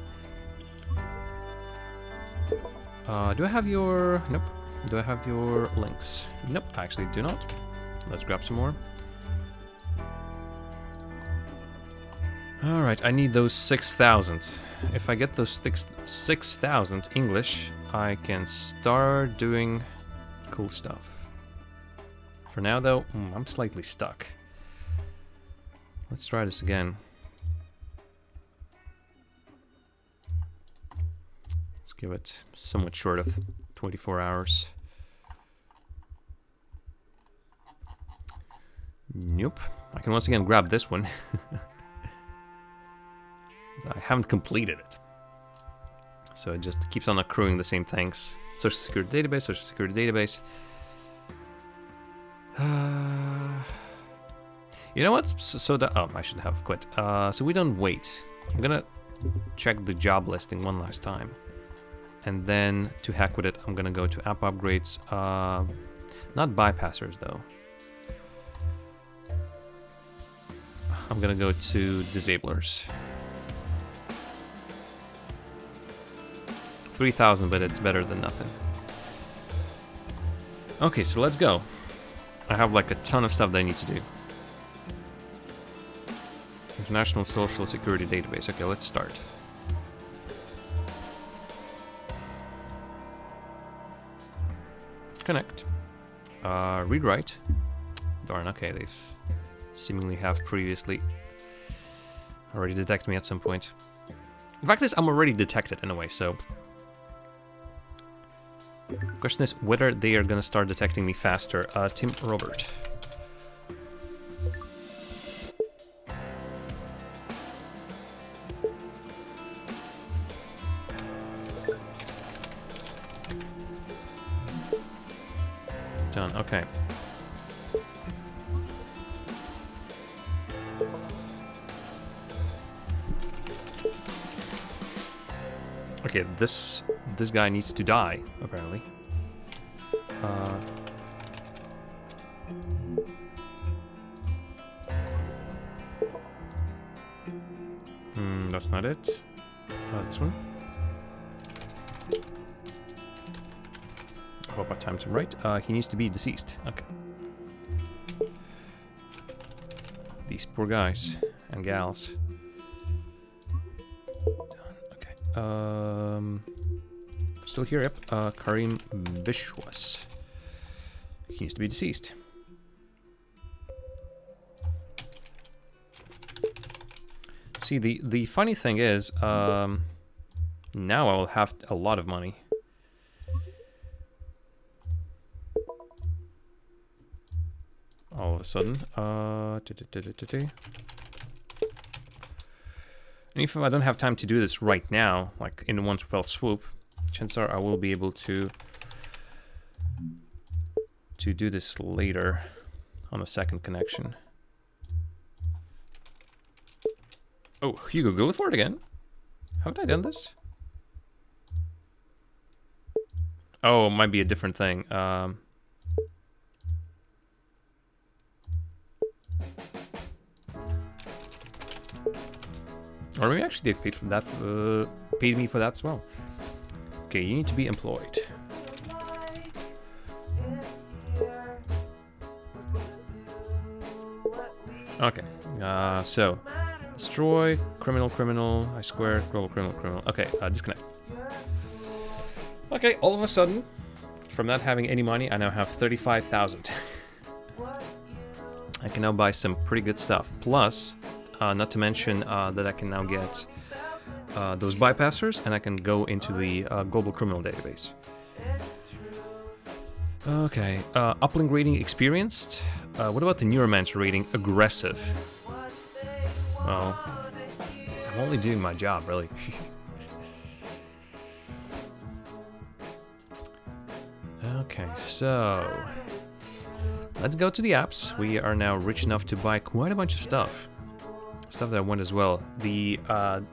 Do I have your... Nope. Do I have your links? Nope, I actually do not. Let's grab some more. Alright, I need those 6,000. If I get those 6,000 English, I can start doing cool stuff. For now, though, I'm slightly stuck. Let's try this again. Let's give it somewhat short of 24 hours. Nope. I can once again grab this one. I haven't completed it. So it just keeps on accruing the same things. Social security database, social security database. You know what? So that... Oh, I should have quit. So we don't wait. I'm gonna check the job listing one last time. And then, to heck with it, I'm gonna go to app upgrades. Not bypassers, though. I'm gonna go to disablers. 3,000, but it's better than nothing. Okay, so let's go. I have like a ton of stuff that I need to do. International Social Security Database. Okay, let's start. Connect. Read write. Darn, okay, they seemingly have previously already detected me at some point. The fact is, I'm already detected in a way, so... Question is whether they are gonna start detecting me faster. Tim Robert. Done, okay. Okay, this guy needs to die, apparently. That's not it. This one. Hope I timed him right. He needs to be deceased. Okay. These poor guys and gals. Okay. Still here, yep. Karim Bishwas. He needs to be deceased. See, the funny thing is, now I will have a lot of money. All of a sudden. And if I don't have time to do this right now, like in one fell swoop, chances are I will be able to do this later on a second connection. Oh, Hugo Gulliford again? Haven't I done this? Oh, it might be a different thing. Or maybe actually they've paid for that. Paid me for that as well. Okay, you need to be employed. Okay, so destroy, criminal, I square, criminal. Okay, disconnect. Okay, all of a sudden, from not having any money, I now have 35,000. I can now buy some pretty good stuff. Plus, not to mention that I can now get those bypassers, and I can go into the global criminal database. Okay, uplink rating experienced. What about the neuromancer rating aggressive? Well, I'm only doing my job, really. Okay, so let's go to the apps. We are now rich enough to buy quite a bunch of stuff. Stuff that I want as well. The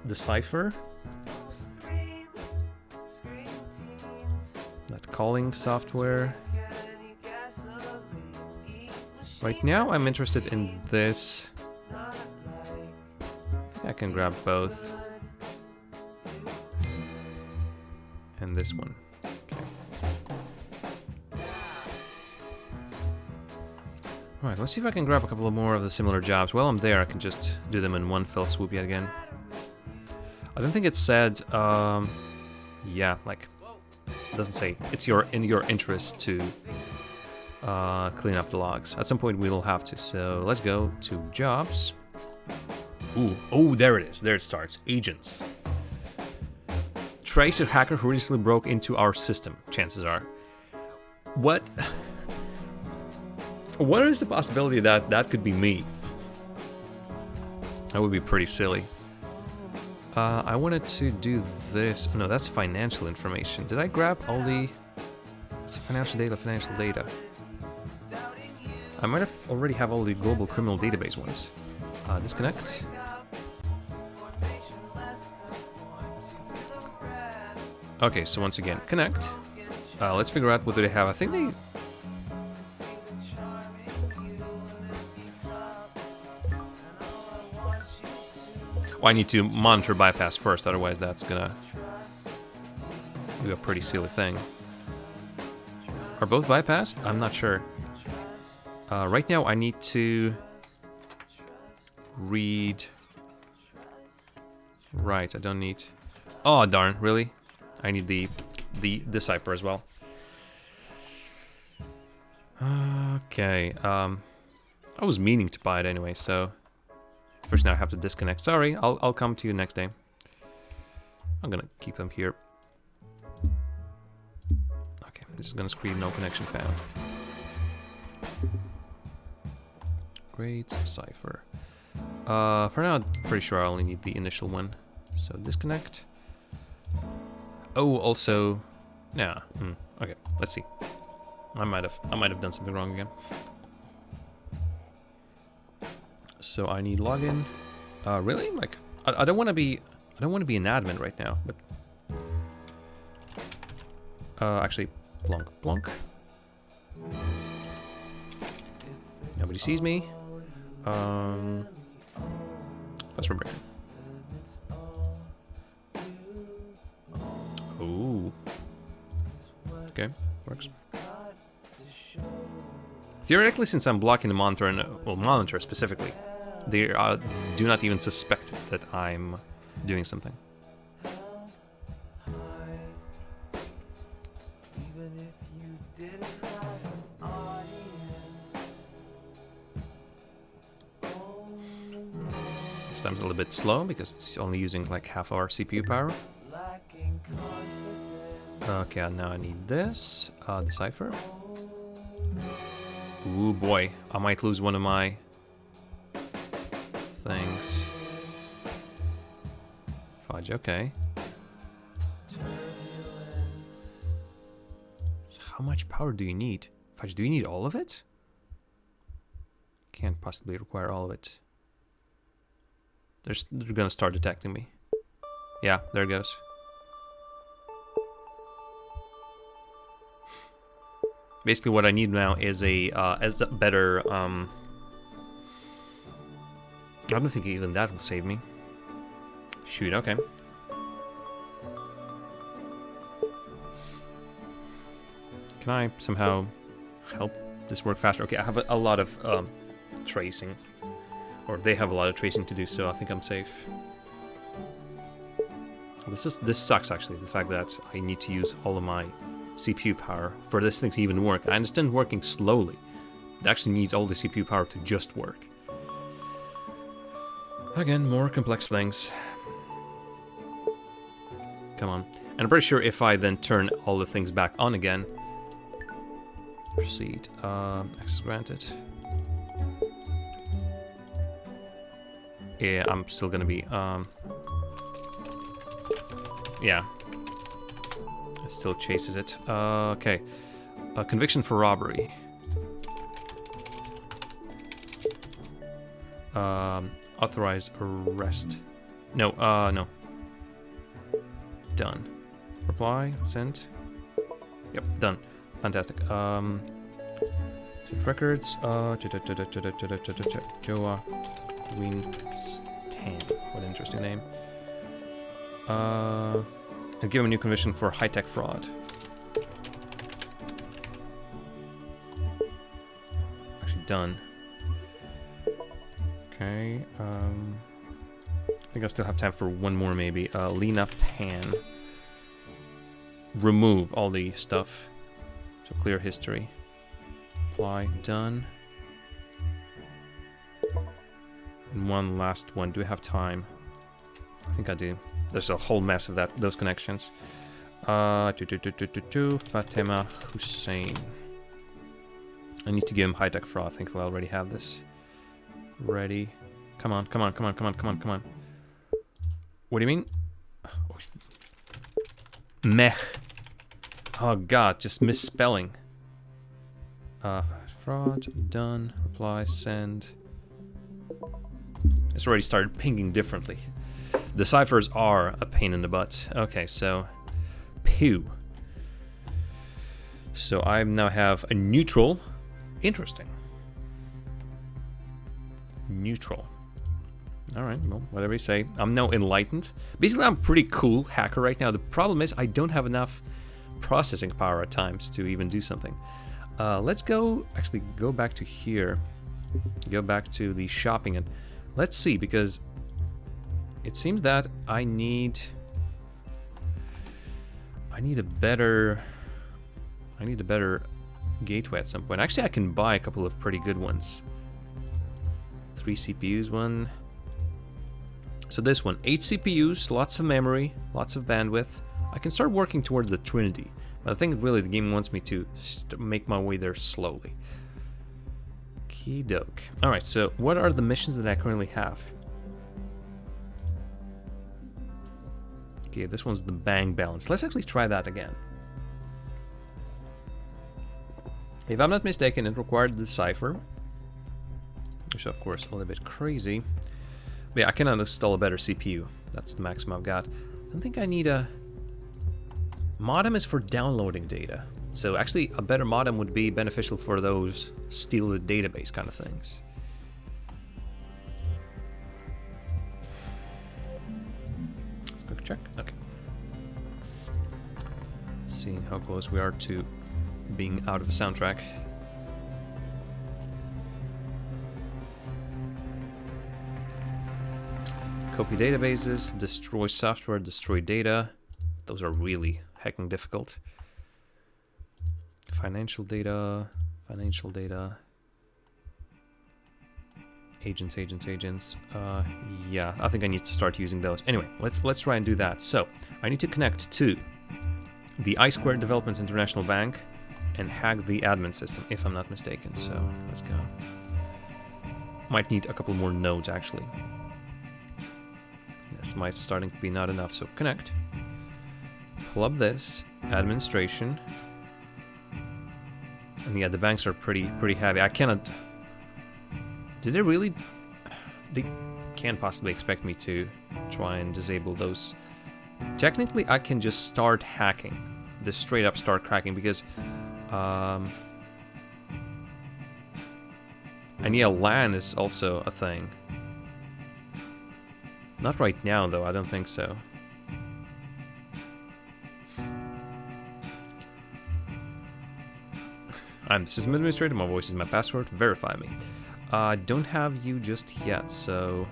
Decipher. That calling software. Right now, I'm interested in this. I can grab both. And this one. Alright, let's see if I can grab a couple of more of the similar jobs. While I'm there, I can just do them in one fell swoop yet again. I don't think it said, yeah, like, it doesn't say it's in your interest to clean up the logs. At some point we'll have to, so let's go to jobs. Ooh, oh, there it is. There it starts. Agents. Trace a hacker who recently broke into our system, chances are. What? What is the possibility that that could be me? That would be pretty silly. I wanted to do this. No, that's financial information. Did I grab all the... What's the financial data? I might have already have all the global criminal database ones. Disconnect. Okay, so once again, connect. Let's figure out what do they have. I think they... Well, I need to monitor bypass first, otherwise that's gonna... do a pretty silly thing. Are both bypassed? I'm not sure. Right now I need to read. Right, I don't need. Oh darn! Really? I need the decipher as well. Okay. I was meaning to buy it anyway, so first now I have to disconnect. Sorry, I'll come to you next day. I'm gonna keep them here. Okay, this is gonna scream no connection found. Great cipher. For now, I'm pretty sure I only need the initial one. So disconnect. Oh, also, yeah. Okay, let's see. I might have done something wrong again. So I need login. Really? Like, I don't want to be. I don't want to be an admin right now, but actually, Blanc. Nobody sees me. Password breaker. Ooh. Okay, works. Theoretically, since I'm blocking the monitor and monitor specifically, they do not even suspect that I'm doing something. This time's a little bit slow because it's only using like half our CPU power. Okay, now I need this decipher. Ooh boy, I might lose one of my things. Fudge, okay. How much power do you need? Fudge, do you need all of it? Can't possibly require all of it. They're gonna start detecting me. Yeah, there it goes. Basically, what I need now is a better. I don't think even that will save me. Shoot, okay. Can I somehow help this work faster? Okay, I have a lot of tracing, or they have a lot of tracing to do, so I think I'm safe. This sucks actually. The fact that I need to use all of my CPU power for this thing to even work. I understand working slowly. It actually needs all the CPU power to just work. Again, more complex things. Come on. And I'm pretty sure if I then turn all the things back on again. Proceed. Access granted. Yeah, I'm still gonna be yeah. It still chases it. Okay. Conviction for robbery. Authorize arrest. No, no. Done. Reply, sent. Yep, done. Fantastic. Search records. Joa Win Tan. What an interesting name. And give him a new conviction for high-tech fraud. Actually done. Okay, I think I still have time for one more maybe. Lena Pan. Remove all the stuff. So clear history. Apply, done. And one last one. Do we have time? I think I do. There's a whole mess of those connections. Fatima Hussein. I need to give him high-tech fraud. I think I already have this. Ready. Come on, come on, come on, come on, come on, come on. What do you mean? Mech. Oh god, just misspelling. Fraud, done, reply, send. It's already started pinging differently. The ciphers are a pain in the butt. Okay, so pew. So I now have a neutral. Interesting. Neutral. Alright, well, whatever you say. I'm now enlightened. Basically, I'm a pretty cool hacker right now. The problem is I don't have enough processing power at times to even do something. Let's go, actually, go back to here. Go back to the shopping and let's see, because it seems that I need a better gateway at some point. Actually, I can buy a couple of pretty good ones. 3 CPUs, one. So this one, 8 CPUs, lots of memory, lots of bandwidth. I can start working towards the Trinity. But I think really the game wants me to make my way there slowly. Key doke. Alright, so what are the missions that I currently have? Okay, this one's the bank balance. Let's actually try that again. If I'm not mistaken, it required the cipher. Which, of course, a little bit crazy. But yeah, I cannot install a better CPU. That's the maximum I've got. I don't think I need a... Modem is for downloading data. So actually, a better modem would be beneficial for those steal the database kind of things. Let's quick check. Okay. Seeing how close we are to being out of the soundtrack. Copy databases, destroy software, destroy data. Those are really heckin' difficult. Financial data. Agents. Yeah, I think I need to start using those. Anyway, let's try and do that. So, I need to connect to the I2 Development International Bank and hack the admin system, if I'm not mistaken. So, let's go. Might need a couple more nodes, actually. This might starting to be not enough, so connect. Pull up this, administration. And yeah, the banks are pretty heavy. I cannot... Did they really... They can't possibly expect me to try and disable those. Technically, I can just start hacking. Just straight up start cracking, because... and yeah, LAN is also a thing. Not right now, though. I don't think so. I'm the system administrator. My voice is my password. Verify me. Don't have you just yet, so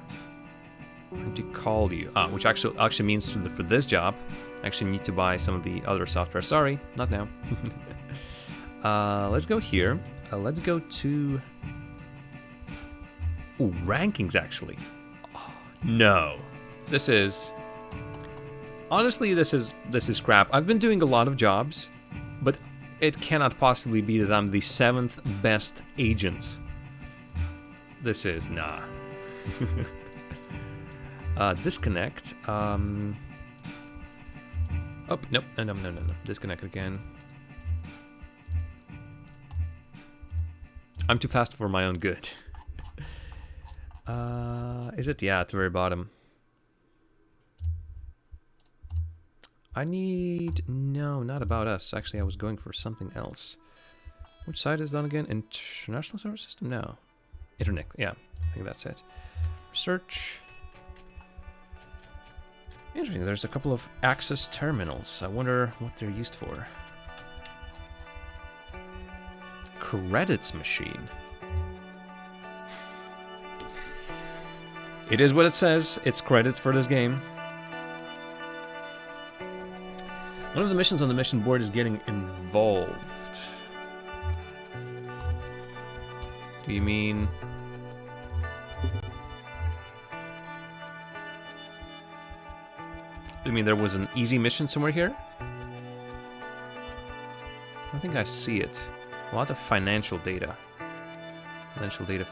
I need to call you. Which actually means for this job, I actually need to buy some of the other software. Sorry, not now. Let's go here. Let's go to... Ooh, rankings, actually. Oh, no. This is... Honestly, this is crap. I've been doing a lot of jobs, but it cannot possibly be that I'm the 7th best agent. This is... nah. Disconnect. Oh, nope. No. Disconnect again. I'm too fast for my own good. Is it? Yeah, at the very bottom. I need... No, not about us. Actually, I was going for something else. Which site is done again? International server system? No. Internet. Yeah, I think that's it. Search. Interesting. There's a couple of access terminals. I wonder what they're used for. Credits machine. It is what it says. It's credits for this game. One of the missions on the mission board is getting involved. Do you mean... You mean there was an easy mission somewhere here? I think I see it. A lot of financial data. Financial data.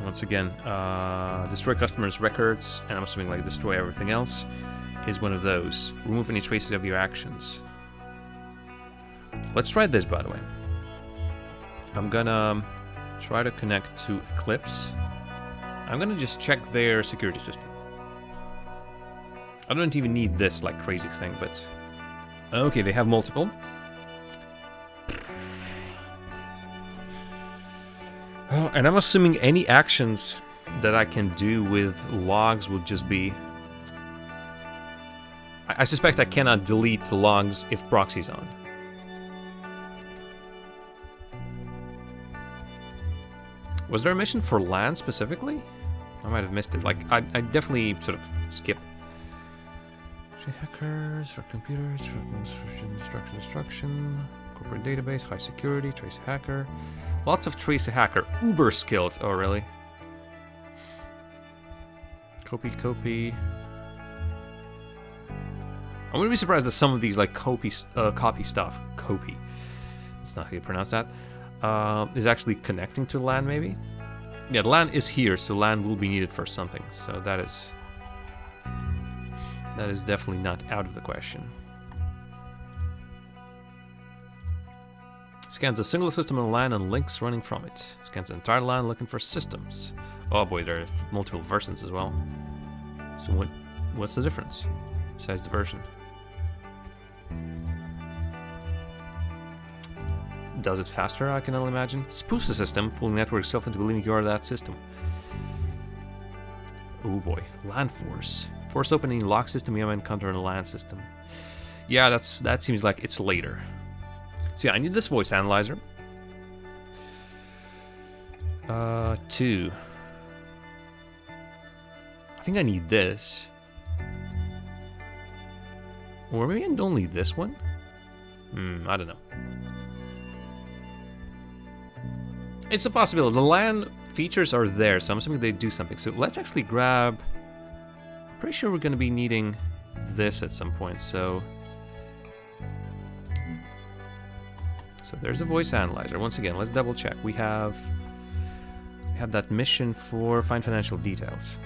Once again, destroy customers' records, and I'm assuming like destroy everything else, is one of those. Remove any traces of your actions. Let's try this, by the way. I'm gonna try to connect to Eclipse. I'm gonna just check their security system. I don't even need this like crazy thing, but... Okay, they have multiple. And I'm assuming any actions that I can do with logs will just be... I suspect I cannot delete the logs if proxy's on. Was there a mission for LAN specifically? I might have missed it. Like, I definitely sort of skip. Trace hackers, for computers, instruction, corporate database, high security, trace hacker. Lots of trace hacker. Uber skilled. Oh, really? Copy. I wouldn't be surprised that some of these, like, copy stuff. Copy. That's not how you pronounce that. Is actually connecting to LAN, maybe? Yeah, the LAN is here, so LAN will be needed for something. So that is definitely not out of the question. Scans a single system on LAN and links running from it. Scans the entire LAN looking for systems. Oh boy, there are multiple versions as well. So what's the difference besides the version? Does it faster, I can only imagine. Spoofs the system, fooling network itself into believing you are that system. Oh boy, LAN force. Force opening lock system you have encountered in a LAN system. Yeah, that seems like it's later. So yeah, I need this voice analyzer. 2. I think I need this. Or maybe only this one? I don't know. It's a possibility. The LAN features are there, so I'm assuming they do something. So let's actually grab... I'm pretty sure we're going to be needing this at some point, so there's a voice analyzer. Once again, let's double check. We have that mission for find financial details.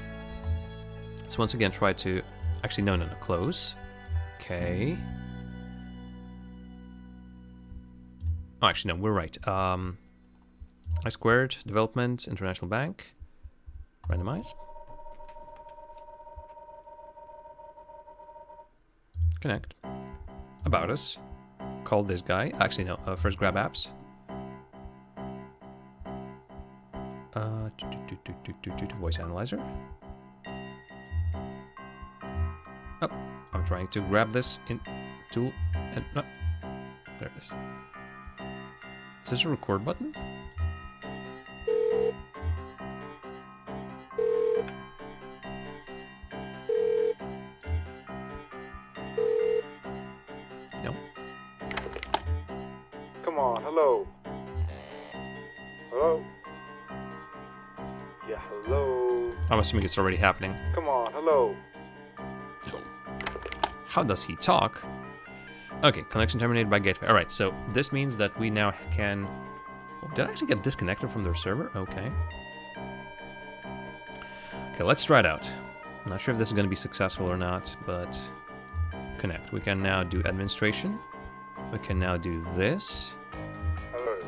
So once again, try to... Actually, no, close. Okay. Oh, actually, no, we're right. I squared, development, international bank, randomize, connect, about us, call this guy, actually no, first grab apps, voice analyzer, oh, I'm trying to grab this in tool, and no, there it is. Is this a record button? Come on, hello. Hello? Yeah, hello. I'm assuming it's already happening. Come on, hello. How does he talk? Okay, connection terminated by gateway. Alright, so this means that we now can... Oh, did I actually get disconnected from their server? Okay. Okay, let's try it out. I'm not sure if this is going to be successful or not, but... Connect. We can now do administration. We can now do this. Hello,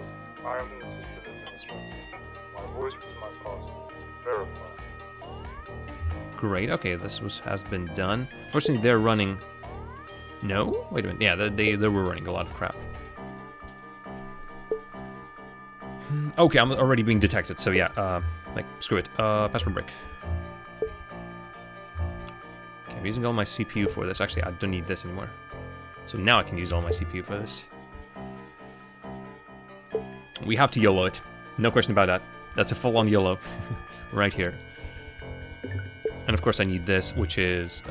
I am the assistant administrator. My voice is my password. Verify. Great, okay, has been done. Fortunately, they're running... No? Wait a minute. Yeah, they were running a lot of crap. Okay, I'm already being detected, so yeah, like, screw it. Password break. Okay, I'm using all my CPU for this. Actually, I don't need this anymore. So now I can use all my CPU for this. We have to YOLO it. No question about that. That's a full-on YOLO. Right here. And of course I need this, which is...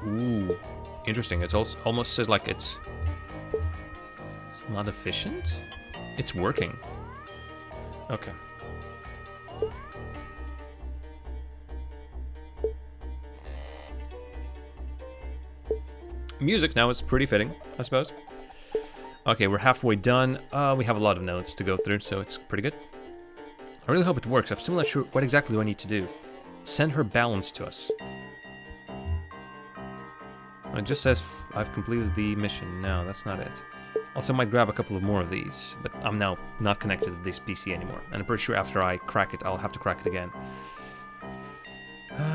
Ooh, interesting. It almost says like it's not efficient. It's working. Okay. Music now is pretty fitting, I suppose. Okay, we're halfway done. We have a lot of notes to go through, so it's pretty good. I really hope it works. I'm still not sure what exactly do I need to do. Send her balance to us. It just says I've completed the mission. No, that's not it. Also, I might grab a couple of more of these, but I'm now not connected to this PC anymore. And I'm pretty sure after I crack it, I'll have to crack it again.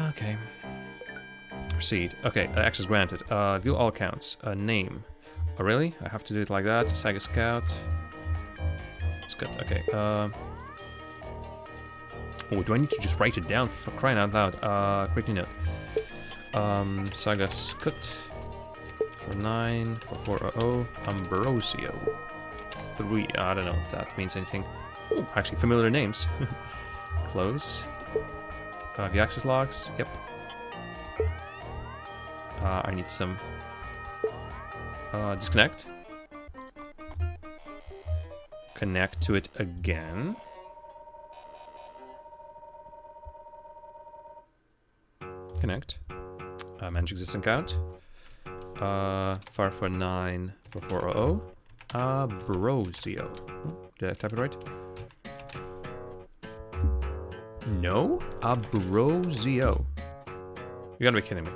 Okay. Proceed. Okay, access granted. View all accounts. Name. Oh, really? I have to do it like that. Saga Scout. good. Okay. Oh, do I need to just write it down for crying out loud? Quickly note. Saga Scut for 9 for 400. Ambrosio 3. I don't know if that means anything. Oh, actually, familiar names. Close. The access logs. Yep. I need some. Disconnect. Connect to it again. Connect. Manage existing account. Fire for 9 for 400. Ambrosio. Did I type it right? No? Ambrosio. You gotta be kidding me.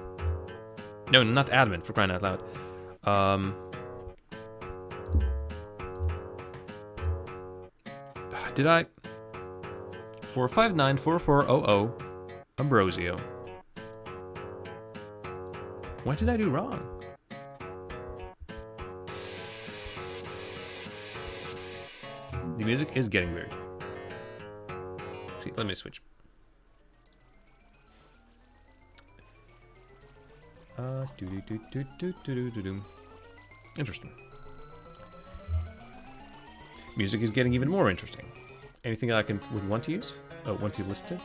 No, not admin, for crying out loud. Did I? 4594400 Ambrosio. What did I do wrong? The music is getting weird. See, let me switch. Interesting. Music is getting even more interesting. Anything I would want to use? Want to listen to?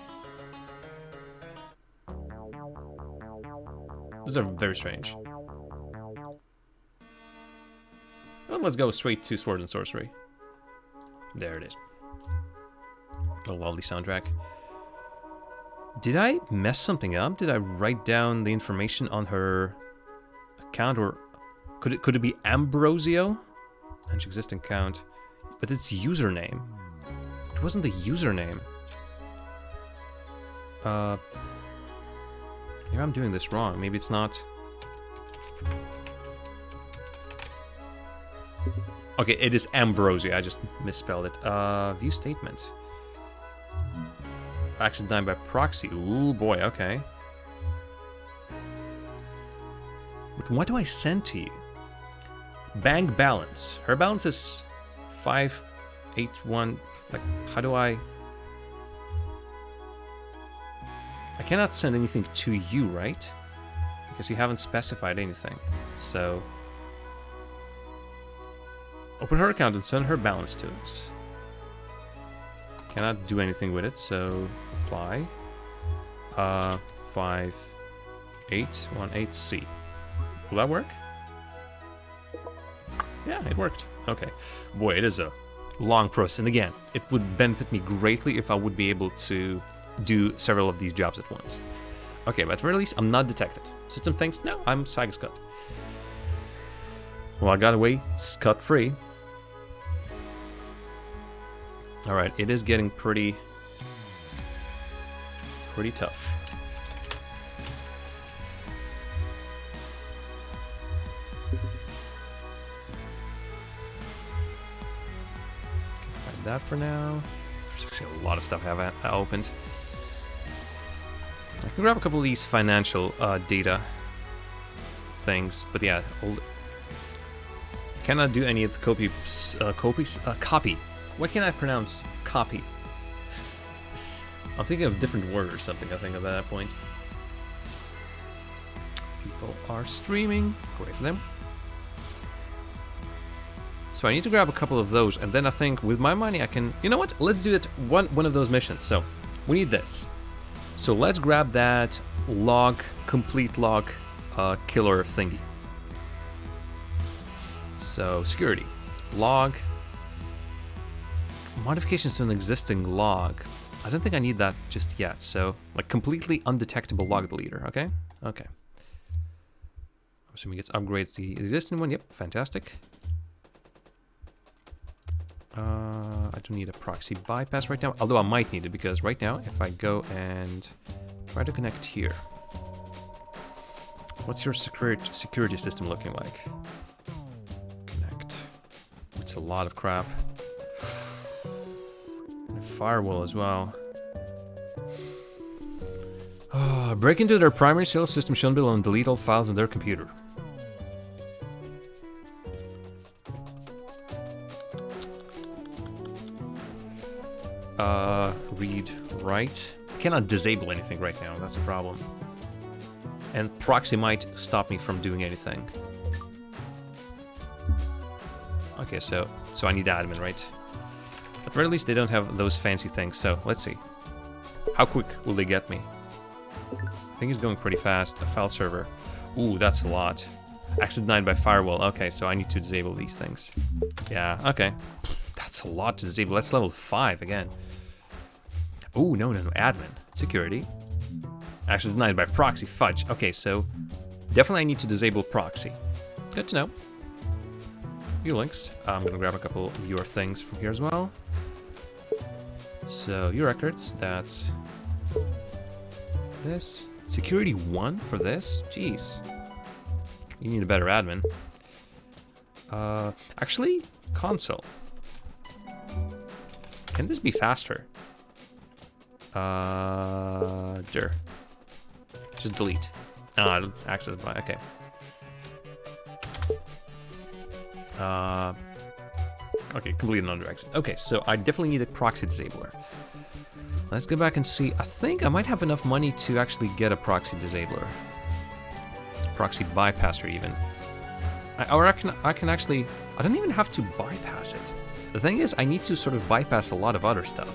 Those are very strange. Well, let's go straight to Sword and Sorcery. There it is. A lovely soundtrack. Did I mess something up? Did I write down the information on her account, or could it be Ambrosio? And existing account, but it's username. It wasn't the username. Maybe I'm doing this wrong. Maybe it's not. Okay, it is Ambrosia. I just misspelled it. View statement. Access denied by proxy. Ooh, boy, okay. But what do I send to you? Bank balance. Her balance is 581. Like, how do I cannot send anything to you, right? Because you haven't specified anything. So open her account and send her balance to us. Cannot do anything with it, so apply. 5818C. Will that work? Yeah, it worked. Okay. Boy, it is a long process. And again, it would benefit me greatly if I would be able to do several of these jobs at once. Okay, but at the very least, I'm not detected. System thinks, no, I'm Saga Scott. Well, I got away scot-free. Alright, it is getting pretty tough. Hide that for now. There's actually a lot of stuff I have opened. I can grab a couple of these financial data things, but yeah, cannot do any of the copy. What can I pronounce? Copy. I'm thinking of a different word or something, I think, at that point. People are streaming. Great for them. So I need to grab a couple of those, and then I think with my money I can... You know what? Let's do it one of those missions. So, we need this. So let's grab that complete log killer thingy. So, security. Log... Modifications to an existing log. I don't think I need that just yet, so, like, completely undetectable log deleter, okay? Okay. I'm assuming it upgrades the existing one, yep, fantastic. I don't need a proxy bypass right now, although I might need it, because right now, if I go and try to connect here. What's your security system looking like? Connect. It's a lot of crap. Firewall as well. Break into their primary sales system shown below and delete all files on their computer. read, write. I cannot disable anything right now, that's a problem. And proxy might stop me from doing anything. Okay, so I need admin, right? At the very least, they don't have those fancy things, so let's see. How quick will they get me? I think it's going pretty fast. A file server. Ooh, that's a lot. Access denied by firewall. Okay, so I need to disable these things. Yeah, okay. That's a lot to disable. That's level 5 again. Ooh, no, admin. Security. Access denied by proxy. Fudge. Okay, so definitely I need to disable proxy. Good to know. View links. I'm gonna grab a couple of your things from here as well. So, your records, that's this. Security 1 for this? Jeez. You need a better admin. Actually, console. Can this be faster? Sure. Just delete. Access by, okay. Okay, complete and under access. Okay, so I definitely need a proxy disabler. Let's go back and see. I think I might have enough money to actually get a proxy disabler. Proxy bypasser even. I can actually, I don't even have to bypass it. The thing is, I need to sort of bypass a lot of other stuff.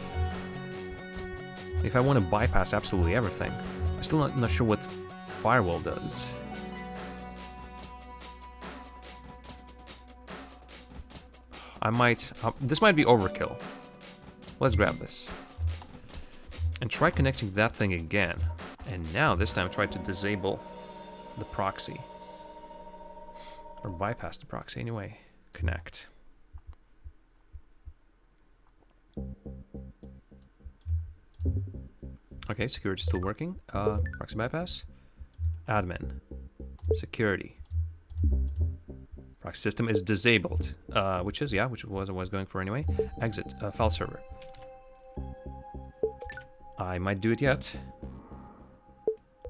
If I want to bypass absolutely everything. I'm still not sure what firewall does. I might, this might be overkill. Let's grab this. And try connecting that thing again. And now, this time, try to disable the proxy. Or bypass the proxy, anyway. Connect. Okay, security still working. Proxy bypass. Admin. Security. Proxy system is disabled. Which is, yeah, which was I was going for anyway. Exit. File server. I might do it yet.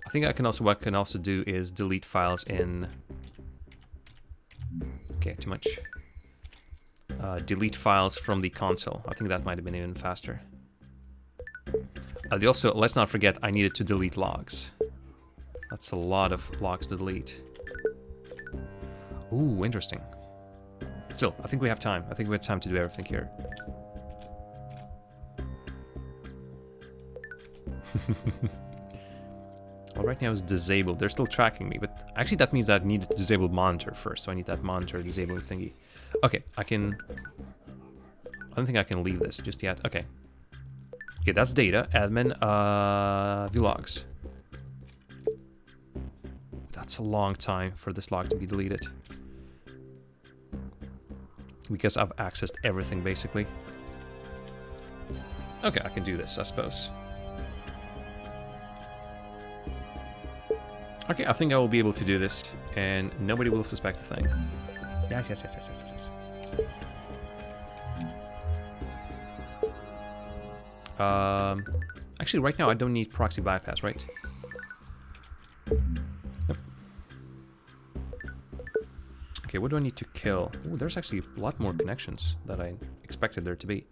I think what I can also do is delete files in... Okay, too much. Delete files from the console. I think that might have been even faster. Also, let's not forget, I needed to delete logs. That's a lot of logs to delete. Ooh, interesting. Still, I think we have time. I think we have time to do everything here. Well, right now it's disabled. They're still tracking me, but actually that means that I need to disable monitor first, so I need that monitor disabling thingy. Okay, I don't think I can leave this just yet. Okay. Okay, that's data. Admin, view logs. That's a long time for this log to be deleted. Because I've accessed everything, basically. Okay, I can do this, I suppose. Okay, I think I will be able to do this, and nobody will suspect a thing. Yes. Actually, right now I don't need proxy bypass, right? Nope. Okay, what do I need to kill? Ooh, there's actually a lot more connections than I expected there to be.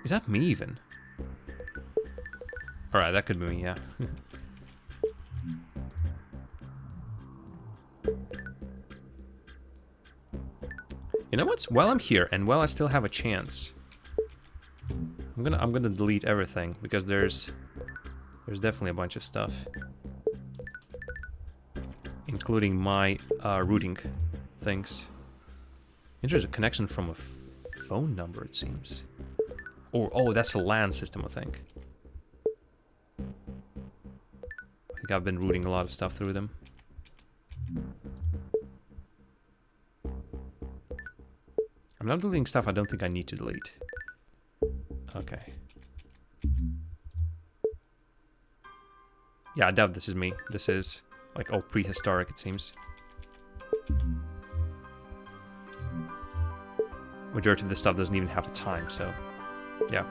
Is that me, even? Alright, that could be me, yeah. You know what? While I'm here, and while I still have a chance, I'm gonna delete everything, because there's definitely a bunch of stuff, including my routing things. There's a connection from a phone number, it seems. Or oh, that's a LAN system, I think. I think I've been routing a lot of stuff through them. I'm not deleting stuff I don't think I need to delete. Okay. Yeah, I doubt this is me. This is like all prehistoric, it seems. Majority of this stuff doesn't even have a time, so yeah.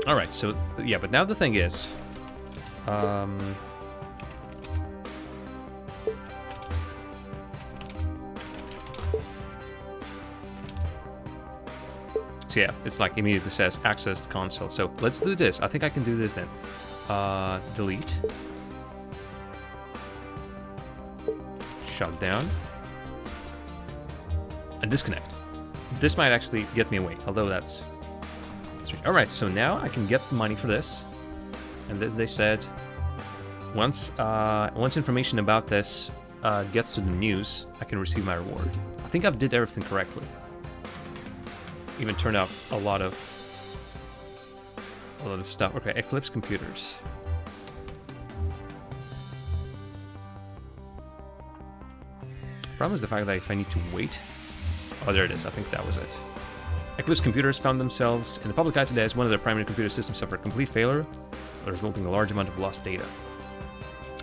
Alright, so yeah, but now the thing is, So yeah, it's like immediately says access console. So let's do this. I think I can do this then. Delete. Shut down. And disconnect. This might actually get me away, although that's strange. All right, so now I can get money for this. And they said, once information about this gets to the news, I can receive my reward. I think I've did everything correctly. Even turned off a lot of stuff. Okay, Eclipse computers. Problem is the fact that if I need to wait. Oh, there it is. I think that was it. Eclipse computers found themselves in the public eye today as one of their primary computer systems suffered complete failure, resulting in a large amount of lost data.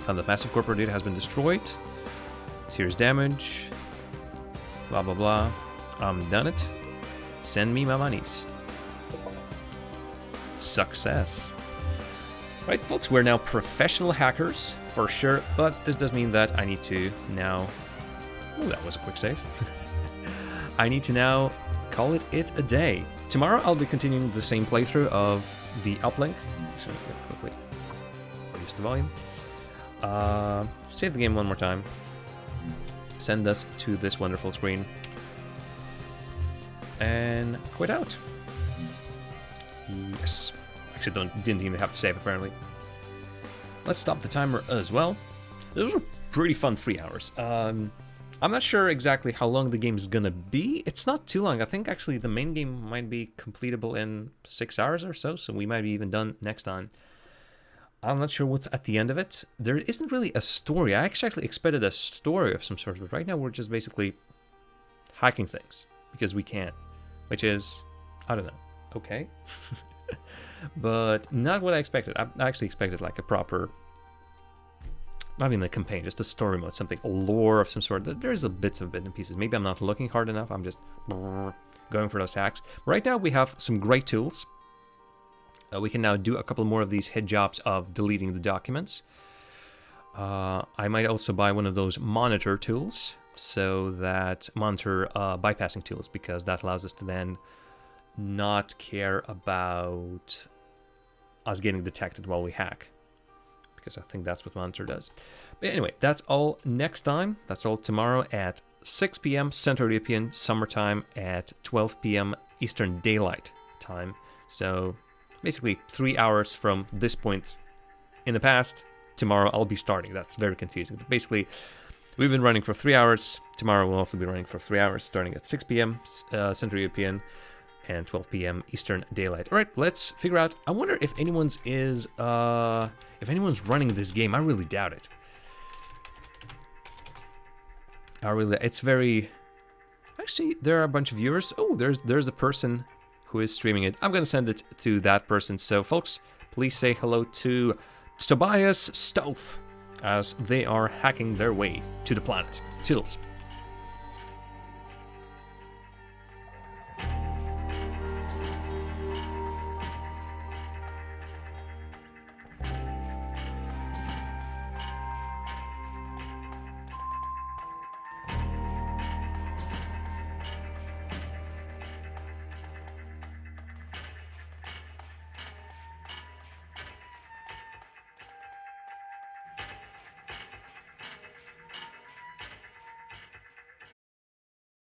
Found that massive corporate data has been destroyed. Serious damage. Blah, blah, blah. Done it. Send me my monies. Success. Right, folks, we're now professional hackers, for sure, but this does mean that I need to now... Oh, that was a quick save. I need to now call it a day. Tomorrow I'll be continuing the same playthrough of the Uplink. So quickly reduce the volume. Save the game one more time. Send us to this wonderful screen. And quit out. Yes. Actually, didn't even have to save, apparently. Let's stop the timer as well. Those were pretty fun 3 hours. I'm not sure exactly how long the game is gonna be. It's not too long. I think actually the main game might be completable in 6 hours or so, so we might be even done next time. I'm not sure what's at the end of it. There isn't really a story. I actually expected a story of some sort, but right now we're just basically hacking things because we can, which is, I don't know, okay. But not what I expected. I actually expected like a proper, not even a campaign, just a story mode, something, a lore of some sort. There's a bits and pieces. Maybe I'm not looking hard enough. I'm just going for those hacks. Right now we have some great tools. We can now do a couple more of these head jobs of deleting the documents. I might also buy one of those monitor tools, so that monitor bypassing tools, because that allows us to then not care about us getting detected while we hack, because I think that's what monitor does. But anyway, that's all next time. That's all tomorrow at 6 p.m. Central European Summer Time at 12 p.m. Eastern Daylight Time. So basically 3 hours from this point in the past. Tomorrow I'll be starting. That's very confusing. But basically, we've been running for 3 hours. Tomorrow we'll also be running for 3 hours, starting at 6 p.m. Central European and 12 p.m. Eastern Daylight. All right, let's figure out. I wonder if anyone's running this game. I really doubt it. It's very. Actually, there are a bunch of viewers. Oh, there's a person who is streaming it. I'm gonna send it to that person. So, folks, please say hello to Tobias Stove as they are hacking their way to the planet. Toodles.